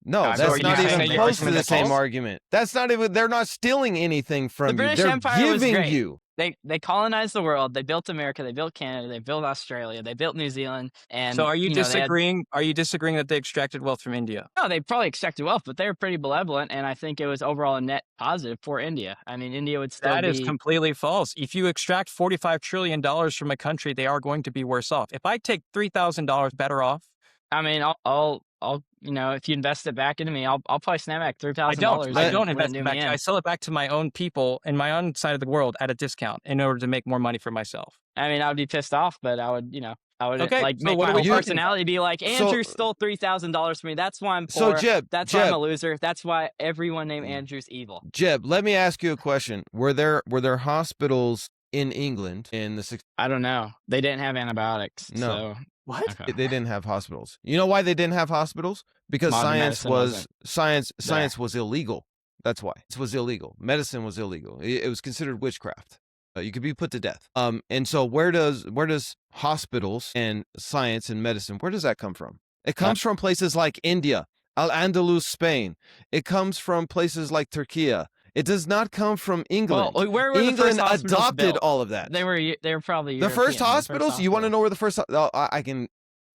No, So are that's you not saying even that your close to argument the is same false? argument. That's not even. They're not stealing anything from you. British They're Empire was giving great. you. They colonized the world. They built America. They built Canada. They built Australia. They built New Zealand. And So are you they had- disagreeing? Are you disagreeing that they extracted wealth from India? no, they probably extracted wealth, but they were pretty benevolent, and I think it was overall a net positive for India. I mean, India would still That be. is completely false. If you extract $45 trillion from a country, they are going to be worse off. If I take $3,000 better off, I mean, I'll if you invest it back into me, I'll probably snap back $3,000. I don't invest it back. I sell it back to my own people in my own side of the world at a discount in order to make more money for myself. I mean, I would be pissed off, but I would, Okay, like so make what my are we whole talking about? personality be like, So- Andrew stole $3,000 from me. That's why I'm So poor. Jeb, That's why I'm Jeb, a loser. That's why everyone named Andrew's evil. Jeb, let me ask you a question. Were there hospitals in England in the 60s? I don't know. They didn't have antibiotics. No. So, What? okay. They didn't have hospitals. You know why they didn't have hospitals? Because Modern science medicine was wasn't science was illegal. That's why. It was illegal. Medicine was illegal. It was considered witchcraft. You could be put to death. And so where does hospitals and science and medicine, where does that come from? It comes from places like India, Al-Andalus, Spain. It comes from places like Turkey. It does not come from England. Well, where were the England first hospitals adopted built? all of that. They were probably The first European, hospitals? You want to know where the first? I can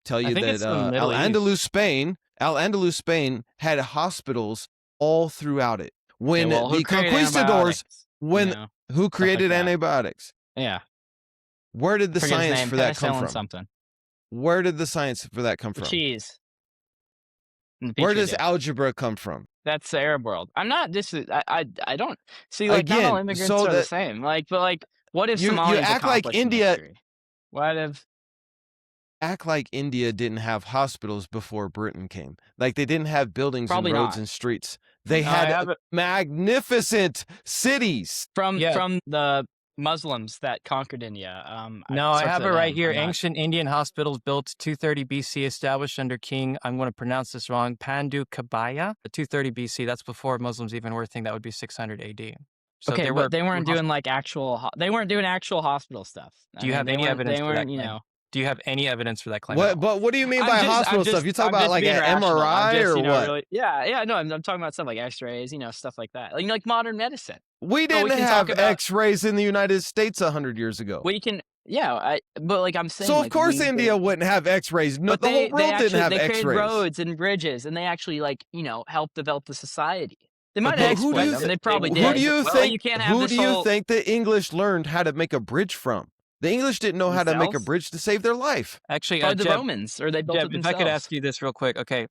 tell you think that it's the Middle Al-Andalus, Spain had hospitals all throughout it. When Okay, well, who the created conquistadors, antibiotics? who created that. antibiotics? Yeah. Where did the Forget his science name, for that come penicillin from? something. Where did the science for that come The from? cheese. And the Where Petri does dish. algebra come from? That's the Arab world. I'm not I don't see like not all Again, immigrants so are the that- same. But what if You Somalia's act like accomplished in India- history? What if Act like India didn't have hospitals before Britain came. Like they didn't have buildings Probably and roads not. and streets. They No, I had have it. magnificent cities. from Yeah. the Muslims that conquered India? No, I starts have it with right M. here. I'm not- Ancient Indian hospitals built 230 BC, established under King, I'm going to pronounce this wrong, Pandu Kabaya. 230 BC, that's before Muslims even were a thing. That would be 600 AD. So okay, there but they were weren't doing like actual. They weren't doing actual hospital stuff. Do you have they any weren't- evidence They for that weren't, claim? Do you have any evidence for that claim? at What? all? But what do you mean I'm by just- hospital I'm stuff? just- You talk I'm about just like being an rational. I'm MRI just, or what? really- yeah. No, I'm talking about stuff like X-rays, stuff like that. Like modern medicine. We So didn't we can have talk about- X-rays in the United States 100 years ago. We can, but like I'm saying. So of like, course we- India wouldn't have X-rays. No, But the whole they world actually, didn't have they created X-rays. roads and bridges, and they actually helped develop the society. They might But have who do exploited you them. thi- They probably Who did. do you Well, think? you can't have Who this do you whole- think the English learned how to make a bridge from? The English didn't know how to make a Themselves? bridge to save their life. Actually, Probably the Jeb, Romans, or they built Jeb, it if I themselves. could ask you this real quick. Okay.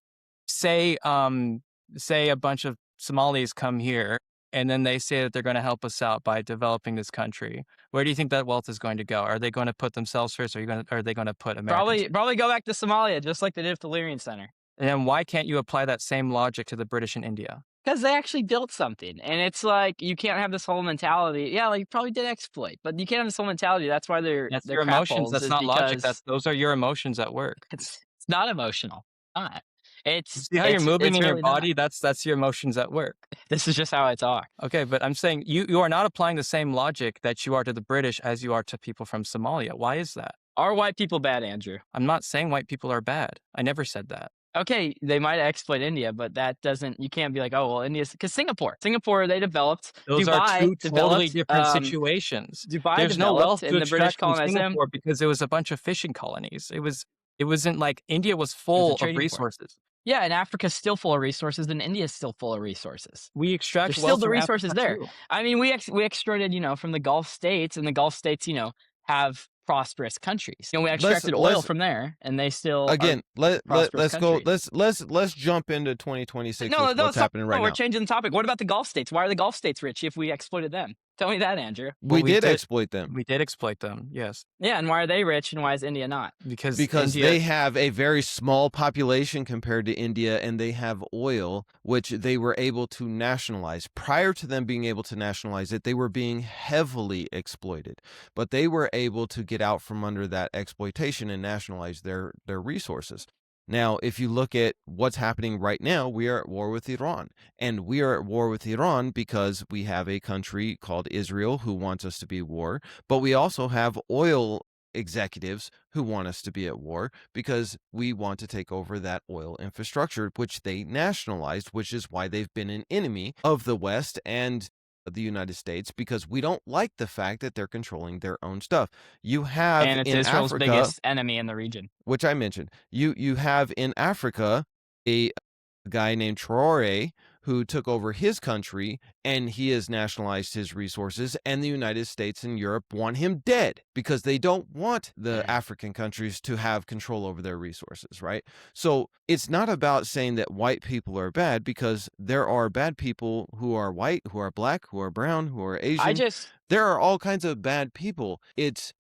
Say a bunch of Somalis come here and then they say that they're going to help us out by developing this country. Where do you think that wealth is going to go? Are they going to put themselves first, or are they going to put Americans? Probably go back to Somalia, just like they did with the Lyrian Center. And then why can't you apply that same logic to the British in India? Because they actually built something, and it's like you can't have this whole mentality. Yeah, like you probably did exploit, but you can't have this whole mentality. That's why they're That's they're your crap emotions. holes, That's is not logic. because Those are your emotions at work. it's not emotional. It's not. It's See how you're moving it's in your really not. body? That's your emotions at work. This is just how I talk. Okay, but I'm saying you are not applying the same logic that you are to the British as you are to people from Somalia. Why is that? Are white people bad, Andrew? I'm not saying white people are bad. I never said that. Okay, they might exploit India, but that doesn't. You can't be like, oh well, India's because Singapore, they developed. Those Dubai are two totally developed. different situations. Dubai There's no developed, wealth to and the British extract from colonized them. Singapore because it was a bunch of fishing colonies. It wasn't like India was full of trading port. resources. Yeah, and Africa's still full of resources, and India's still full of resources. We extract There's still wealth the from resources Africa there. too. I mean, we extracted, from the Gulf states, and the Gulf states, have prosperous countries. We extracted oil from there, and they still Again, let's prosperous go. countries. Let's jump into 2026 with what's happening right we're now. changing the topic. What about the Gulf states? Why are the Gulf states rich if we exploited them? Tell me that, Andrew. We did exploit them. We did exploit them, yes. Yeah, and why are they rich and why is India not? Because India, they have a very small population compared to India, and they have oil, which they were able to nationalize. Prior to them being able to nationalize it, they were being heavily exploited, but they were able to get out from under that exploitation and nationalize their resources. Now, if you look at what's happening right now, we are at war with Iran. And we are at war with Iran because we have a country called Israel who wants us to be at war. But we also have oil executives who want us to be at war because we want to take over that oil infrastructure, which they nationalized, which is why they've been an enemy of the West and the United States, because we don't like the fact that they're controlling their own stuff. You have and it's in Israel's Africa, biggest enemy in the region, which I mentioned. You have in Africa a guy named Traore who took over his country, and he has nationalized his resources, and the United States and Europe want him dead because they don't want the African countries to have control over their resources, right? So it's not about saying that white people are bad, because there are bad people who are white, who are black, who are brown, who are Asian. There are all kinds of bad people.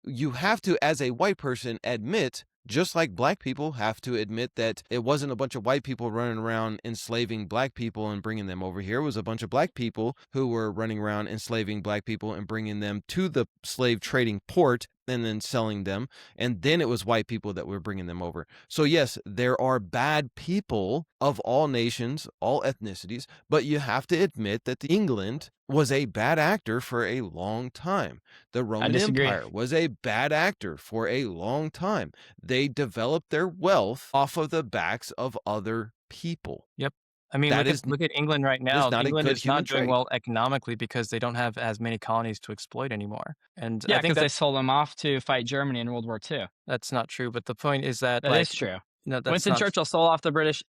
You have to, as a white person, admit, just like black people have to admit that it wasn't a bunch of white people running around enslaving black people and bringing them over here. It was a bunch of black people who were running around enslaving black people and bringing them to the slave trading port and then selling them. And then it was white people that were bringing them over. So yes, there are bad people of all nations, all ethnicities, but you have to admit that England was a bad actor for a long time. The Roman Empire was a bad actor for a long time. They developed their wealth off of the backs of other people. Yep. I mean, look at England right now. England is not doing well economically because they don't have as many colonies to exploit anymore. And yeah, because they sold them off to fight Germany in World War II. That's not true. But the point is that is true. No, Winston Churchill sold off the British.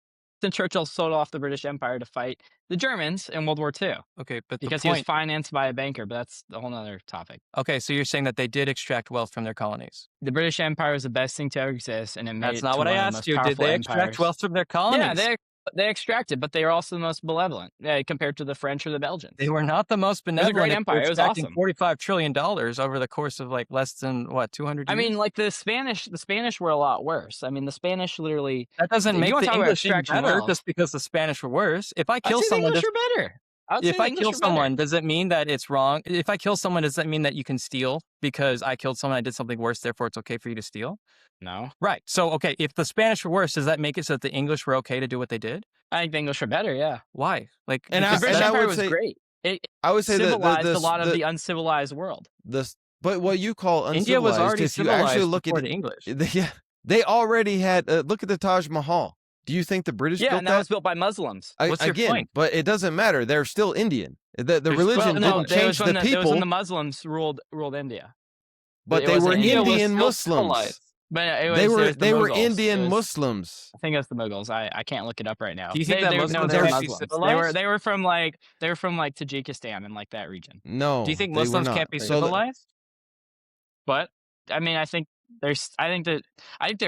Churchill sold off the British Empire to fight the Germans in World War II. Okay, but because he was financed by a banker, but that's a whole other topic. Okay, so you're saying that they did extract wealth from their colonies. The British Empire was the best thing to ever exist, and it made That's not what I asked you. Did they extract wealth from their colonies? Yeah, they extracted, but they are also the most benevolent compared to the French or the Belgians. They were not the most benevolent. It was a great empire. It was awesome. $45 trillion over the course of like less than 200 years. I mean, like the Spanish were a lot worse. I mean, the Spanish literally. That doesn't make the English better just because the Spanish were worse. If I kill someone, the English are better. If I kill someone, does it mean that it's wrong? If I kill someone, does that mean that you can steal because I killed someone, I did something worse, therefore it's okay for you to steal? No. Right. So, okay, if the Spanish were worse, does that make it so that the English were okay to do what they did? I think the English are better, yeah. Why? The British Empire was great. I would say civilized a lot of the uncivilized world. But what you call uncivilized, India was already if you actually look at the English. Yeah, they already had. Look at the Taj Mahal. Do you think the British built that? Yeah, and that was built by Muslims. What's your point? But it doesn't matter. They're still Indian. The religion didn't change the people. It was when the Muslims ruled India. But they were Indian Muslims. But they were Indian Muslims. I think it was the Mughals. I can't look it up right now. Do you think that Muslims were Muslims? They were from like Tajikistan and like that region. No. Do you think Muslims can't be civilized? But I mean, I think there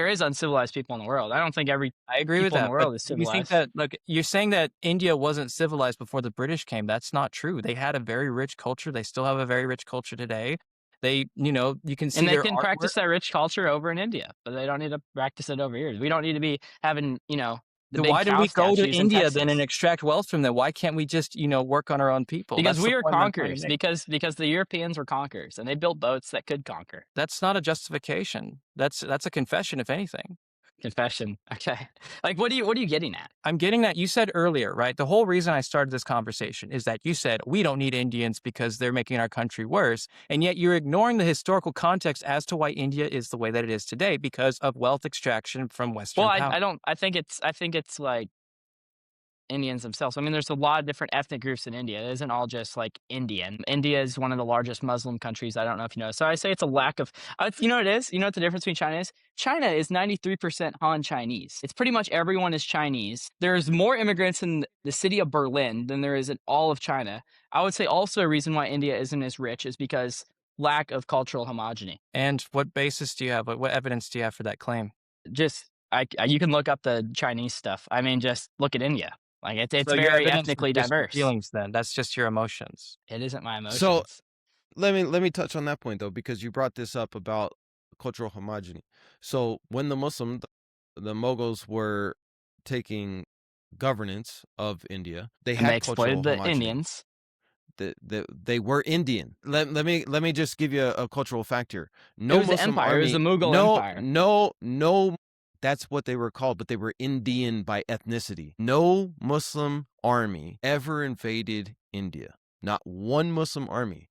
is uncivilized people in the world. I don't think I agree with that. In the world is civilized. You think that? Look, you're saying that India wasn't civilized before the British came. That's not true. They had a very rich culture. They still have a very rich culture today. They, you can see, and they can practice that rich culture over in India, but they don't need to practice it over here. We don't need to be having, why do we go to India then and extract wealth from them? Why can't we just, work on our own people? Because we were conquerors. Because the Europeans were conquerors, and they built boats that could conquer. That's not a justification. That's a confession, if anything. Confession. Okay. Like, what are you getting at? I'm getting that you said earlier, right? The whole reason I started this conversation is that you said we don't need Indians because they're making our country worse. And yet you're ignoring the historical context as to why India is the way that it is today because of wealth extraction from Western Well, power. I don't. I think it's like Indians themselves. I mean, there's a lot of different ethnic groups in India. It isn't all just like Indian. India is one of the largest Muslim countries. I don't know if you know. So I say it's a lack of, you know what it is? You know what the difference between China is? China is 93% Han Chinese. It's pretty much everyone is Chinese. There's more immigrants in the city of Berlin than there is in all of China. I would say also a reason why India isn't as rich is because lack of cultural homogeny. And what basis do you have? What evidence do you have for that claim? Just, you can look up the Chinese stuff. I mean, just look at India. Like it's So your very evidence is ethnically just your diverse. feelings then. That's just your emotions. It isn't my emotions. So let me touch on that point though, because you brought this up about cultural homogeny. So when the Mughals were taking governance of India, they and had they cultural exploited the homogeny. Indians. They were Indian. Let me just give you a cultural fact here. It No was the Muslim empire. It was army. the Mughal No, Empire. no. That's what they were called, but they were Indian by ethnicity. No Muslim army ever invaded India. Not one Muslim army.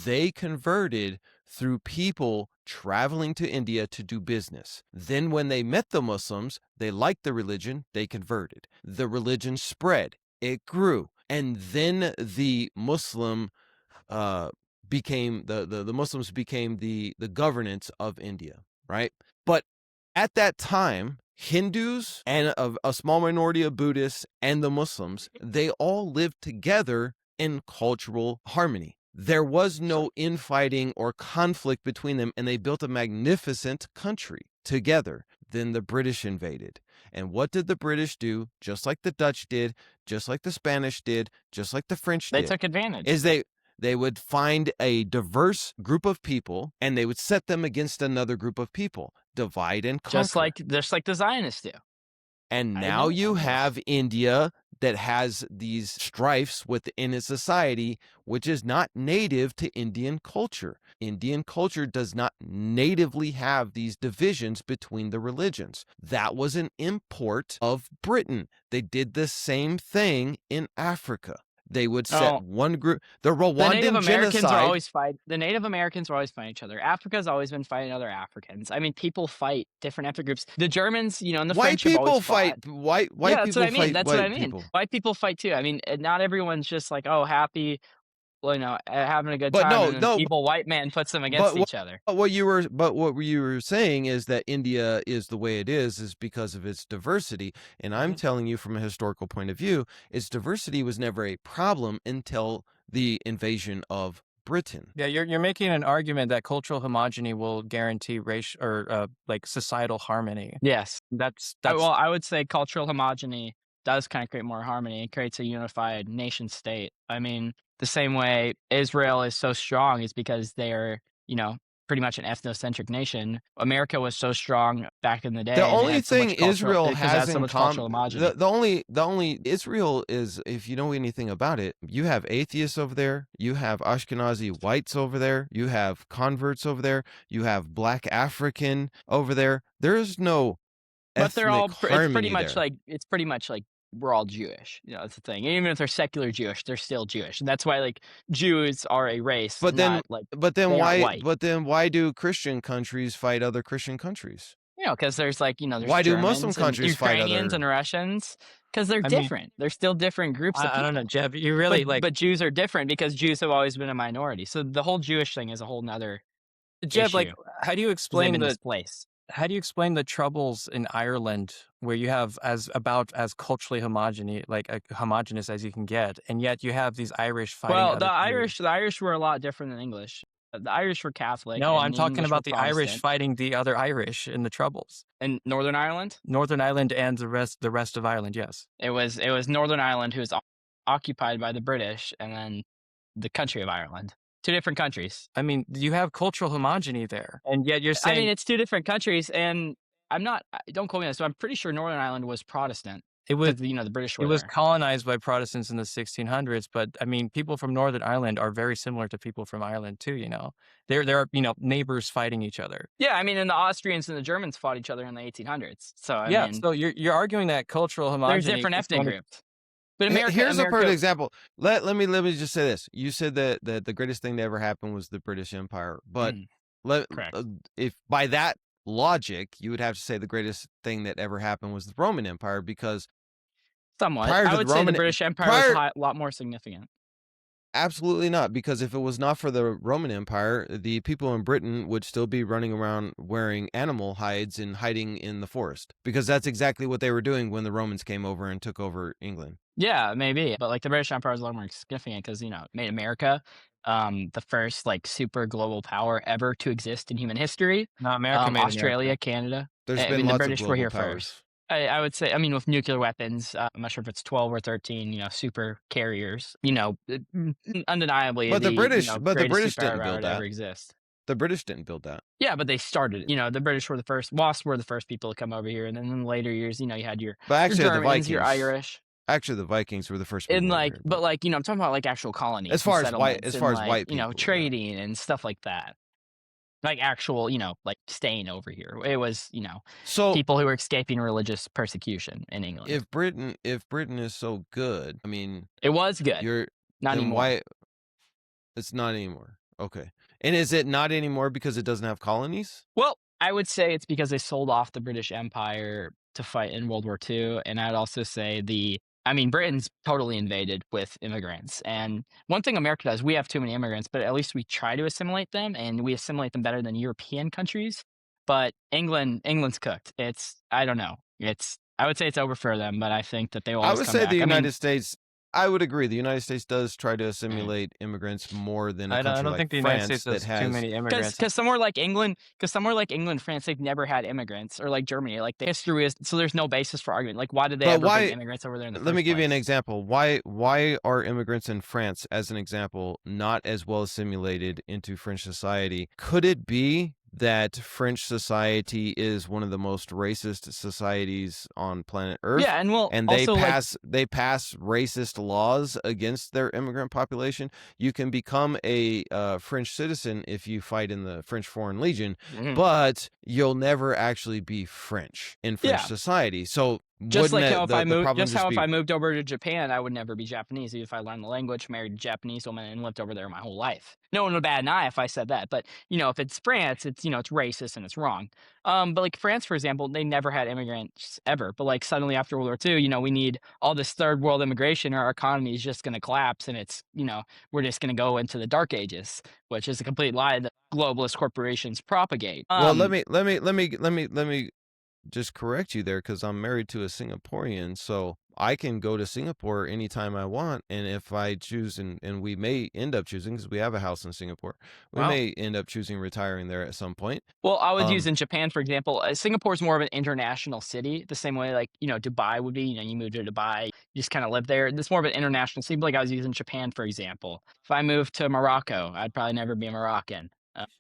They converted through people traveling to India to do business. Then when they met the Muslims, they liked the religion, they converted. The religion spread, it grew. And then the Muslim became the Muslims became the governance of India, right? But at that time, Hindus and a small minority of Buddhists and the Muslims, they all lived together in cultural harmony. There was no infighting or conflict between them, and they built a magnificent country together. Then the British invaded. And what did the British do? Just like the Dutch did, just like the Spanish did, just like the French They did, took advantage. is they would find a diverse group of people and they would set them against another group of people, divide and conquer. Just like the Zionists do. And I now know. you have India that has these strifes within its society, which is not native to Indian culture. Indian culture does not natively have these divisions between the religions. That was an import of Britain. They did the same thing in Africa. They would set one group, the Rwandan The Native Americans genocide. are always fight. The Native Americans are always fighting each other. Africa's always been fighting other Africans. I mean, people fight different ethnic groups. The Germans, and the White French have people always fight. fought. White Yeah, people fight That's what I white mean. people. White people fight too. I mean, not everyone's just like, oh, happy, having a good But time. no, An evil white man puts them against each other. But what you were saying is that India is the way it is because of its diversity. And I'm telling you from a historical point of view, its diversity was never a problem until the invasion of Britain. Yeah, you're making an argument that cultural homogeny will guarantee racial or like societal harmony. Yes. That's Well, I would say cultural homogeny does kind of create more harmony. It creates a unified nation state. I mean, the same way Israel is so strong is because they're, pretty much an ethnocentric nation. America was so strong back in the day. The and it only had so much thing Israel it has has so in much cultural common, homogeny. the only Israel is, if you know anything about it, you have atheists over there, you have Ashkenazi whites over there, you have converts over there, you have Black African over there. There is no But they're all. ethnic harmony It's pretty much like we're all Jewish. That's the thing. Even if they're secular Jewish, they're still Jewish, and that's why Jews are a race. But then they aren't why? white. But then why do Christian countries fight other Christian countries? Because there's there's Why do Germans Muslim and countries fight Ukrainians other? and Russians? Because they're different. They're still different groups of people. I don't know, Jeb. You really but Jews are different because Jews have always been a minority. So the whole Jewish thing is a whole nother Jeb. issue. Like, how do you explain this place? How do you explain the troubles in Ireland where you have as culturally homogeneous as you can get, and yet you have these Irish fighting? Well, other the communities? Irish were a lot different than English. The Irish were Catholic. No, and I'm the talking English about were the Irish Protestant. fighting the other Irish in the troubles. In Northern Ireland. Northern Ireland and the rest of Ireland. Yes, It was Northern Ireland who was occupied by the British, and then the country of Ireland. Two different countries. I mean you have cultural homogeny there, and yet you're saying. I mean, it's two different countries, and don't quote me on this, but I'm pretty sure Northern Ireland was Protestant. It was because the British it were was there. colonized by Protestants in the 1600s, but I mean, people from Northern Ireland are very similar to people from Ireland too. There are neighbors fighting each other. Yeah, I mean, and the Austrians and the Germans fought each other in the 1800s. So I Yeah, mean, so you're arguing that cultural there's homogeny different is ethnic going to groups. But Here's a perfect America, example. Let me just say this. You said that the greatest thing that ever happened was the British Empire, but correct. if by that logic you would have to say the greatest thing that ever happened was the Roman Empire, because Somewhat. prior I to would the say the Roman British Empire prior was a lot more significant. absolutely not, because if it was not for the Roman Empire, the people in Britain would still be running around wearing animal hides and hiding in the forest, because that's exactly what they were doing when the Romans came over and took over England. Yeah, maybe. But like the British Empire was a lot more significant because, it made America the first like super global power ever to exist in human history. No, America made Australia, America. Canada. There's I been mean, the lots of British were global here powers. first. I would say, I mean, with nuclear weapons, I'm not sure if it's 12 or 13, super carriers, undeniably But the British, but the greatest British superpower didn't build to ever that. exist. The British didn't build that. Yeah, but they started it. The British were the first, WASP were the first people to come over here. And then in the later years, you had your But actually, the Germans, your Vikings. Irish. Actually, the Vikings were the first people And over like, here, but like, I'm talking about like actual colonies, as far and as white, settlements as and, far as like, white people, yeah. trading and stuff like that. Like actual, like staying over here. It was, So people who were escaping religious persecution in England. if Britain is so good, I mean, It was good. you're Not then anymore. why? It's not anymore. Okay, and is it not anymore because it doesn't have colonies? Well, I would say it's because they sold off the British Empire to fight in World War II. And I'd also say Britain's totally invaded with immigrants. And one thing America does, we have too many immigrants, but at least we try to assimilate them, and we assimilate them better than European countries. But England's cooked. I don't know. I would say it's over for them, but I think that they will I always would come say back. the United States. I would agree. The United States does try to assimilate immigrants more than a I country don't like think the United France States that has too has. many immigrants. Because somewhere like England, France, they've never had immigrants, or like Germany, like the history is, so there's no basis for argument. Like, why did they But ever why- bring immigrants over there in the Let first me give you an place? example. Why are immigrants in France, as an example, not as well assimilated into French society? Could it be that French society is one of the most racist societies on planet Earth? Yeah, and well, And they also, pass racist laws against their immigrant population. You can become a French citizen if you fight in the French Foreign Legion, like, but you'll never actually be French in French Yeah. society. So just like wouldn't how it- if the- I the moved, problem just how just if be- I moved over to Japan, I would never be Japanese, even if I learned the language, married a Japanese woman, and lived over there my whole life. No one would bat an eye if I said that. But if it's France, it's it's racist and it's wrong. But like France, for example, they never had immigrants ever. But like suddenly after World War II, we need all this third world immigration, or our economy is just going to collapse, and it's we're just going to go into the dark ages, which is a complete lie that globalist corporations propagate. Well, let me just correct you there, because I'm married to a Singaporean, so I can go to Singapore anytime I want, and if I choose, and we may end up choosing, because we have a house in Singapore, we Wow. may end up choosing retiring there at some point. Well, I was Um, using Japan, for example. Singapore is more of an international city, the same way like, Dubai would be. You move to Dubai, you just kind of live there. It's more of an international city. But like I was using Japan, for example. If I moved to Morocco, I'd probably never be a Moroccan.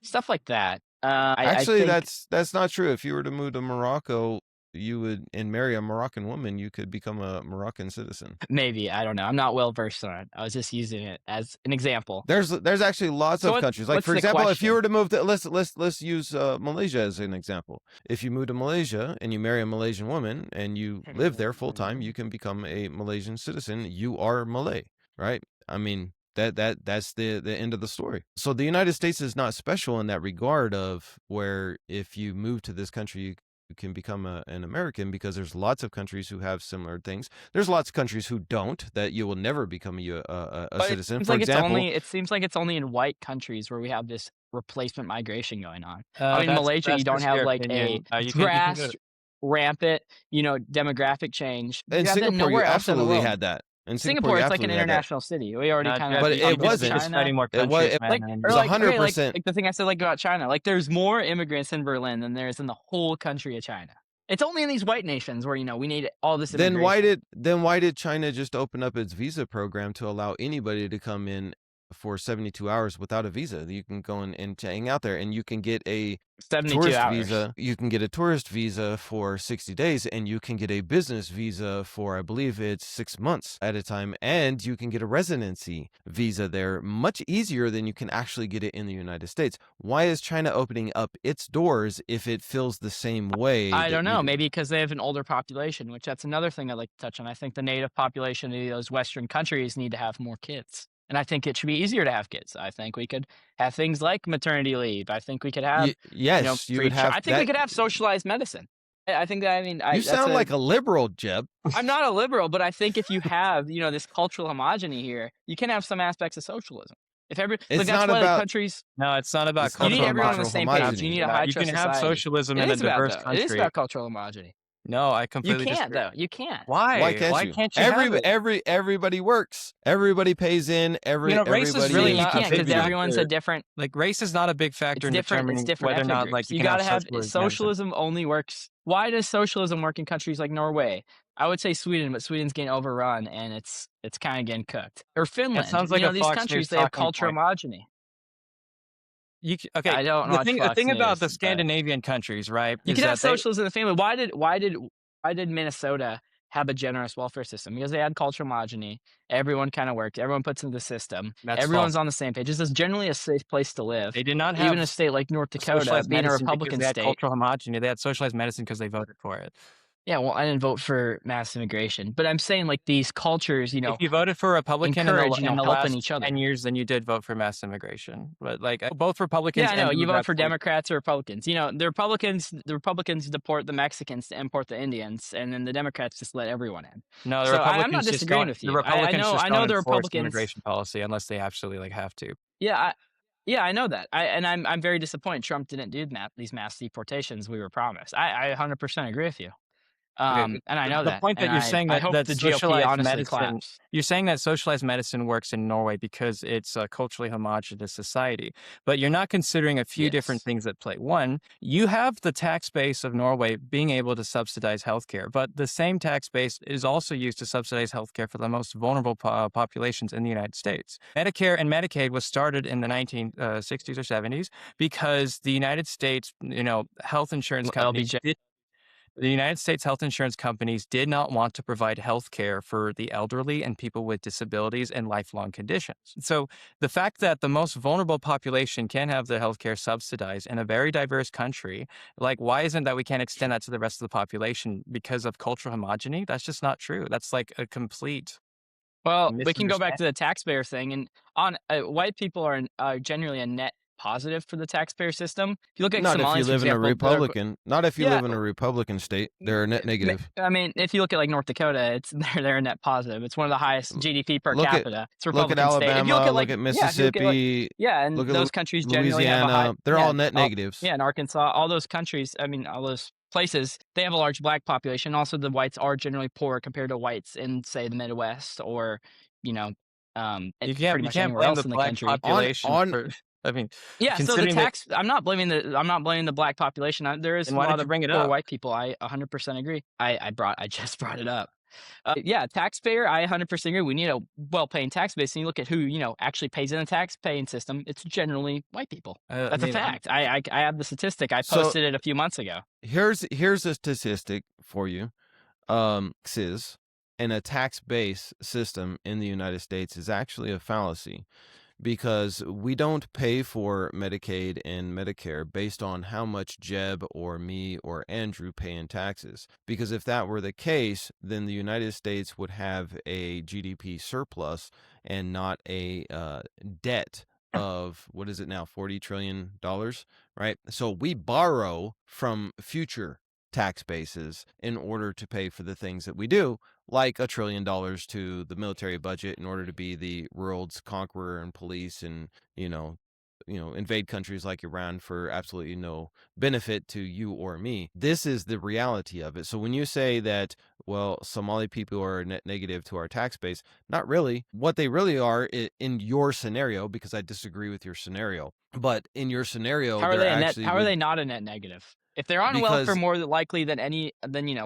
Stuff like that. Actually, I think, that's not true. If you were to move to Morocco, you would, and marry a Moroccan woman, you could become a Moroccan citizen. maybe, I don't know. I'm not well versed on it. I was just using it as an example. There's actually lots So of what- countries. Like, what's for the example, if you question? were to move to let's use Malaysia as an example. If you move to Malaysia and you marry a Malaysian woman and you live there full time, you can become a Malaysian citizen. You are Malay, right? I mean, that's the end of the story. So the United States is not special in that regard, of where if you move to this country, you can become an American, because there's lots of countries who have similar things. There's lots of countries who don't, that you will never become a But citizen. It seems For like example, it seems like it's only in white countries where we have this replacement migration going on. I mean, That's- Malaysia, that's you don't just have your like opinion. a You can go grass to- rampant, demographic change. in You have that Singapore, you nowhere else in the absolutely world. had that. In Singapore, you it's like an absolutely had that. international city. We already kind of, But it wasn't. It's fighting more It was- countries, it- man. like, and- or was like, okay, 100%. like the thing I said, like about China. Like, there's more immigrants in Berlin than there is in the whole country of China. It's only in these white nations where we need all this. Then why immigration. did China just open up its visa program to allow anybody to come in for 72 hours without a visa. You can go and hang out there, and you can get a 72 tourist hours. visa. You can get a tourist visa for 60 days, and you can get a business visa for, I believe it's 6 months at a time, and you can get a residency visa there much easier than you can actually get it in the United States. Why is China opening up its doors if it feels the same way? I that don't we know. do? Maybe because they have an older population, which that's another thing I'd like to touch on. I think the native population of those Western countries need to have more kids. And I think it should be easier to have kids. I think we could have things like maternity leave. I think we could have, Yes, you would have I think we could have socialized medicine. I think that, You that's sound like a liberal, Jeb. I'm not a liberal, but I think if you have, this cultural homogeny here, you can have some aspects of socialism. If It's that's not why the about- countries, No, it's not It's not about you cultural need everyone on the cultural same page. homogeny. You need a high You trust can have society. socialism It in a is about diverse though. It is country. about cultural homogeny. No, I You completely can't disagree. though. You can't. Why? Why can't Why you? can't you have it? Everybody works. Everybody pays in. Race is Everybody really You not a can't big because everyone's a factor. different. Like race is not a big factor in It's determining different whether or ethnic not groups. you You can gotta have have socialism. socialism only works. Why does socialism work in countries like Norway? I would say Sweden, but Sweden's getting overrun and it's kind of getting cooked. Or Finland. sounds like a these Fox countries News they have talking cultural point. homogeny. Okay, I don't the watch thing Fox about the News, but- Scandinavian countries, right? You is can have that they- socialism in the family. Why did Minnesota have a generous welfare system? Because they had cultural homogeny. Everyone kind of worked. Everyone puts into the system. That's Everyone's false. on the same page. This is generally a safe place to live. They did not have Even a state like North Dakota, socialized being a medicine because Republican they had state. cultural homogeny. They had socialized medicine because they voted for it. Yeah, well, I didn't vote for mass immigration, but I'm saying like these cultures, If you voted for a Republican in encourage, the helping last each other. 10 years, then you did vote for mass immigration. But like both Republicans Yeah, I know. and You vote Democrats for voted- Democrats or Republicans. The Republicans deport the Mexicans to import the Indians, and then the Democrats just let everyone in. No, the So I'm Republicans not just disagreeing don't- with The you. Republicans just I know don't the enforce Republicans. immigration policy unless they absolutely have to. Yeah, I know that. I'm very disappointed Trump didn't do these mass deportations we were promised. I 100% agree with you. And I know the that. point that and you're I- saying I that hope that the GOP socialized honestly medicine, claps. you're saying that socialized medicine works in Norway because it's a culturally homogenous society, but you're not considering a few different Yes. things at play. One, you have the tax base of Norway being able to subsidize healthcare, but the same tax base is also used to subsidize healthcare for the most vulnerable populations in the United States. Medicare and Medicaid was started in the 1960s or 70s because the United States, health insurance companies LBJ. The United States health insurance companies did not want to provide health care for the elderly and people with disabilities and lifelong conditions. So the fact that the most vulnerable population can have their health care subsidized in a very diverse country, like why isn't that we can't extend that to the rest of the population because of cultural homogeny? That's just not true. That's like a complete Well, we can go back to the taxpayer thing, and white people are generally a net positive for the taxpayer system. If you look at Not if Somalis, you for live in a example, they're- Republican. Not if you Yeah. live in a Republican state. They're a net negative. I mean, if you look at like North Dakota, they're a net positive. It's one of the highest GDP per Look at- capita. It's a Look at Republican state. If Alabama. you look at Look at if you look at, Mississippi. and look at those countries generally have a Louisiana. high. They're yeah, all net negatives. Yeah, in Arkansas, all those countries. I mean, all those places, they have a large black population. Also, the whites are generally poor compared to whites in, say, the Midwest or, You pretty can't much blame anywhere else the in the black country. population On- for. I mean, Yeah, so the considering that- tax. I'm not blaming the black population. There is Then a why lot did you of bring it poor up? white people. I 100% agree. I just brought it up. Yeah, taxpayer. I 100% agree. We need a well-paying tax base. And you look at who actually pays in the tax-paying system. It's generally white people. That's a fact. I have the statistic. I So- posted it a few months ago. Here's a statistic for you. Taxes and a tax-based system in the United States is actually a fallacy because we don't pay for Medicaid and Medicare based on how much Jeb or me or Andrew pay in taxes. Because if that were the case, then the United States would have a GDP surplus and not a debt of, what is it now, $40 trillion, right? So we borrow from future tax bases in order to pay for the things that we do, like $1 trillion to the military budget in order to be the world's conqueror and police and, invade countries like Iran for absolutely no benefit to you or me. This is the reality of it. So when you say that, well, Somali people are net negative to our tax base, not really. What they really are in your scenario, because I disagree with your scenario, but in your scenario, How are they're they a net? actually How are with- they not a net negative? If they're on welfare Because- more likely than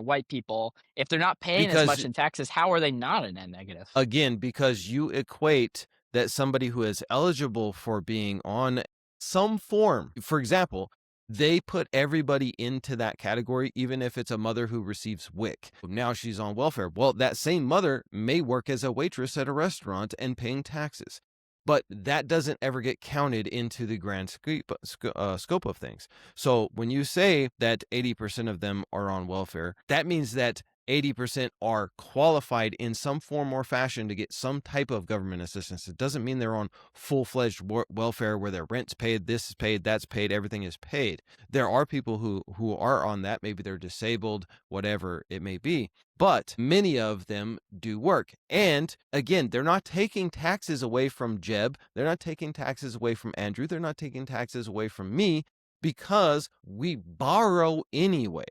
white people, if they're not paying as Because- much in taxes, how are they not a net negative? Again, because you equate that somebody who is eligible for being on some form, for example, they put everybody into that category, even if it's a mother who receives WIC. Now she's on welfare. Well, that same mother may work as a waitress at a restaurant and paying taxes. But that doesn't ever get counted into the grand scope of things. So when you say that 80% of them are on welfare, that means that 80% are qualified in some form or fashion to get some type of government assistance. It doesn't mean they're on full-fledged welfare where their rent's paid, this is paid, that's paid, everything is paid. There are people who are on that. Maybe they're disabled, whatever it may be. But many of them do work. And again, they're not taking taxes away from Jeb. They're not taking taxes away from Andrew. They're not taking taxes away from me because we borrow anyway.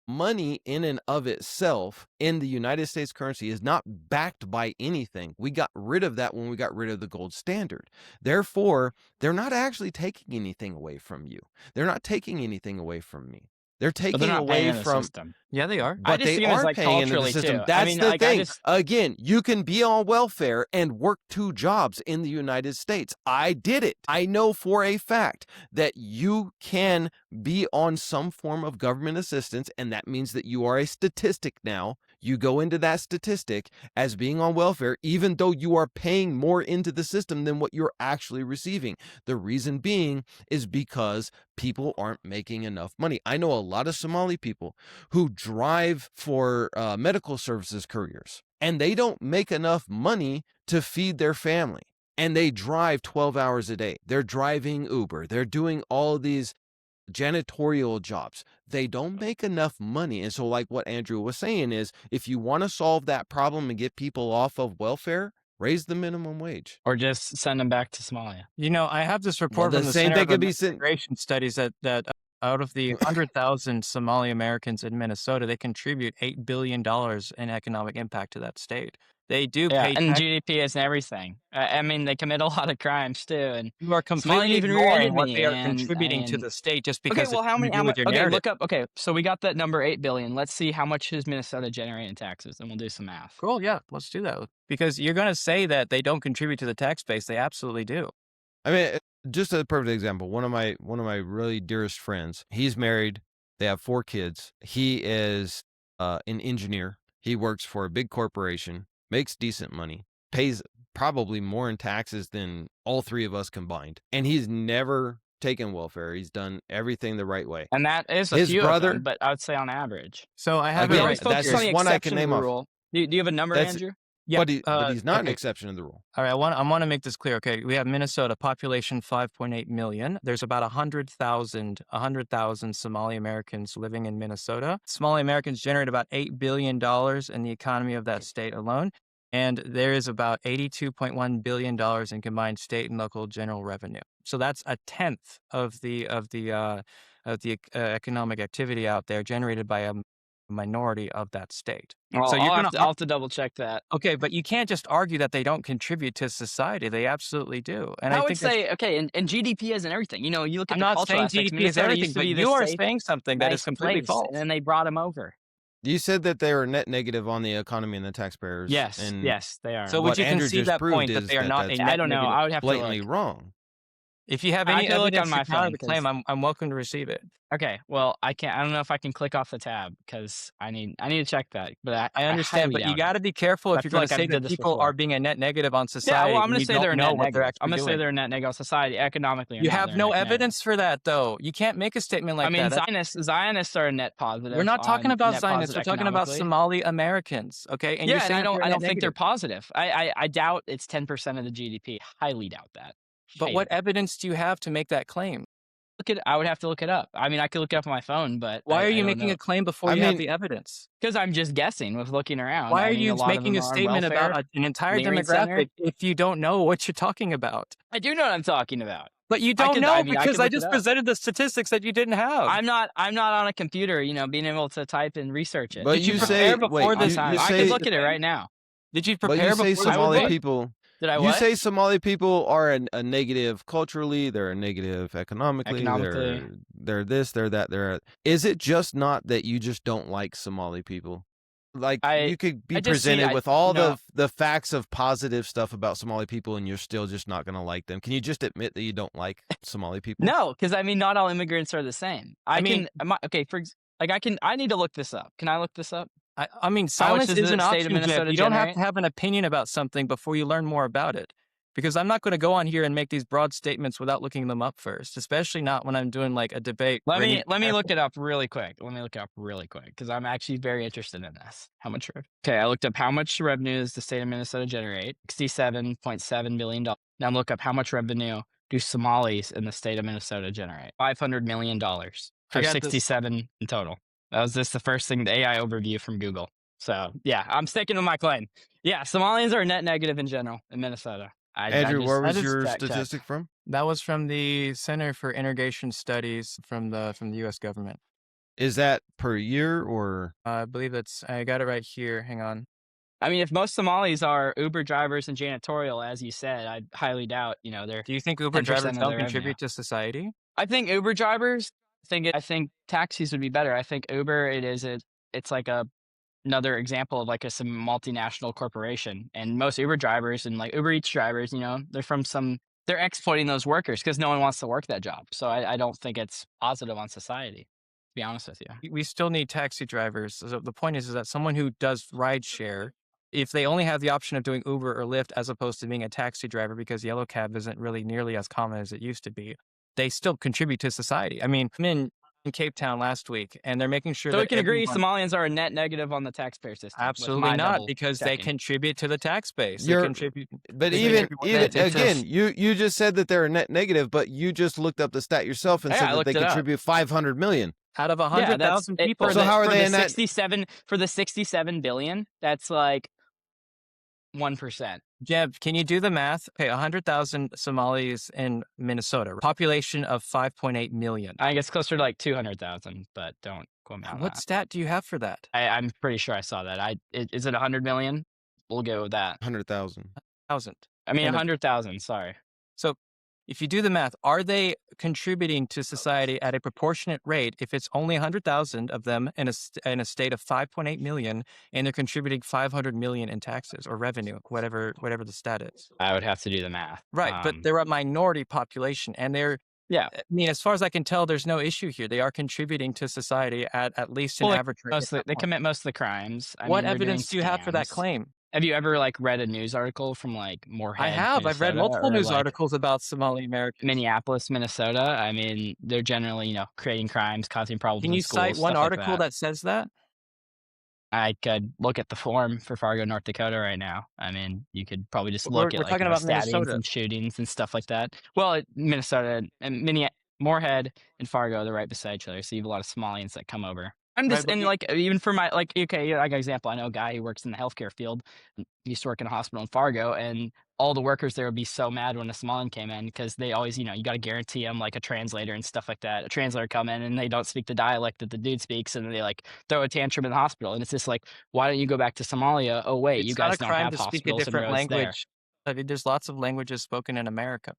Money in and of itself in the United States currency is not backed by anything. We got rid of that when we got rid of the gold standard. Therefore, they're not actually taking anything away from you. They're not taking anything away from me. They're But taking they're not paying away in the from. system. Yeah, they are. I But just they see 'em as, are like, paying into the culturally, system. too. I That's mean, the like, I thing. just Again, you can be on welfare and work 2 jobs in the United States. I did it. I know for a fact that you can be on some form of government assistance, and that means that you are a statistic now. You go into that statistic as being on welfare, even though you are paying more into the system than what you're actually receiving. The reason being is because people aren't making enough money. I know a lot of Somali people who drive for medical services couriers, and they don't make enough money to feed their family. And they drive 12 hours a day. They're driving Uber. They're doing all of these janitorial jobs. They don't make enough money. And so, like what Andrew was saying is, if you want to solve that problem and get people off of welfare, raise the minimum wage. or just send them back to Somalia. You know, I have this Well, report the from the same Center thing of could be sent. Immigration Studies that out of the 100,000 Somali Americans in Minnesota, they contribute $8 billion in economic impact to that state. They do Yeah, pay and tax. GDP is everything. I mean, they commit a lot of crimes too, and You are Somalia completely even ignoring rear-ended what me, they are and contributing to the state just okay, because well, it's how something many? to How do much? with your Okay, narrative. look up. Okay, so we got that number 8 billion. Let's see how much is Minnesota generating taxes, and we'll do some math. Cool, yeah, let's do that. Because you're going to say that they don't contribute to the tax base. They absolutely do. I mean, just a perfect example. One of my really dearest friends. He's married. They have 4 kids. He is an engineer. He works for a big corporation, makes decent money, pays probably more in taxes than all 3 of us combined, and he's never taken welfare. He's done everything the right way. And that is a His few of brother, them, but I would say on average. So I have again, it We right always that's focus here. on just the one I can exception to name the off. rule. Do you have a number, That's Andrew? Yeah, but he's not an okay. exception to the rule. All right, I want to make this clear. Okay, we have Minnesota, population 5.8 million. There's about 100,000 Somali Americans living in Minnesota. Somali Americans generate about $8 billion in the economy of that state alone. And there is about $82.1 billion in combined state and local general revenue. So that's a tenth of the economic activity out there generated by a minority of that state. Well, So you're I'll gonna have to double check that. okay, but you can't just argue that they don't contribute to society. They absolutely do. And I I would think that's, say, okay, and GDP isn't everything. You know, you look at I'm the not cultural saying aspects. GDP is Minnesota everything, used to but be you this are safe, saying something that is nice completely place, false. and then they brought them over. You said that they are net negative on the economy and the taxpayers. Yes, And yes, they are. So would what you Andrew concede just that proved point that is they are that not a that's I net don't know. negative? I would have to blatantly look. wrong. If you have I any could look on evidence my to counter phone the claim, 'cause I'm welcome to receive it. okay, well, I can't. I don't know if I can click off the tab because I need to check that. But I understand, highly but you doubt got it. to be careful I if you're feel going like to I say did that this people before. are being a net negative on Yeah, society well, I'm and gonna you say they're don't a know net what they're negative. I'm actually gonna say doing. they're a net negative on society. Economically, or You not, have they're a no net negative. evidence for that, though. You can't make a statement I like mean, that. That's, Zionists are a net positive. we're not talking about net Zionists. We're positive talking about economically. Somali Americans, okay? And you're Yeah, and saying that they're I net don't think they're negative. positive. I doubt it's 10% of the GDP. Highly doubt that. But what Highly. evidence do you have to make that claim? I would have to look it up. I mean, I could look it up on my phone, but Why are you I don't making know. a claim before I you have mean, the evidence? Because I'm just guessing with looking around. Why I are mean, a you lot of making them a are on statement about welfare, an entire clearing center. demographic if you don't know what you're talking about? I do know what I'm talking about. But you I don't could. know I mean, I because could I look it just up. presented the statistics that you didn't have. I'm not on a computer, being able to type and research it. but Did you you prepare say before wait, this? I you could say look at it right now. Did you but prepare you say before this? Somali look. people. Did I You what? say Somali people are a negative culturally, they're a negative economically, Economically. they're this, they're that, they're. Is it just not that you just don't like Somali people? Like I you could be I just see presented I with all no. the facts of positive stuff about Somali people, and you're still just not going to like them. Can you just admit that you don't like Somali people? No, because I mean, not all immigrants are the same. I mean, Okay, I need to look this up. Can I look this up? I mean, How much silence does is the an state of option, Jeff. Minnesota You don't have generate? to have an opinion about something before you learn more about it. Because I'm not going to go on here and make these broad statements without looking them up first, especially not when I'm doing like a debate. Let where I me need let me careful- look it up really quick. Because I'm actually very interested in this. Okay, I looked up how much revenue does the state of Minnesota generate? $67.7 billion. Now I'm look up how much revenue do Somalis in the state of Minnesota generate? $500 million for I got this. 67 in total. That was just the first thing, the AI overview from Google. So yeah, I'm sticking with my claim. Yeah, Somalians are net negative in general in Minnesota. Andrew, where was just your fact checked. statistic from? That was from the Center for Integration Studies from the U.S. government. Is that per year or? I believe I got it right here. Hang on. I mean, if most Somalis are Uber drivers and janitorial, as you said, I highly doubt, they're. Do you think Uber 10% drivers of don't their contribute revenue. to society? I think Uber drivers. I think taxis would be better. I think Uber. It's like another example of like some multinational corporation, and most Uber drivers and like Uber Eats drivers, they're exploiting those workers because no one wants to work that job. So I don't think it's positive on society. To be honest with you. We still need taxi drivers. So the point is that someone who does ride share, if they only have the option of doing Uber or Lyft as opposed to being a taxi driver because yellow cab isn't really nearly as common as it used to be, they still contribute to society. I mean, I'm in Cape Town last week, and they're making sure So that we can agree everyone- Somalians are a net negative on the taxpayer system. with Absolutely my not, double because they checking. contribute to the tax base. They You're- contribute. But They even contribute to- again, you just said that they're a net negative, but you just looked up the stat yourself and Yeah, I said that looked they it up. contribue 500 million. Out of Yeah, 100,000 people. So how are for they the in that- 67 for the 67 billion? That's like 1%. Jeb, can you do the math? Okay, 100,000 Somalis in Minnesota, population of 5.8 million. I guess closer to like 200,000, but don't quote me on What that. stat do you have for that? I'm pretty sure I saw that. Is it 100 million? We'll go with that. 100,000. 1,000. I mean, And 100,000. Sorry. So if you do the math, are they contributing to society at a proportionate rate if it's only 100,000 of them in a state of 5.8 million and they're contributing 500 million in taxes or revenue, whatever the stat is? I would have to do the math. Right, but they're a minority population, and I mean, as far as I can tell, there's no issue here. They are contributing to society at least an average rate. They commit most of the crimes. What evidence do you have for that claim? Have you ever read a news article from Moorhead? I have. I've read Minnesota, multiple or, news articles about Somali Americans. Minneapolis, Minnesota. I mean, they're generally, creating crimes, causing problems. Can you cite one article that says that? I could look at the form for Fargo, North Dakota right now. I mean, you could probably just look We're at talking about stabbings Minnesota. and shootings and stuff like that. Well, Minnesota and Moorhead and Fargo, they're right beside each other. So you have a lot of Somalians that come over. I'm just, Right, and even for my, okay, like an example, I know a guy who works in the healthcare field, used to work in a hospital in Fargo, and all the workers there would be so mad when a Somalian came in because they always, you got to guarantee them a translator and stuff like that. A translator come in and they don't speak the dialect that the dude speaks, and they throw a tantrum in the hospital. And it's just why don't you go back to Somalia? Oh wait, you guys It's not don't a crime have to speak a hospitals and different roads there. language. I mean, there's lots of languages spoken in America.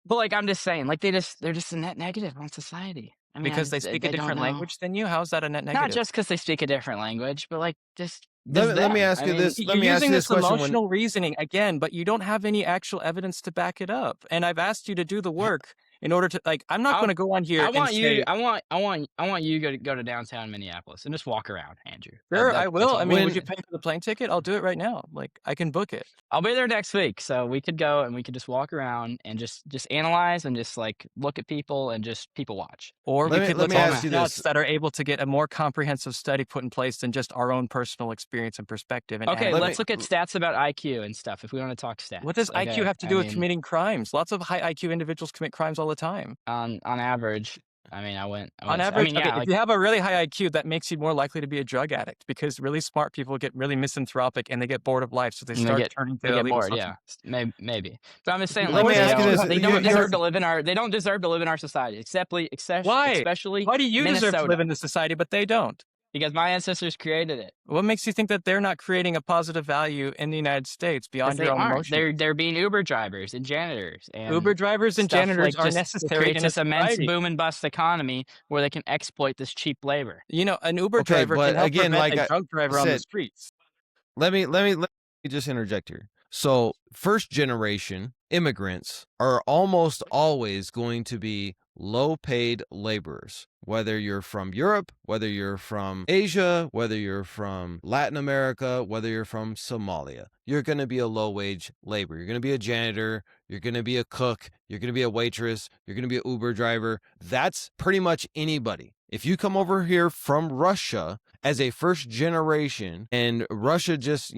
But I'm just saying, they're just a net negative on society. I mean, Because they speak a don't different know. language than you? How is that a net negative? Not just because they speak a different language, but just Let me ask you this. You're Let me ask you using this this question. emotional reasoning again, but you don't have any actual evidence to back it up. And I've asked you to do the work in order to I'm not going to go on here. I want and you. say, I want you to go to downtown Minneapolis and just walk around, Andrew. Sure, I That's will. all. I mean, When- would you pay for the plane ticket? I'll do it right now. I can book it. I'll be there next week, so we could go and we could just walk around and just analyze and just look at people and just people watch. Or Let we me- could let look me at ask you stats this. that are able to get a more comprehensive study put in place than just our own personal experience and perspective. And Okay, Let let's me- look at stats about IQ and stuff if we want to talk stats. what does Okay, IQ have to I do with mean, committing crimes? Lots of high IQ individuals commit crimes all the time. on average? I mean, On average, yeah, okay, if you have a really high IQ, that makes you more likely to be a drug addict because really smart people get really misanthropic and they get bored of life, so they And they start get- turning to they get illegal bored, yeah, substances. maybe. But I'm just saying, Let me ask you this. they don't You're- deserve to live in our. They don't deserve to live in our society, Why? especially Why do you deserve to Minnesota. live in this society, but they don't? because my ancestors created it. What makes you think that they're not creating a positive value in the United States Because beyond they your own aren't. emotions? They're being Uber drivers and janitors Uber and drivers and stuff janitors like are just it necessary creates in a this immense society. boom and bust economy where they can exploit this cheap labor. You know, an Uber Okay, driver can but help again, prevent like a I drug driver on the said, streets. let me just interject here. So, first generation immigrants are almost always going to be low paid laborers. Whether you're from Europe, whether you're from Asia, whether you're from Latin America, whether you're from Somalia, you're going to be a low wage labor. You're going to be a janitor, you're going to be a cook, you're going to be a waitress, you're going to be an Uber driver. That's pretty much anybody. If you come over here from Russia as a first generation and Russia just,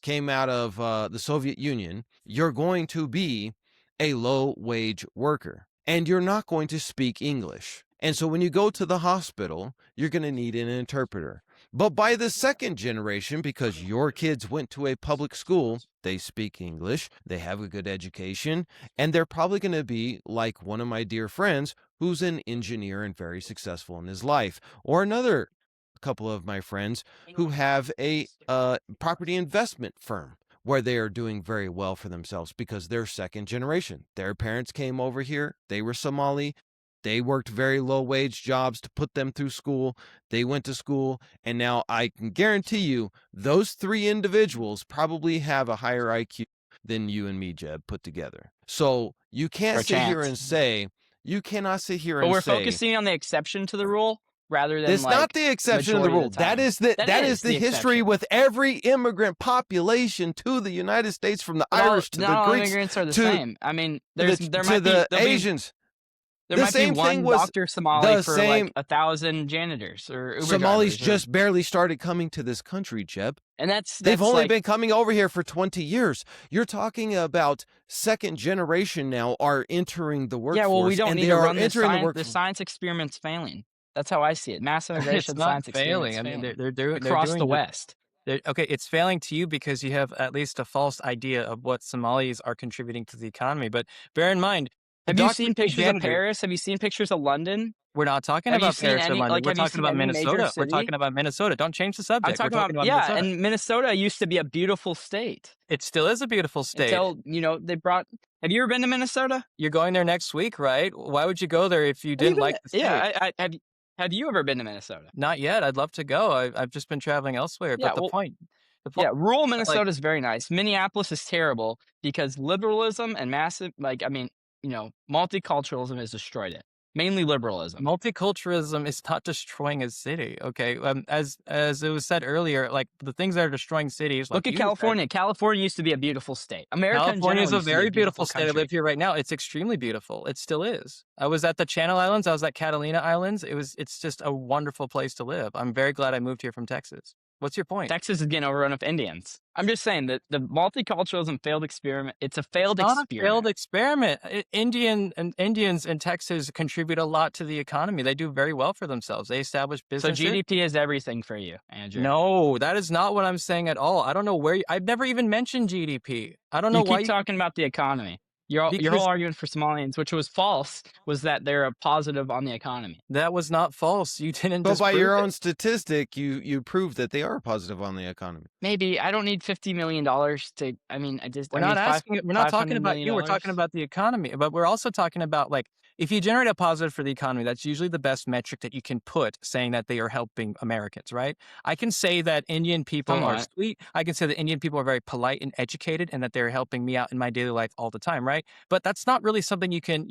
came out of the Soviet Union, you're going to be a low wage worker and you're not going to speak English. And so when you go to the hospital, you're going to need an interpreter. But by the second generation, because your kids went to a public school, they speak English, they have a good education, and they're probably going to be like one of my dear friends who's an engineer and very successful in his life, or another couple of my friends who have a property investment firm where they are doing very well for themselves because they're second generation. Their parents came over here. They were Somali. They worked very low wage jobs to put them through school. They went to school. And now I can guarantee you those three individuals probably have a higher IQ than you and me, Jeb, put together. So you can't sit here and say, you cannot sit here But and we're say, focusing on the exception to the rule rather than it's like not the exception of the majority rule. of the That time. is the history exception. with every immigrant population to the United States, from the But all- Irish to not the all Greeks immigrants are the to same. I mean, there to might be the there'll be Asians. there The might same be thing one was Dr. Somali the for same. like 1,000 janitors or Uber Somalis drivers, just barely started coming to this country, Jeb. and that's They've only like, been coming over here for 20 years. You're talking about second generation now are entering the workforce. yeah. Well, we don't and need they to are run this entering the science. The workforce. science experiment's failing. That's how I see it. Mass It's immigration not science failing. experiment's I mean, failing they're across doing the West. Okay, it's failing to you because you have at least a false idea of what Somalis are contributing to the economy. But bear in mind, Have you seen pictures of Paris? Have you seen pictures of London? We're not talking Have you about seen Paris or any- London. like, We're have you talking seen about any major Minnesota. We're city? talking about Minnesota. Don't change the I'm subject. talking We're talking about yeah, Minnesota. and Minnesota used to be a beautiful state It still is a beautiful state. until they brought. Have you ever been to Minnesota? You're going there next week, right? Why would you go there if you didn't like the state? Yeah, have you ever been to Minnesota? Not yet. I'd love to go. I've just been traveling elsewhere. Yeah, But the well, point, Yeah, rural Minnesota is very nice. Minneapolis is terrible because liberalism and massive, multiculturalism has destroyed it. Mainly liberalism. multiculturalism is not destroying a city. Okay, as it was said earlier, like the things that are destroying cities. Look like at California. California used to be a beautiful state. America in California is general a used to be very beautiful state. I country. live here right now. It's extremely beautiful. It still is. I was at the Channel Islands. I was at Catalina Islands. It's just a wonderful place to live. I'm very glad I moved here from Texas. What's your point? Texas is getting overrun with Indians. I'm just saying that the multiculturalism failed experiment. It's a failed Not a experiment. failed experiment. Indians in Texas contribute a lot to the economy. They do very well for themselves. They establish So businesses. GDP is everything for you, Andrew. No, that is not what I'm saying at all. I don't know where I've never even mentioned GDP. I don't know You why keep talking about the economy. Your Because- whole argument for Somalians, which was false, was that they're a positive on the economy. that was not false. You didn't. But by disprove your it. own statistic, you prove that they are positive on the economy. Maybe I don't need $50 million to. I mean, We're not asking. We're not talking $500 about you. We're talking million. about the economy. But we're also talking about like if you generate a positive for the economy, that's usually the best metric that you can put, saying that they are helping Americans, right? I can say that Indian people are Somewhat. sweet. I can say that Indian people are very polite and educated, and that they're helping me out in my daily life all the time, right? But that's not really something you can,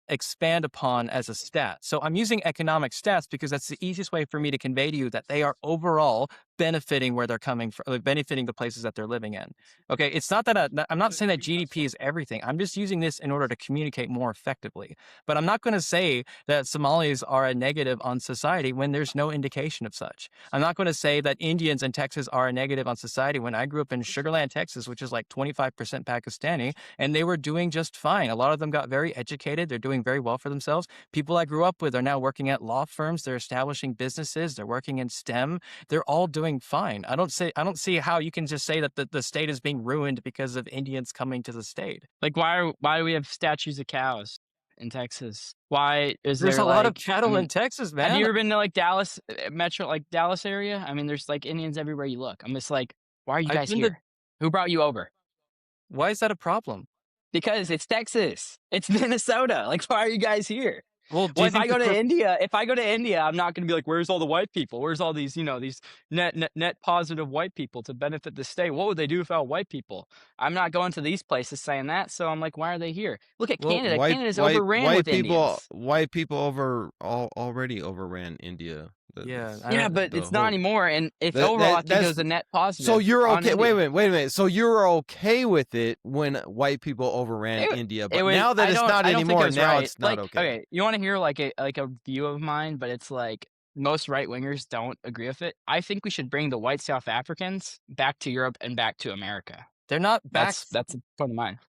expand upon as a stat. So I'm using economic stats because that's the easiest way for me to convey to you that they are overall benefiting where they're coming from, benefiting the places that they're living in. Okay, it's not that I'm not saying that GDP is everything. I'm just using this in order to communicate more effectively. But I'm not going to say that Somalis are a negative on society when there's no indication of such. I'm not going to say that Indians in Texas are a negative on society when I grew up in Sugar Land, Texas, which is like 25% Pakistani, and they were doing just fine. A lot of them got very educated. They're doing very well for themselves. People I grew up with are now working at law firms. They're establishing businesses. They're working in STEM. They're all doing fine. I don't see how you can just say that the state is being ruined because of Indians coming to the state. Like why do we have statues of cows in Texas? Why is There's there a lot of like? I cattle in mean, Texas, have man. you ever been to like Dallas metro, like Dallas area? I mean, there's like Indians everywhere you look. I'm just like, why are you I've guys been to. here? Who brought you over? Why is that a problem? Because it's Texas. It's Minnesota. Like, why are you guys here? Well, do Well, you if I think go the to India, I'm not going to be like, where's all the white people? Where's all these, these net positive white people to benefit the state? What would they do without white people? I'm not going to these places saying that. So I'm like, why are they here? Look at well, Canada. Canada's overran with Indians. white people already overran India. yeah, That's I Yeah, don't. but the it's not whole. anymore. And if That, overall, I think it that's was a net positive. so you're on okay. Wait a India. minute. Wait a minute. So you're okay with it when white people overran It, India, it but was. now that it's not I don't think it anymore, was now right. it's not Like, okay. okay, you want to hear like a view of mine, but it's like most right wingers don't agree with it. I think we should bring the white South Africans back to Europe and back to America. They're not back. That's a point of mine.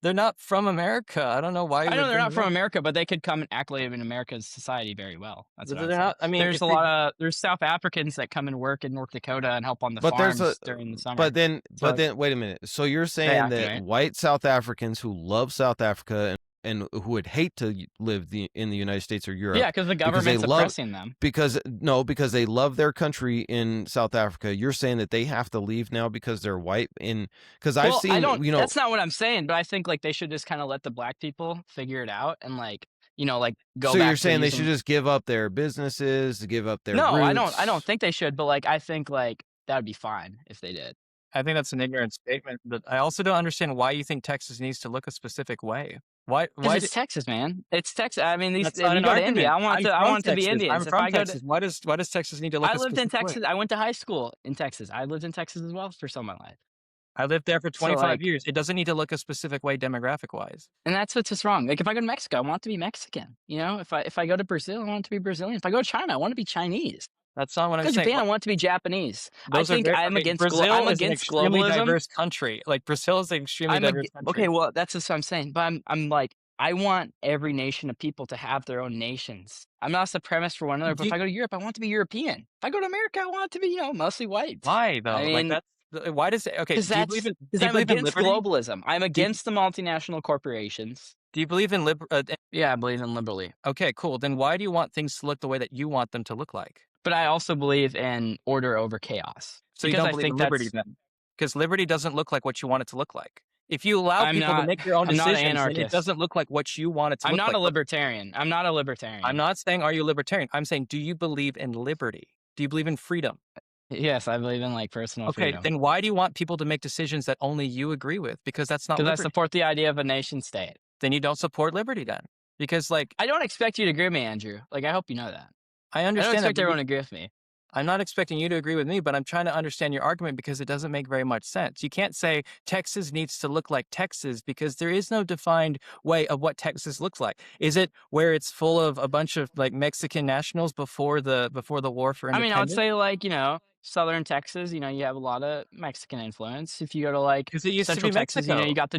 They're not from America. I don't know why you I would know they're bring not them from up. America, but they could come and act live in America's society very well. That's what I would They're say. not. I mean, There's if a they, lot of there's South Africans that come and work in North Dakota and help on the But there's a farms during the summer. but then So wait a minute. So you're they saying that activate. white South Africans who love South Africa and who would hate to live in the United States or Europe Yeah, because the because they government's love oppressing them. because they love their country in South Africa. You're saying that they have to leave now because they're white because I've Well, I seen, don't. That's not what I'm saying, but I think like they should just kind of let the black people figure it out and like like go so back you're to saying they should using. just give up their businesses, give up their No, I don't roots. think they should, but like I think like that would be fine if they did. I think that's an ignorant statement. But I also don't understand why you think Texas needs to look a specific way. Why? Because Why? it's Texas, man. It's Texas. I mean, That's if not you an go to argument. India, I I'm want from it to be Texas. I'm Indians. If from I go to, Texas. Why does Texas need to look I a lived in specific way? Texas. I went to high school in Texas. I lived in Texas as well for some of my life. I lived there for So 25 like, years. It doesn't need to look a specific way demographic wise. and that's what's just wrong. Like if I go to Mexico, I want it to be Mexican. If I go to Brazil, I want it to be Brazilian. If I go to China, I want it to be Chinese. That's not what If I I'm go to saying. Japan, I want it to be Japanese. Those are very. I I'm mean, against Brazil I'm is an against extremely globalism. diverse country. Like Brazil is an extremely diverse country. Okay, well, that's just what I'm saying. But I'm like, I want every nation of people to have their own nations. I'm not a supremacist for one another, but if I go to Europe, I want it to be European. If I go to America, I want it to be, mostly white. Why though? I mean, Like that's why does it? Okay. because Do you believe in? because Do you I'm believe in against liberty? globalism. I'm against the multinational corporations. Do you believe in Yeah, I believe in liberty. Okay, cool. Then why do you want things to look the way that you want them to look like? But I also believe in order over chaos. So you Because don't I believe think in liberty that's. then? Because liberty doesn't look like what you want it to look like. If you allow I'm people to not. make their own I'm not an decisions, then it anarchist. doesn't look like what you want it to I'm look not like. a libertarian. I'm not a libertarian. I'm not saying are you a libertarian. I'm saying do you believe in liberty? Do you believe in freedom? Yes, I believe in like personal Okay, freedom. then why do you want people to make decisions that only you agree with? Because that's not Because I liberty. support the idea of a nation state. Then you don't support liberty then. Because like I don't expect you to agree with me, Andrew. Like I hope you know that. I I don't understand that, expect but everyone to agree with me. I'm not expecting you to agree with me, but I'm trying to understand your argument because it doesn't make very much sense. You can't say Texas needs to look like Texas because there is no defined way of what Texas looks like. Is it where it's full of a bunch of like Mexican nationals before the war for I mean, I would independence? say like, southern Texas, you have a lot of Mexican influence. If you go to like Because it used to central be Texas, Mexico. you got the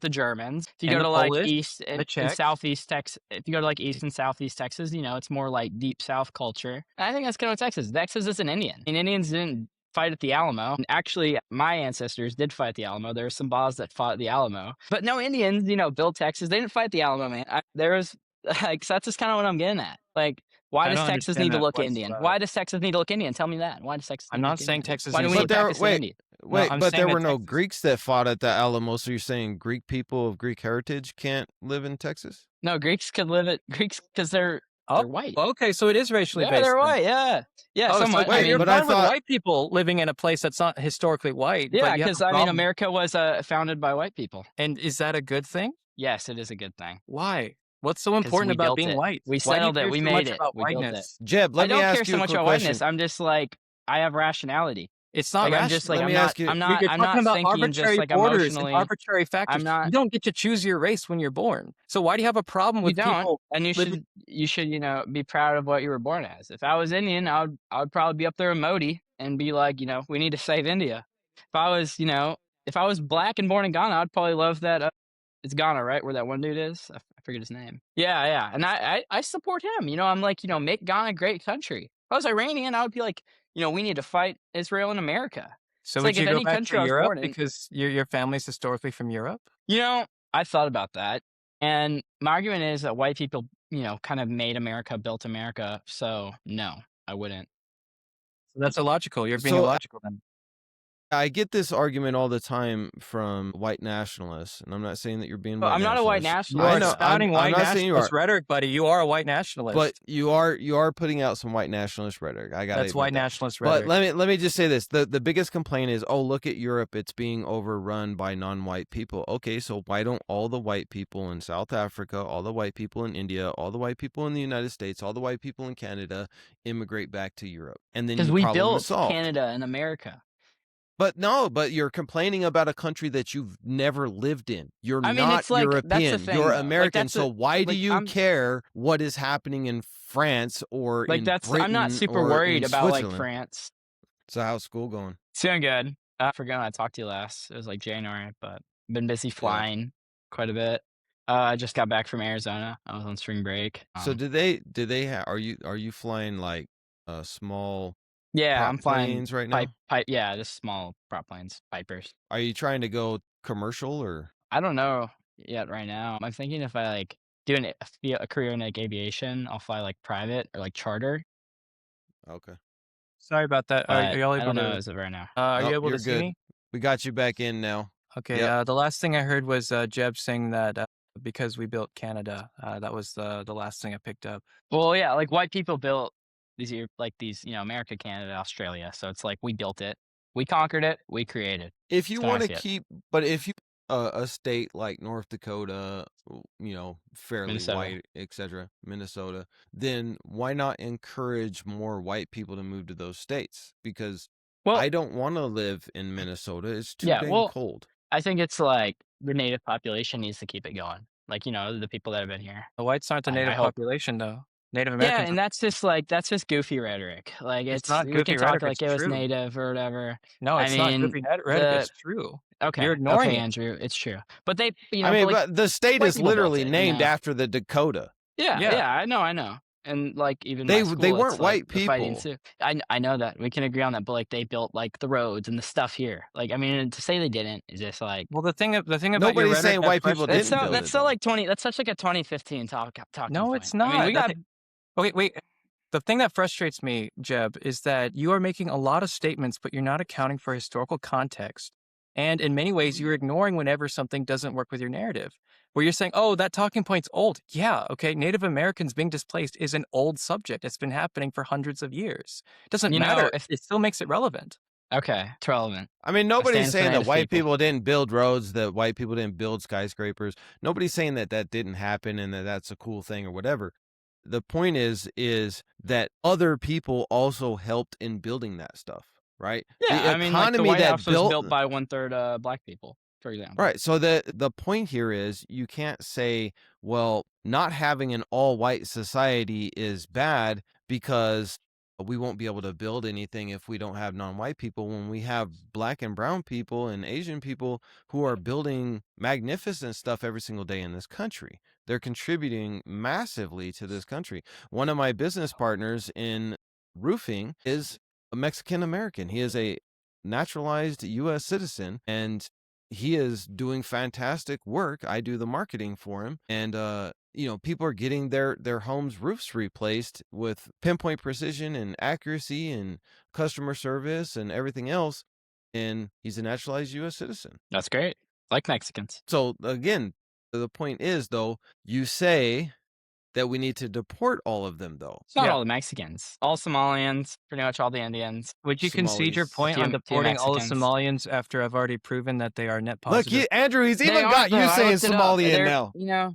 Germans. If you And go the to like Polish, east the and Czechs. southeast Texas, if you go to like east and southeast Texas, it's more like deep South culture. And I think that's kind of Texas. Texas is an Indian. I mean, Indians didn't fight at the Alamo. And actually, my ancestors did fight at the Alamo. There were some Boz that fought at the Alamo, but no Indians, built Texas. They didn't fight the Alamo, man. There was like, so that's just kind of what I'm getting at. Like, why I does don't Texas understand need to that look Indian? whatsoever. Why does Texas need to look Indian? Tell me that. Why does Texas? I'm need to not look saying Indian? Texas Why do needs we to need But there, Pakistan wait, Indian? wait, I'm but saying there were that no Texas. Greeks that fought at the Alamo. So you're saying Greek people of Greek heritage can't live in Texas? No, Greeks could live it. Greeks because they're Oh, white. okay, so it is racially Yeah, based. they're then. white. Yeah, yeah, Oh, so somewhat. wait, you're but I fine with thought- white people living in a place that's not historically white. Yeah, but you have because a problem. America was founded by white people. And is that a good thing? Yes, it is a good thing. Why? What's so 'Cause important we about built being it. white? We Why do you settled it. care We so made much it. about We built it. whiteness? Jeb, I let me don't care ask so you a much quick about question. whiteness. I'm just like I have rationality. It's not Like rational. I'm just like Let I'm me not. ask you- I'm You're not. I'm talking not about thinking just arbitrary like borders emotionally. and arbitrary factors. I'm not. You don't get to choose your race when you're born. So why do you have a problem You with don't, people? and you living- should be proud of what you were born as. If I was Indian, I would probably be up there with Modi and be like, we need to save India. If I was, if I was black and born in Ghana, I'd probably love that. It's Ghana, right? Where that one dude is. I forget his name. Yeah. And I support him. I'm like, make Ghana a great country. If I was Iranian, I would be like, we need to fight Israel and America. So It's would like you if go any back country to I was Europe born in- because your family's historically from Europe? I thought about that. And my argument is that white people, kind of made America, built America. So no, I wouldn't. So that's illogical. You're being So illogical then. I get this argument all the time from white nationalists, and I'm not saying that you're being Well, white I'm not a white nationalist. You I are know. nationalist. spouting I'm white not saying you nationalist are, rhetoric, buddy. You are a white but nationalist. you are putting out some white nationalist rhetoric. I gotta That's admit white that. nationalist But rhetoric. let me just say this: the biggest complaint is, oh, look at Europe; it's being overrun by non-white people. Okay, so why don't all the white people in South Africa, all the white people in India, all the white people in the United States, all the white people in Canada immigrate back to Europe, and then Because your we problem is built solved? Canada and America. But no, but you're complaining about a country that you've never lived in. You're I mean, not it's like, that's the European. thing, You're though. Like, American. So why do you I'm care what is happening in France or like, in I'm not Britain super or worried in about like Switzerland? France. So how's school going? It's doing good. I forgot when I talked to you last. It was like January, but been busy Yeah. flying quite a bit. I just got back from Arizona. I was on spring break. So are you flying like small Yeah, prop I'm flying planes right now? yeah, just small prop planes, Pipers. Are you trying to go commercial or I don't know yet right now. I'm thinking if I like do a career in like aviation, I'll fly like private or like charter, okay? Sorry about that. Are but y'all I able don't know to? as of right now. Are you Nope, able to you're see good. me? We got you back in now. Okay. Yep. The last thing I heard was Jeb saying that because we built Canada. That was the last thing I picked up. Well, yeah, like white people built America, Canada, Australia. So it's like we built it, we conquered it, we created. If you That's how I want to see it. keep, but if you a state like North Dakota, fairly Minnesota. white, etc., Minnesota, then why not encourage more white people to move to those states? Because Well, I don't want to live in Minnesota. It's too yeah, dang well, cold. I think it's like the native population needs to keep it going. Like, the people that have been here. The whites aren't the I native hope. population, though. Native Yeah, Americans. and that's just goofy rhetoric. Like It's not we goofy can talk rhetoric. like It's it was true. native or whatever. No, I it's not mean, goofy rhetoric. It's true. okay, You're ignoring it. Andrew, it's true. But they, I mean, but like but the state white is people built literally it, named after the Dakota. Yeah, Yeah. yeah, I know. And like even They my they school, weren't it's like white the fighting people. too. I know that we can agree on that, but like they built like the roads and the stuff here. Like I mean, to say they didn't is just like Well, the thing about your Nobody's rhetoric saying that white people frustrates didn't me- build that's it, so though. like 20. That's such like a 2015 talking No, point. it's I mean, not. we got Okay, wait. The thing that frustrates me, Jeb, is that you are making a lot of statements, but you're not accounting for historical context. And in many ways, you're ignoring whenever something doesn't work with your narrative. Where you're saying, oh, that talking point's old. Yeah, okay, Native Americans being displaced is an old subject. It's been happening for hundreds of years. It doesn't matter. It still makes it relevant. okay, it's relevant. I mean, nobody's stand for saying that Native white people. people didn't build roads, that white people didn't build skyscrapers. Nobody's saying that that didn't happen and that that's a cool thing or whatever. The point is that other people also helped in building that stuff, right? Yeah, The I mean, like the economy White that House was built by 1/3 black people, for example. Right. So the point here is you can't say, well, not having an all-white society is bad because we won't be able to build anything if we don't have non-white people, when we have black and brown people and Asian people who are building magnificent stuff every single day in this country. They're contributing massively to this country. One of my business partners in roofing is a Mexican American. He is a naturalized U.S. citizen, and he is doing fantastic work. I do the marketing for him, and people are getting their homes' roofs replaced with pinpoint precision and accuracy and customer service and everything else. And he's a naturalized U.S. citizen. That's great. Like Mexicans. So again, the point is, though, you say that we need to deport all of them, though. It's not all the Mexicans. All Somalians, pretty much all the Indians. Would you concede your Somalis. point on Few deporting all the Mexicans. Somalians after I've already proven that they are net Look, positive? Andrew, he's They even are, got though. you I saying looked it up. Somalian They're, now.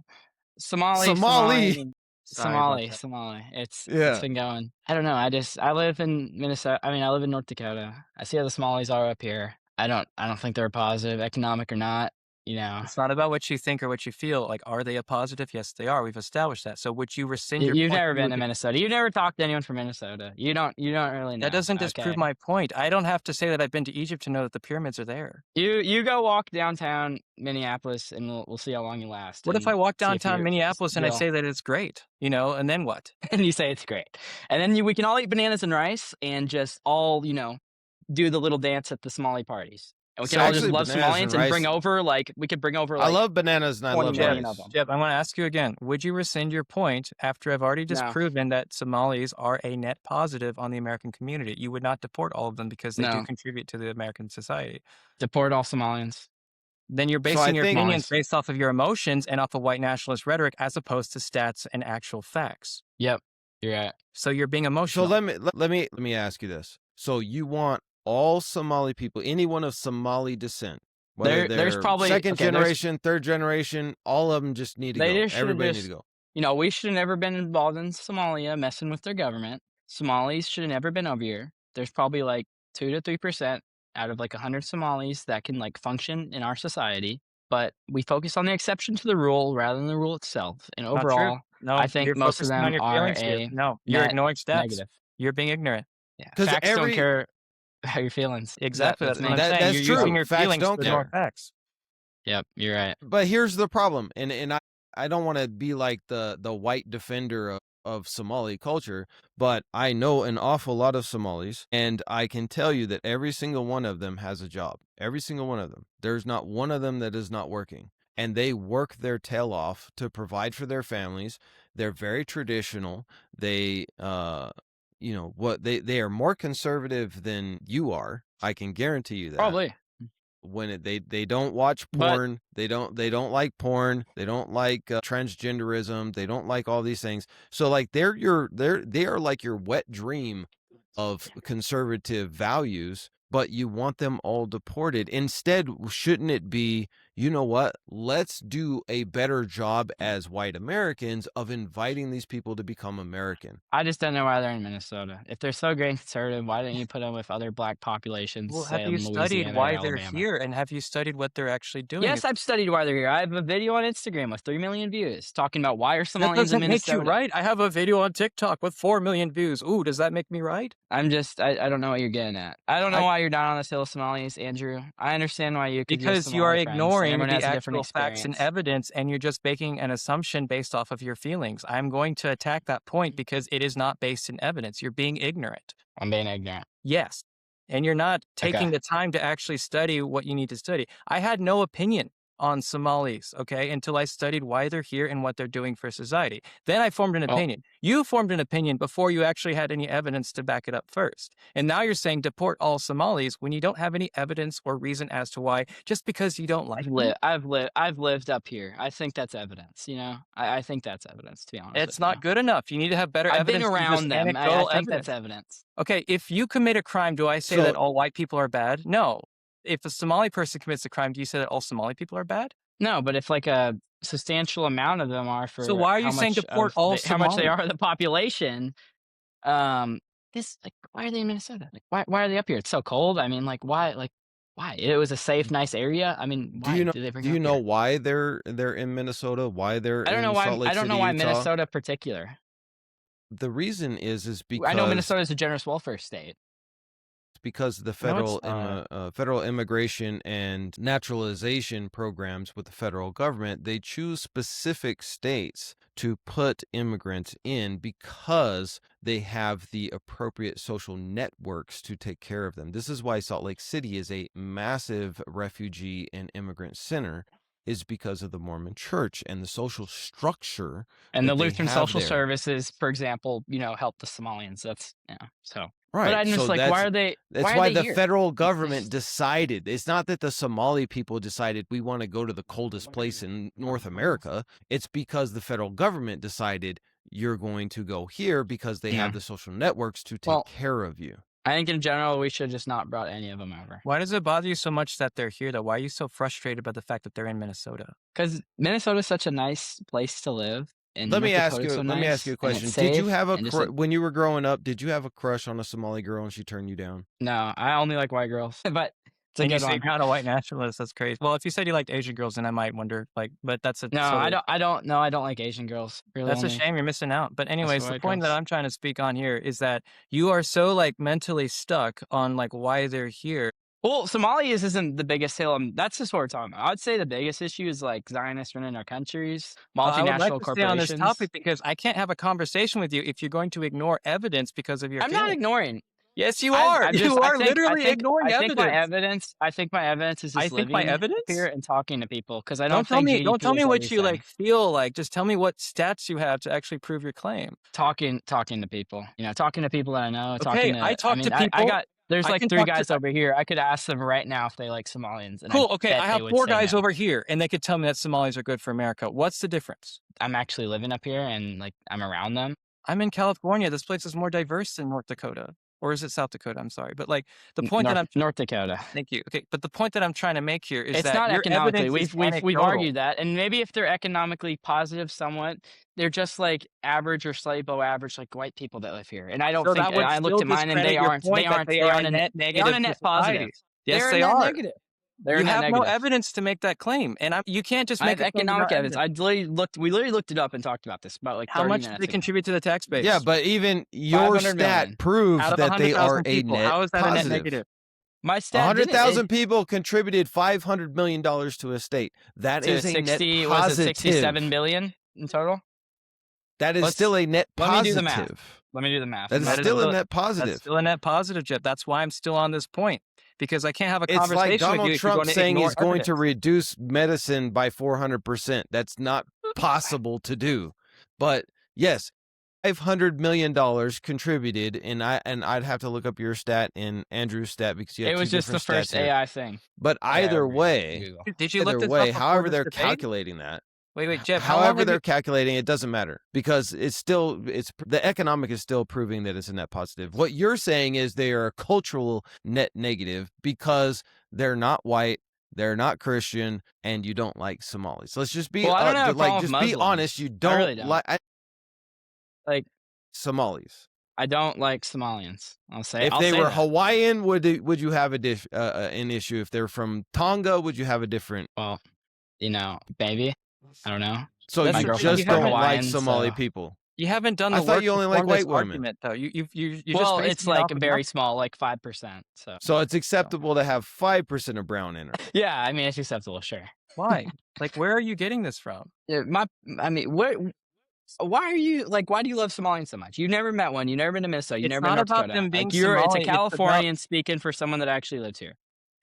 Somali. Sorry about that. Somali. It's Yeah. been going. I don't know. I live in Minnesota. I mean, I live in North Dakota. I see how the Somalis are up here. I don't think they're positive, economic or not. It's not about what you think or what you feel. Like, are they a positive? Yes, they are. We've established that. So would you rescind your You've point? never been to Minnesota. You've never talked to anyone from Minnesota. You don't really know. That doesn't disprove Okay. my point. I don't have to say that I've been to Egypt to know that the pyramids are there. You go walk downtown Minneapolis, and we'll see how long you last. What if and I walk see if downtown you're Minneapolis and I still- say that it's great, and then what? and you say it's great, and then we can all eat bananas and rice and just all do the little dance at the Somali parties. And we So can all just actually, love bananas Somalians and and bring rice. over we could bring over I love bananas and I 20 love million rice. of them. Jeb, I want to ask you again. Would you rescind your point after I've already No. disproven that Somalis are a net positive on the American community? You would not deport all of them because they do No. contribute to the American society. Deport all Somalians. Then you're So I basing your think opinions based off of your emotions and off of white nationalist rhetoric as opposed to stats and actual facts. Yep. You're right. So you're being so. emotional. Let me ask you this. So you want all Somali people, anyone of Somali descent, whether There's they're probably second okay, there's- generation, third generation, all of them just need to They go. just should've Everybody just- need to go. You know, we should have never been involved in Somalia messing with their government. Somalis should have never been over here. There's probably like 2 to 3% out of like 100 Somalis that can like function in our society. But we focus on the exception to the rule rather than the rule itself. And Not true. overall, No, I think you're most of focusing on them your are feelings here. a No, you're net ignoring stats. negative. You're being ignorant. Yeah. 'Cause Facts don't every- care about your feelings. Exactly. That's That's what I'm me. saying. That's You're true. using your Facts feelings don't to ignore care. facts. Yep, you're right. But here's the problem, and I don't want to be like the white defender of Somali culture, but I know an awful lot of Somalis, and I can tell you that every single one of them has a job. Every single one of them. There's not one of them that is not working. And they work their tail off to provide for their families. They're very traditional. They they are more conservative than you are. I can guarantee you that. Probably. When they don't watch But- porn, they don't like porn, they don't like transgenderism, they don't like all these things. So like they are like your wet dream of conservative values, but you want them all deported. Instead, shouldn't it be, you know what? Let's do a better job as white Americans of inviting these people to become American. I just don't know why they're in Minnesota. If they're so great and conservative, why don't you put them with other black populations? Well, say, have you in studied Louisiana or why they're Alabama? here, and have you studied what they're actually doing? Yes, I've studied why they're here. I have a video on Instagram with 3 million views talking about why are that Somalians in doesn't make Minnesota. you right. I have a video on TikTok with 4 million views. Ooh, does that make me right? I don't know what you're getting at. I don't know I- why you're down on this hill of Somalis, Andrew. I understand why you could Because you are ignoring the a different actual facts and experience. evidence, and you're just making an assumption based off of your feelings. I'm going to attack that point because it is not based in evidence. You're being ignorant. I'm being ignorant. Yes. And you're not taking Okay. the time to actually study what you need to study. I had no opinion on Somalis, okay, until I studied why they're here and what they're doing for society. Then I formed an Well- opinion. You formed an opinion before you actually had any evidence to back it up first. And now you're saying deport all Somalis when you don't have any evidence or reason as to why, just because you don't like them. I've lived up here. I think that's evidence. You know, I think that's evidence. To be honest, It's with not you. good enough. You need to have better I've been evidence than just around them. I anecdotal think evidence. that's evidence. Okay, if you commit a crime, do I say So- that all white people are bad? No. If a Somali person commits a crime, do you say that all Somali people are bad? No, but if like a substantial amount of them are for So why are you how saying much deport of all how much they Somalis? are of the population, this like why are they in Minnesota? Like why are they up here? It's so cold. I mean, like why? It was a safe, nice area. I mean, why Do you know? did they bring Do them you up know here? why they're in Minnesota? Why they're I don't in know why. Salt Lake I don't know City, why Utah? Minnesota particular. The reason is because I know Minnesota is a generous welfare state. because the No, it's federal immigration and naturalization programs with the federal government, they choose specific states to put immigrants in because they have the appropriate social networks to take care of them. This is why Salt Lake City is a massive refugee and immigrant center, is because of the Mormon Church and the social structure. And the that they Lutheran have Social there. Services, for example, help the Somalians. That's so. Right. But I'm just so like, why are they? That's why why are they the here? federal government decided. It's not that the Somali people decided we want to go to the coldest place in North America. It's because the federal government decided you're going to go here because they Yeah. have the social networks to take Well- care of you. I think in general we should just not brought any of them over. Why does it bother you so much that they're here, though? Why are you so frustrated by the fact that they're in Minnesota? Because Minnesota is such a nice place to live. And Let me North ask Dakota's you. so Let me nice, ask you a and question. it's Did you safe, have a and just, when you were growing up? Did you have a crush on a Somali girl and she turned you down? No, I only like white girls. But it's a And you good say one. you're not a white nationalist. That's crazy. Well, if you said you liked Asian girls, then I might wonder. But that's a No, sort of- I don't. No, I don't like Asian girls. Really, That's a only- shame. You're missing out. But anyways, the white point that girls. I'm trying to speak on here is that you are so mentally stuck on why they're here. Well, Somalia isn't the biggest hill. That's just what we're talking about. I'd say the biggest issue is Zionists running our countries, I would multinational like to stay on corporations. this topic because I can't have a conversation with you if you're going to ignore evidence because of your I'm not feelings. ignoring. Yes, you I- are. I'm You just- I are think- literally ignoring I think my evidence. evidence is I just think my living evidence? here and talking to people because I Don't tell think me. GDP Don't tell me is what you everything. like feel like. Just tell me what stats you have to actually prove your claim. Talking to people. Talking to people that I know. Okay, Talking to, I talk to I people. got. There's I like can 3 talk to- guys over here. I could ask them right now if they like Somalians. And Cool. Okay, bet I they have would 4 say guys no. over here, and they could tell me that Somalis are good for America. What's the difference? I'm actually living up here and like I'm around them. I'm in California. This place is more diverse than North Dakota. Or is it South Dakota? I'm sorry. But like the point that I'm North Dakota. Thank you. Okay, but the point that I'm trying to make here is It's that not your economically. evidence is We've anecdotal. argued that, and maybe if they're economically positive, somewhat, they're just like average or slightly below average, like white people that live here. And I don't So think. that would I looked still at mine, and discredit they your aren't. point They that aren't. they They are aren't a a net They negative aren't a to net society. positive. Yes, They're a they net are. negative. They're You a net have no negative. evidence to make that claim, and you can't just I make have a claim economic without evidence. We literally looked it up and talked about this about like 30 How much minutes do they ago. contribute to the tax base? Yeah, but even your 500 stat million. proves out of that they 100,000 are a people, net how is that a net positive. negative? My stat didn't- 100,000 people contributed $500 million to a state. That to is a net 60 was it positive. 67 billion in total. That is Let's- still a net let me do the math. positive. Let me do the math. That is That is still a still- net That's positive. still a net positive, Jeff. That's why I'm still on this point, because I can't have a It's conversation like with Donald you if you're Trump going to saying ignore he's going to evidence. reduce medicine by 400%. That's not possible to do. But yes, $500 million contributed, and I'd have to look up your stat and Andrew's stat because you had It was two just the different first stats here. AI thing. But either over way, Google. Did you look either this way, up before however this they're debate? calculating that, Wait, Jeff. How long however have they're you- calculating, it doesn't matter because it's the economic is still proving that it's a net positive. What you're saying is they are a cultural net negative because they're not white, they're not Christian, and you don't like Somalis. Let's just be Well, I don't have a problem just with be Muslims. honest. You really don't don't. like Like Somalis. I don't like Somalians. If I'll they say were that. Hawaiian, would you have an issue? If they're from Tonga, would you have a different? Well, maybe. I don't know. So That's you the thing, just you don't haven't- like Hawaiian, Somali so- people. You haven't done I the thought work you to only like form this white women. argument, though. You Well, just it's basing it like off of very nothing. small, like 5%. So So it's acceptable to have 5% of brown in her. yeah, I mean it's acceptable, sure. Why? Like, where are you getting this from? Yeah, why are you like? Why do you love Somalians so much? You've never met one. You've never been to Minnesota. You've It's never been not to North about Dakota. them being It's a Somali, it's about- Californian speaking for someone that actually lives here.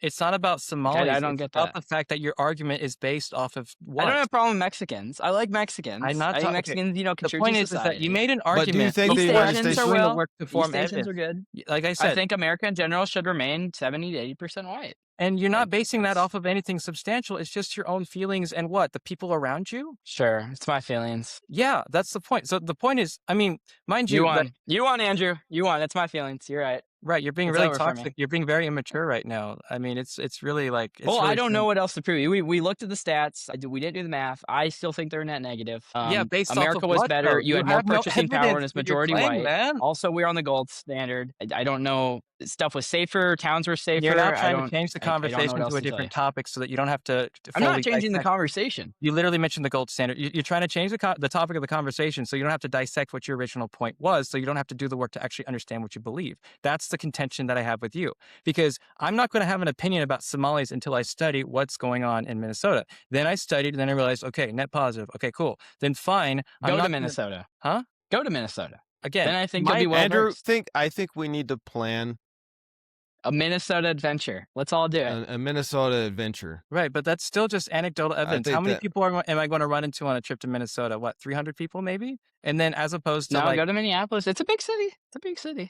It's not about Somalis. I don't it's get about that. the fact that your argument is based off of what? I don't have a problem with Mexicans. I like Mexicans. I'm not I think talking- Mexicans, the contribute point to is that society. you made an But do you argument. think East the before United Asians States are doing the well. work to East form Asians evidence. are good. Like I I said, think America in general should remain 70 to 80% white. and you're not like, basing that it's- off of anything substantial. It's just your own feelings and what? The people around you? Sure, it's my feelings. Yeah, that's the point. So the point is, I mean, mind You you, that- won. You won, Andrew. You won. That's my feelings. You're right. right, you're being It's really over for me. toxic. You're being very immature right now. I mean, it's really like it's Well, really I don't know strange. what else to prove. We looked at the stats. We didn't do the math. I still think they're net negative. Yeah, based America off of was what, better. though? You had more have no purchasing power and evidence it's for your majority claim, white. man. Also, we're on the gold standard. I don't know. Stuff was safer. Towns were safer. You're now I trying don't- to change the I don't know what conversation else to a to tell different you. topic so that you don't have to I'm not fully changing the dissect. conversation. You literally mentioned the gold standard. You're trying to change the topic of the conversation so you don't have to dissect what your original point was, so you don't have to do the work to actually understand what you believe. That's the contention that I have with you. Because I'm not going to have an opinion about Somalis until I study what's going on in Minnesota. Then I studied, and then I realized, okay, net positive. Okay, cool. Then fine. I'm Go not to gonna- Minnesota. Huh? Go to Minnesota. Again, Then I think you'll my- be well Andrew, versed. I think we need to plan A Minnesota adventure. Let's all do it. a Minnesota adventure. Right, but that's still just anecdotal evidence. think How many that- people am I going to run into on a trip to Minnesota? What, 300 people maybe? And then as opposed to No, like, go to Minneapolis. It's a big city. It's a big city.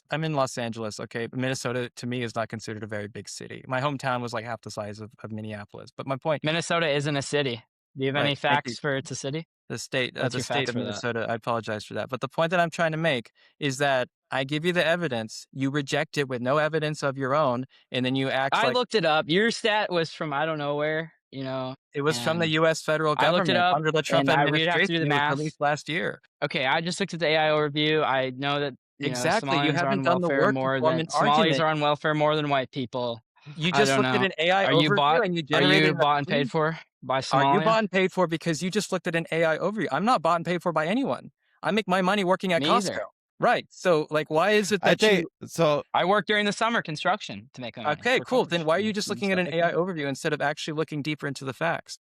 I'm in Los Angeles, okay? But Minnesota to me is not considered a very big city. My hometown was like half the size of Minneapolis. But my point, Minnesota isn't a city. Do you have any Right, thank facts you. for it's a city? the state What's of your facts for that? Minnesota, I apologize for that. But the point that I'm trying to make is that I give you the evidence, you reject it with no evidence of your own, and then you act I like looked it up. Your stat was from I don't know where. it was from the and U.S. federal I looked it government up, under the Trump and we'd have to administration. do the It was math. released last year. Okay, I just looked at the AI overview. I know that Exactly, you Somalians are haven't on done the welfare work to more form than an Somalis argument. are on welfare more than white people. You I just don't looked at know. an AI Are you overview bought? and you Are generated you an bought and opinion. paid for by Are you Somalia? bought and paid for because you just looked at an AI overview? I'm not bought and paid for by anyone. I make my money working at Me Costco. either. Right. So, like, why is it I that think so. I work during the summer construction to make my money. Okay, for cool. college Then why are you and just stuff looking at an like AI that. overview instead of actually looking deeper into the facts?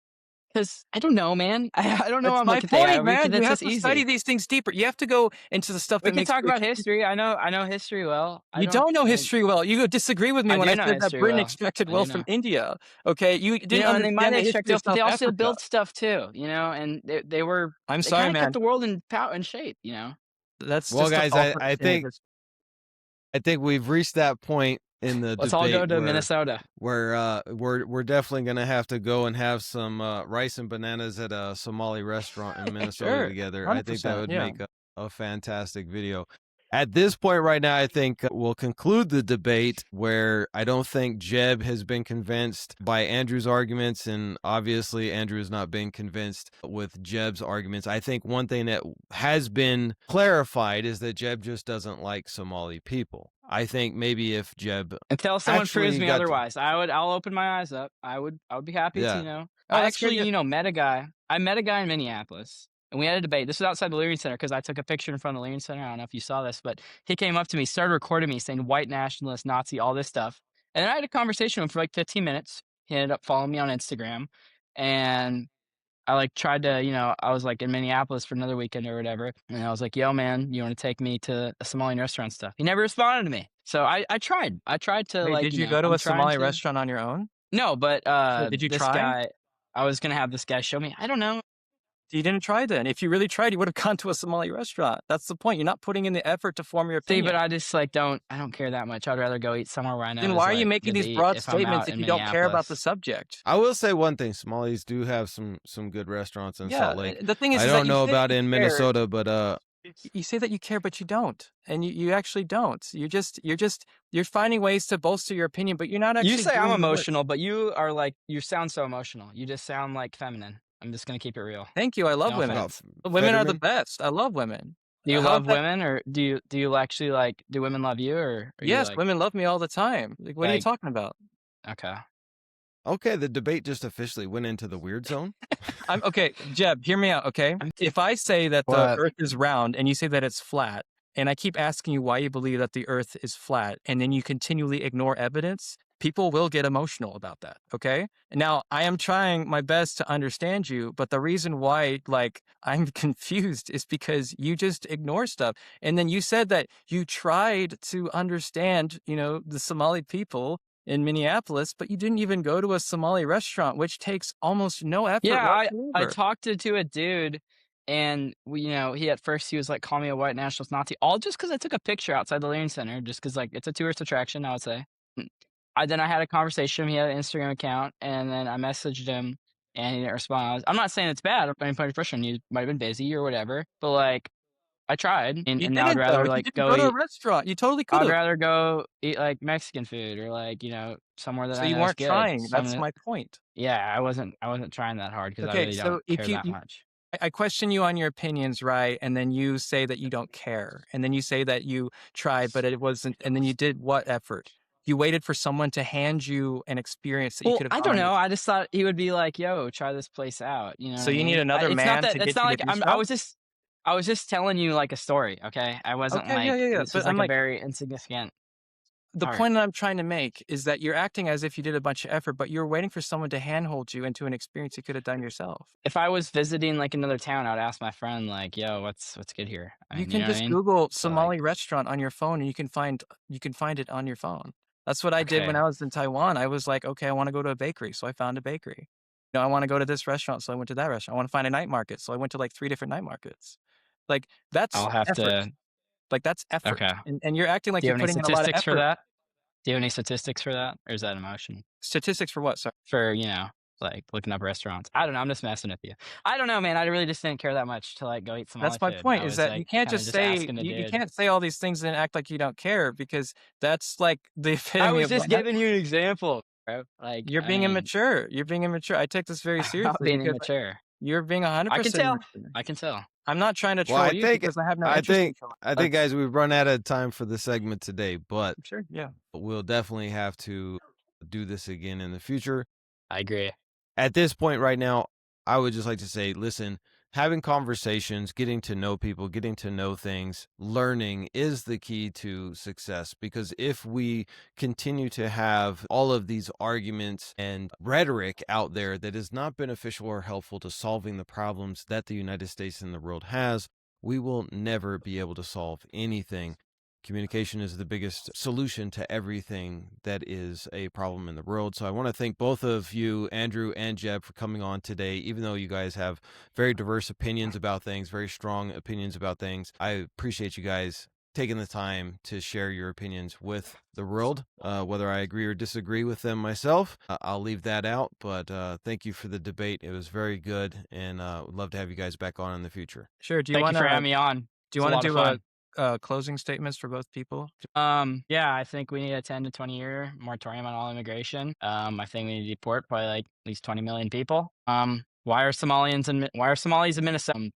Because I don't know, man. I don't know. That's I'm my like, point, man. because You it's have just to study easy. these things deeper. You have to go into the stuff We that can makes talk you about history. I know history well. I You don't. don't know I mean, history well. You disagree with me I when do I know said that history Britain well. extracted I do wealth from know. India. Okay, you didn't And they might understand have the history extracted of wealth, but South they also Africa. built stuff too, and I'm they sorry, kind of kept man. the world in shape. That's Well, just a guys, false I understanding of think history. I think we've reached that point in the Let's all go debate to where Minnesota. we're definitely gonna have to go and have some rice and bananas at a Somali restaurant in Minnesota Sure, together. I think that 100%. would Yeah. make a fantastic video. At this point right now, I think we'll conclude the debate where I don't think Jeb has been convinced by Andrew's arguments, and obviously Andrew has not been convinced with Jeb's arguments. I think one thing that has been clarified is that Jeb just doesn't like Somali people. I think maybe if Jeb Until someone proves actually me got to, otherwise, I'll open my eyes up. I would be happy to, yeah, Oh, I that's good. actually, met a guy. I met a guy in Minneapolis, and we had a debate. This was outside the Leary Center because I took a picture in front of the Leary Center. I don't know if you saw this, but he came up to me, started recording me, saying white nationalist, Nazi, all this stuff. And then I had a conversation with him for like 15 minutes. He ended up following me on Instagram, and I like tried to, I was like in Minneapolis for another weekend or whatever, and I was like, "Yo, man, you want to take me to a Somalian restaurant stuff?" He never responded to me, so I tried. I tried to Wait, like, did you go to I'm a trying Somali to. restaurant on your own? No, but Wait, did you this try? guy, I was gonna have this guy show me. I don't know. You didn't try then. If you really tried, you would have gone to a Somali restaurant. That's the point. You're not putting in the effort to form your See, opinion. but I just like I don't care that much. I'd rather go eat somewhere where I know Then is why are you like making good to these eat broad if I'm statements out if in you don't care about the Minneapolis. subject? I will say one thing: Somalis do have some good restaurants in Yeah, Salt Lake. the thing is I that don't you know say about you in care. Minnesota, but You say that you care, but you don't, and you actually don't. You're finding ways to bolster your opinion, but you're not You actually say I'm doing the work. emotional, but you are like you sound so emotional. You just sound like feminine. I'm just gonna keep it real. Thank you. I love No women. offense. Women are the Fetterman. best. I love women. Do you How love is that? women, or do you actually like? Do women love you, or are you Yes, like women love me all the time. Like, what are you like talking about? okay? Okay, the debate just officially went into the weird zone. I'm okay, Jeb, hear me out, okay? I'm If I say that the What? Earth is round and you say that it's flat, and I keep asking you why you believe that the Earth is flat, and then you continually ignore evidence, people will get emotional about that, okay? Now, I am trying my best to understand you, but the reason why, like, I'm confused is because you just ignore stuff. And then you said that you tried to understand, the Somali people in Minneapolis, but you didn't even go to a Somali restaurant, which takes almost no effort Yeah, I whatsoever. talked to a dude, and he at first he was like, "Call me a white nationalist Nazi," all just because I took a picture outside the Learning Center, just because like it's a tourist attraction, I would say. Then I had a conversation. He had an Instagram account, and then I messaged him, and he didn't respond. I'm not saying it's bad. I'm putting pressure on you. Might have been busy or whatever, but like I tried, and, You and now I'd didn't though. rather You like didn't go go to a eat. restaurant. You totally could I'd have. rather go eat like Mexican food or like somewhere that So I you know is weren't good. trying. Something That's that, my point. yeah, I wasn't trying that hard because I Okay, really so don't if care you, that much. I question you on your opinions, right? And then you say that you don't care. And then you say that you tried, but it wasn't. And then you did what effort? You waited for someone to hand you an experience that you Well, could have I gone don't on know. yourself. I just thought he would be like, "Yo, try this place out." You know So what I you need mean? another It's not man that. to It's get not you to like do stuff? I was just telling you like a story. Okay, I wasn't Okay, yeah, like yeah, yeah. this But was I'm like a like, very insignificant the part. point that I'm trying to make is that you're acting as if you did a bunch of effort, but you're waiting for someone to handhold you into an experience you could have done yourself. If I was visiting like another town, I'd ask my friend like, "Yo, what's good here?" I You mean, you can know what I just mean? Google So like, Somali restaurant on your phone and you can find it on your phone. That's what I did when okay, I was in Taiwan. I was like, okay, I want to go to a bakery, so I found a bakery. I want to go to this restaurant, so I went to that restaurant. I want to find a night market, so I went to like 3 different night markets. Like that's I'll have effort. to. Like that's effort. Okay. And you're acting like Do you you're have any putting in a lot of statistics for effort. that? Do you have any statistics for that, or is that emotion? Statistics for what? Sorry. For like looking up restaurants. I don't know. I'm just messing with you. I don't know, man. I really just didn't care that much to like go eat Somali That's my food. point I is was that you like can't kind of just just say asking the you dude. can't say all these things and act like you don't care because that's like the I epitome was of just giving you an example, bro. Like, you're I being mean, immature. You're being immature. I take this very I'm not seriously being because immature. you're being I can 100% tell. immature. I can tell. I'm not trying to Well, troll you because I have no I interest in think, trolling. I think, guys, we've run out of time for the segment today, but Sure, yeah. we'll definitely have to do this again in the future. I agree. At this point right now, I would just like to say, listen, having conversations, getting to know people, getting to know things, learning is the key to success. Because if we continue to have all of these arguments and rhetoric out there that is not beneficial or helpful to solving the problems that the United States and the world has, we will never be able to solve anything. Communication is the biggest solution to everything that is a problem in the world. So I want to thank both of you, Andrew and Jeb, for coming on today. Even though you guys have very diverse opinions about things, very strong opinions about things, I appreciate you guys taking the time to share your opinions with the world. Whether I agree or disagree with them myself, I'll leave that out. But thank you for the debate. It was very good, and would love to have you guys back on in the future. Sure. Do you Thank want you for having to me on. do It's you a want lot to of do fun. closing statements for both people? Yeah, I think we need a 10 to 20-year moratorium on all immigration. I think we need to deport probably like at least 20 million people. Why are Somalis in Minnesota?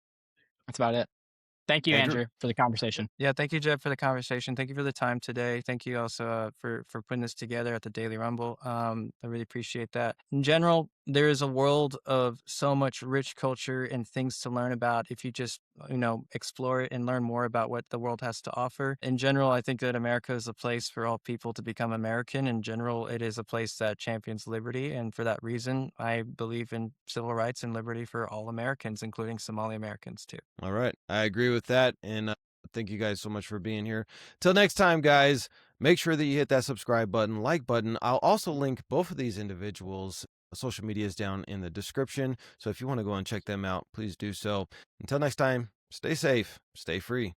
That's about it. Thank you, Andrew? Andrew, for the conversation. Yeah, thank you, Jeb, for the conversation. Thank you for the time today. Thank you also for putting this together at the Daily Rumble. I really appreciate that. In general, there is a world of so much rich culture and things to learn about if you just explore it and learn more about what the world has to offer. In general, I think that America is a place for all people to become American. In general, it is a place that champions liberty, and for that reason, I believe in civil rights and liberty for all Americans, including Somali Americans too. All right. I agree with that. And thank you guys so much for being here. Till next time, guys, make sure that you hit that subscribe button, like button. I'll also link both of these individuals' social medias down in the description. So if you want to go and check them out, please do so. Until next time, stay safe, stay free.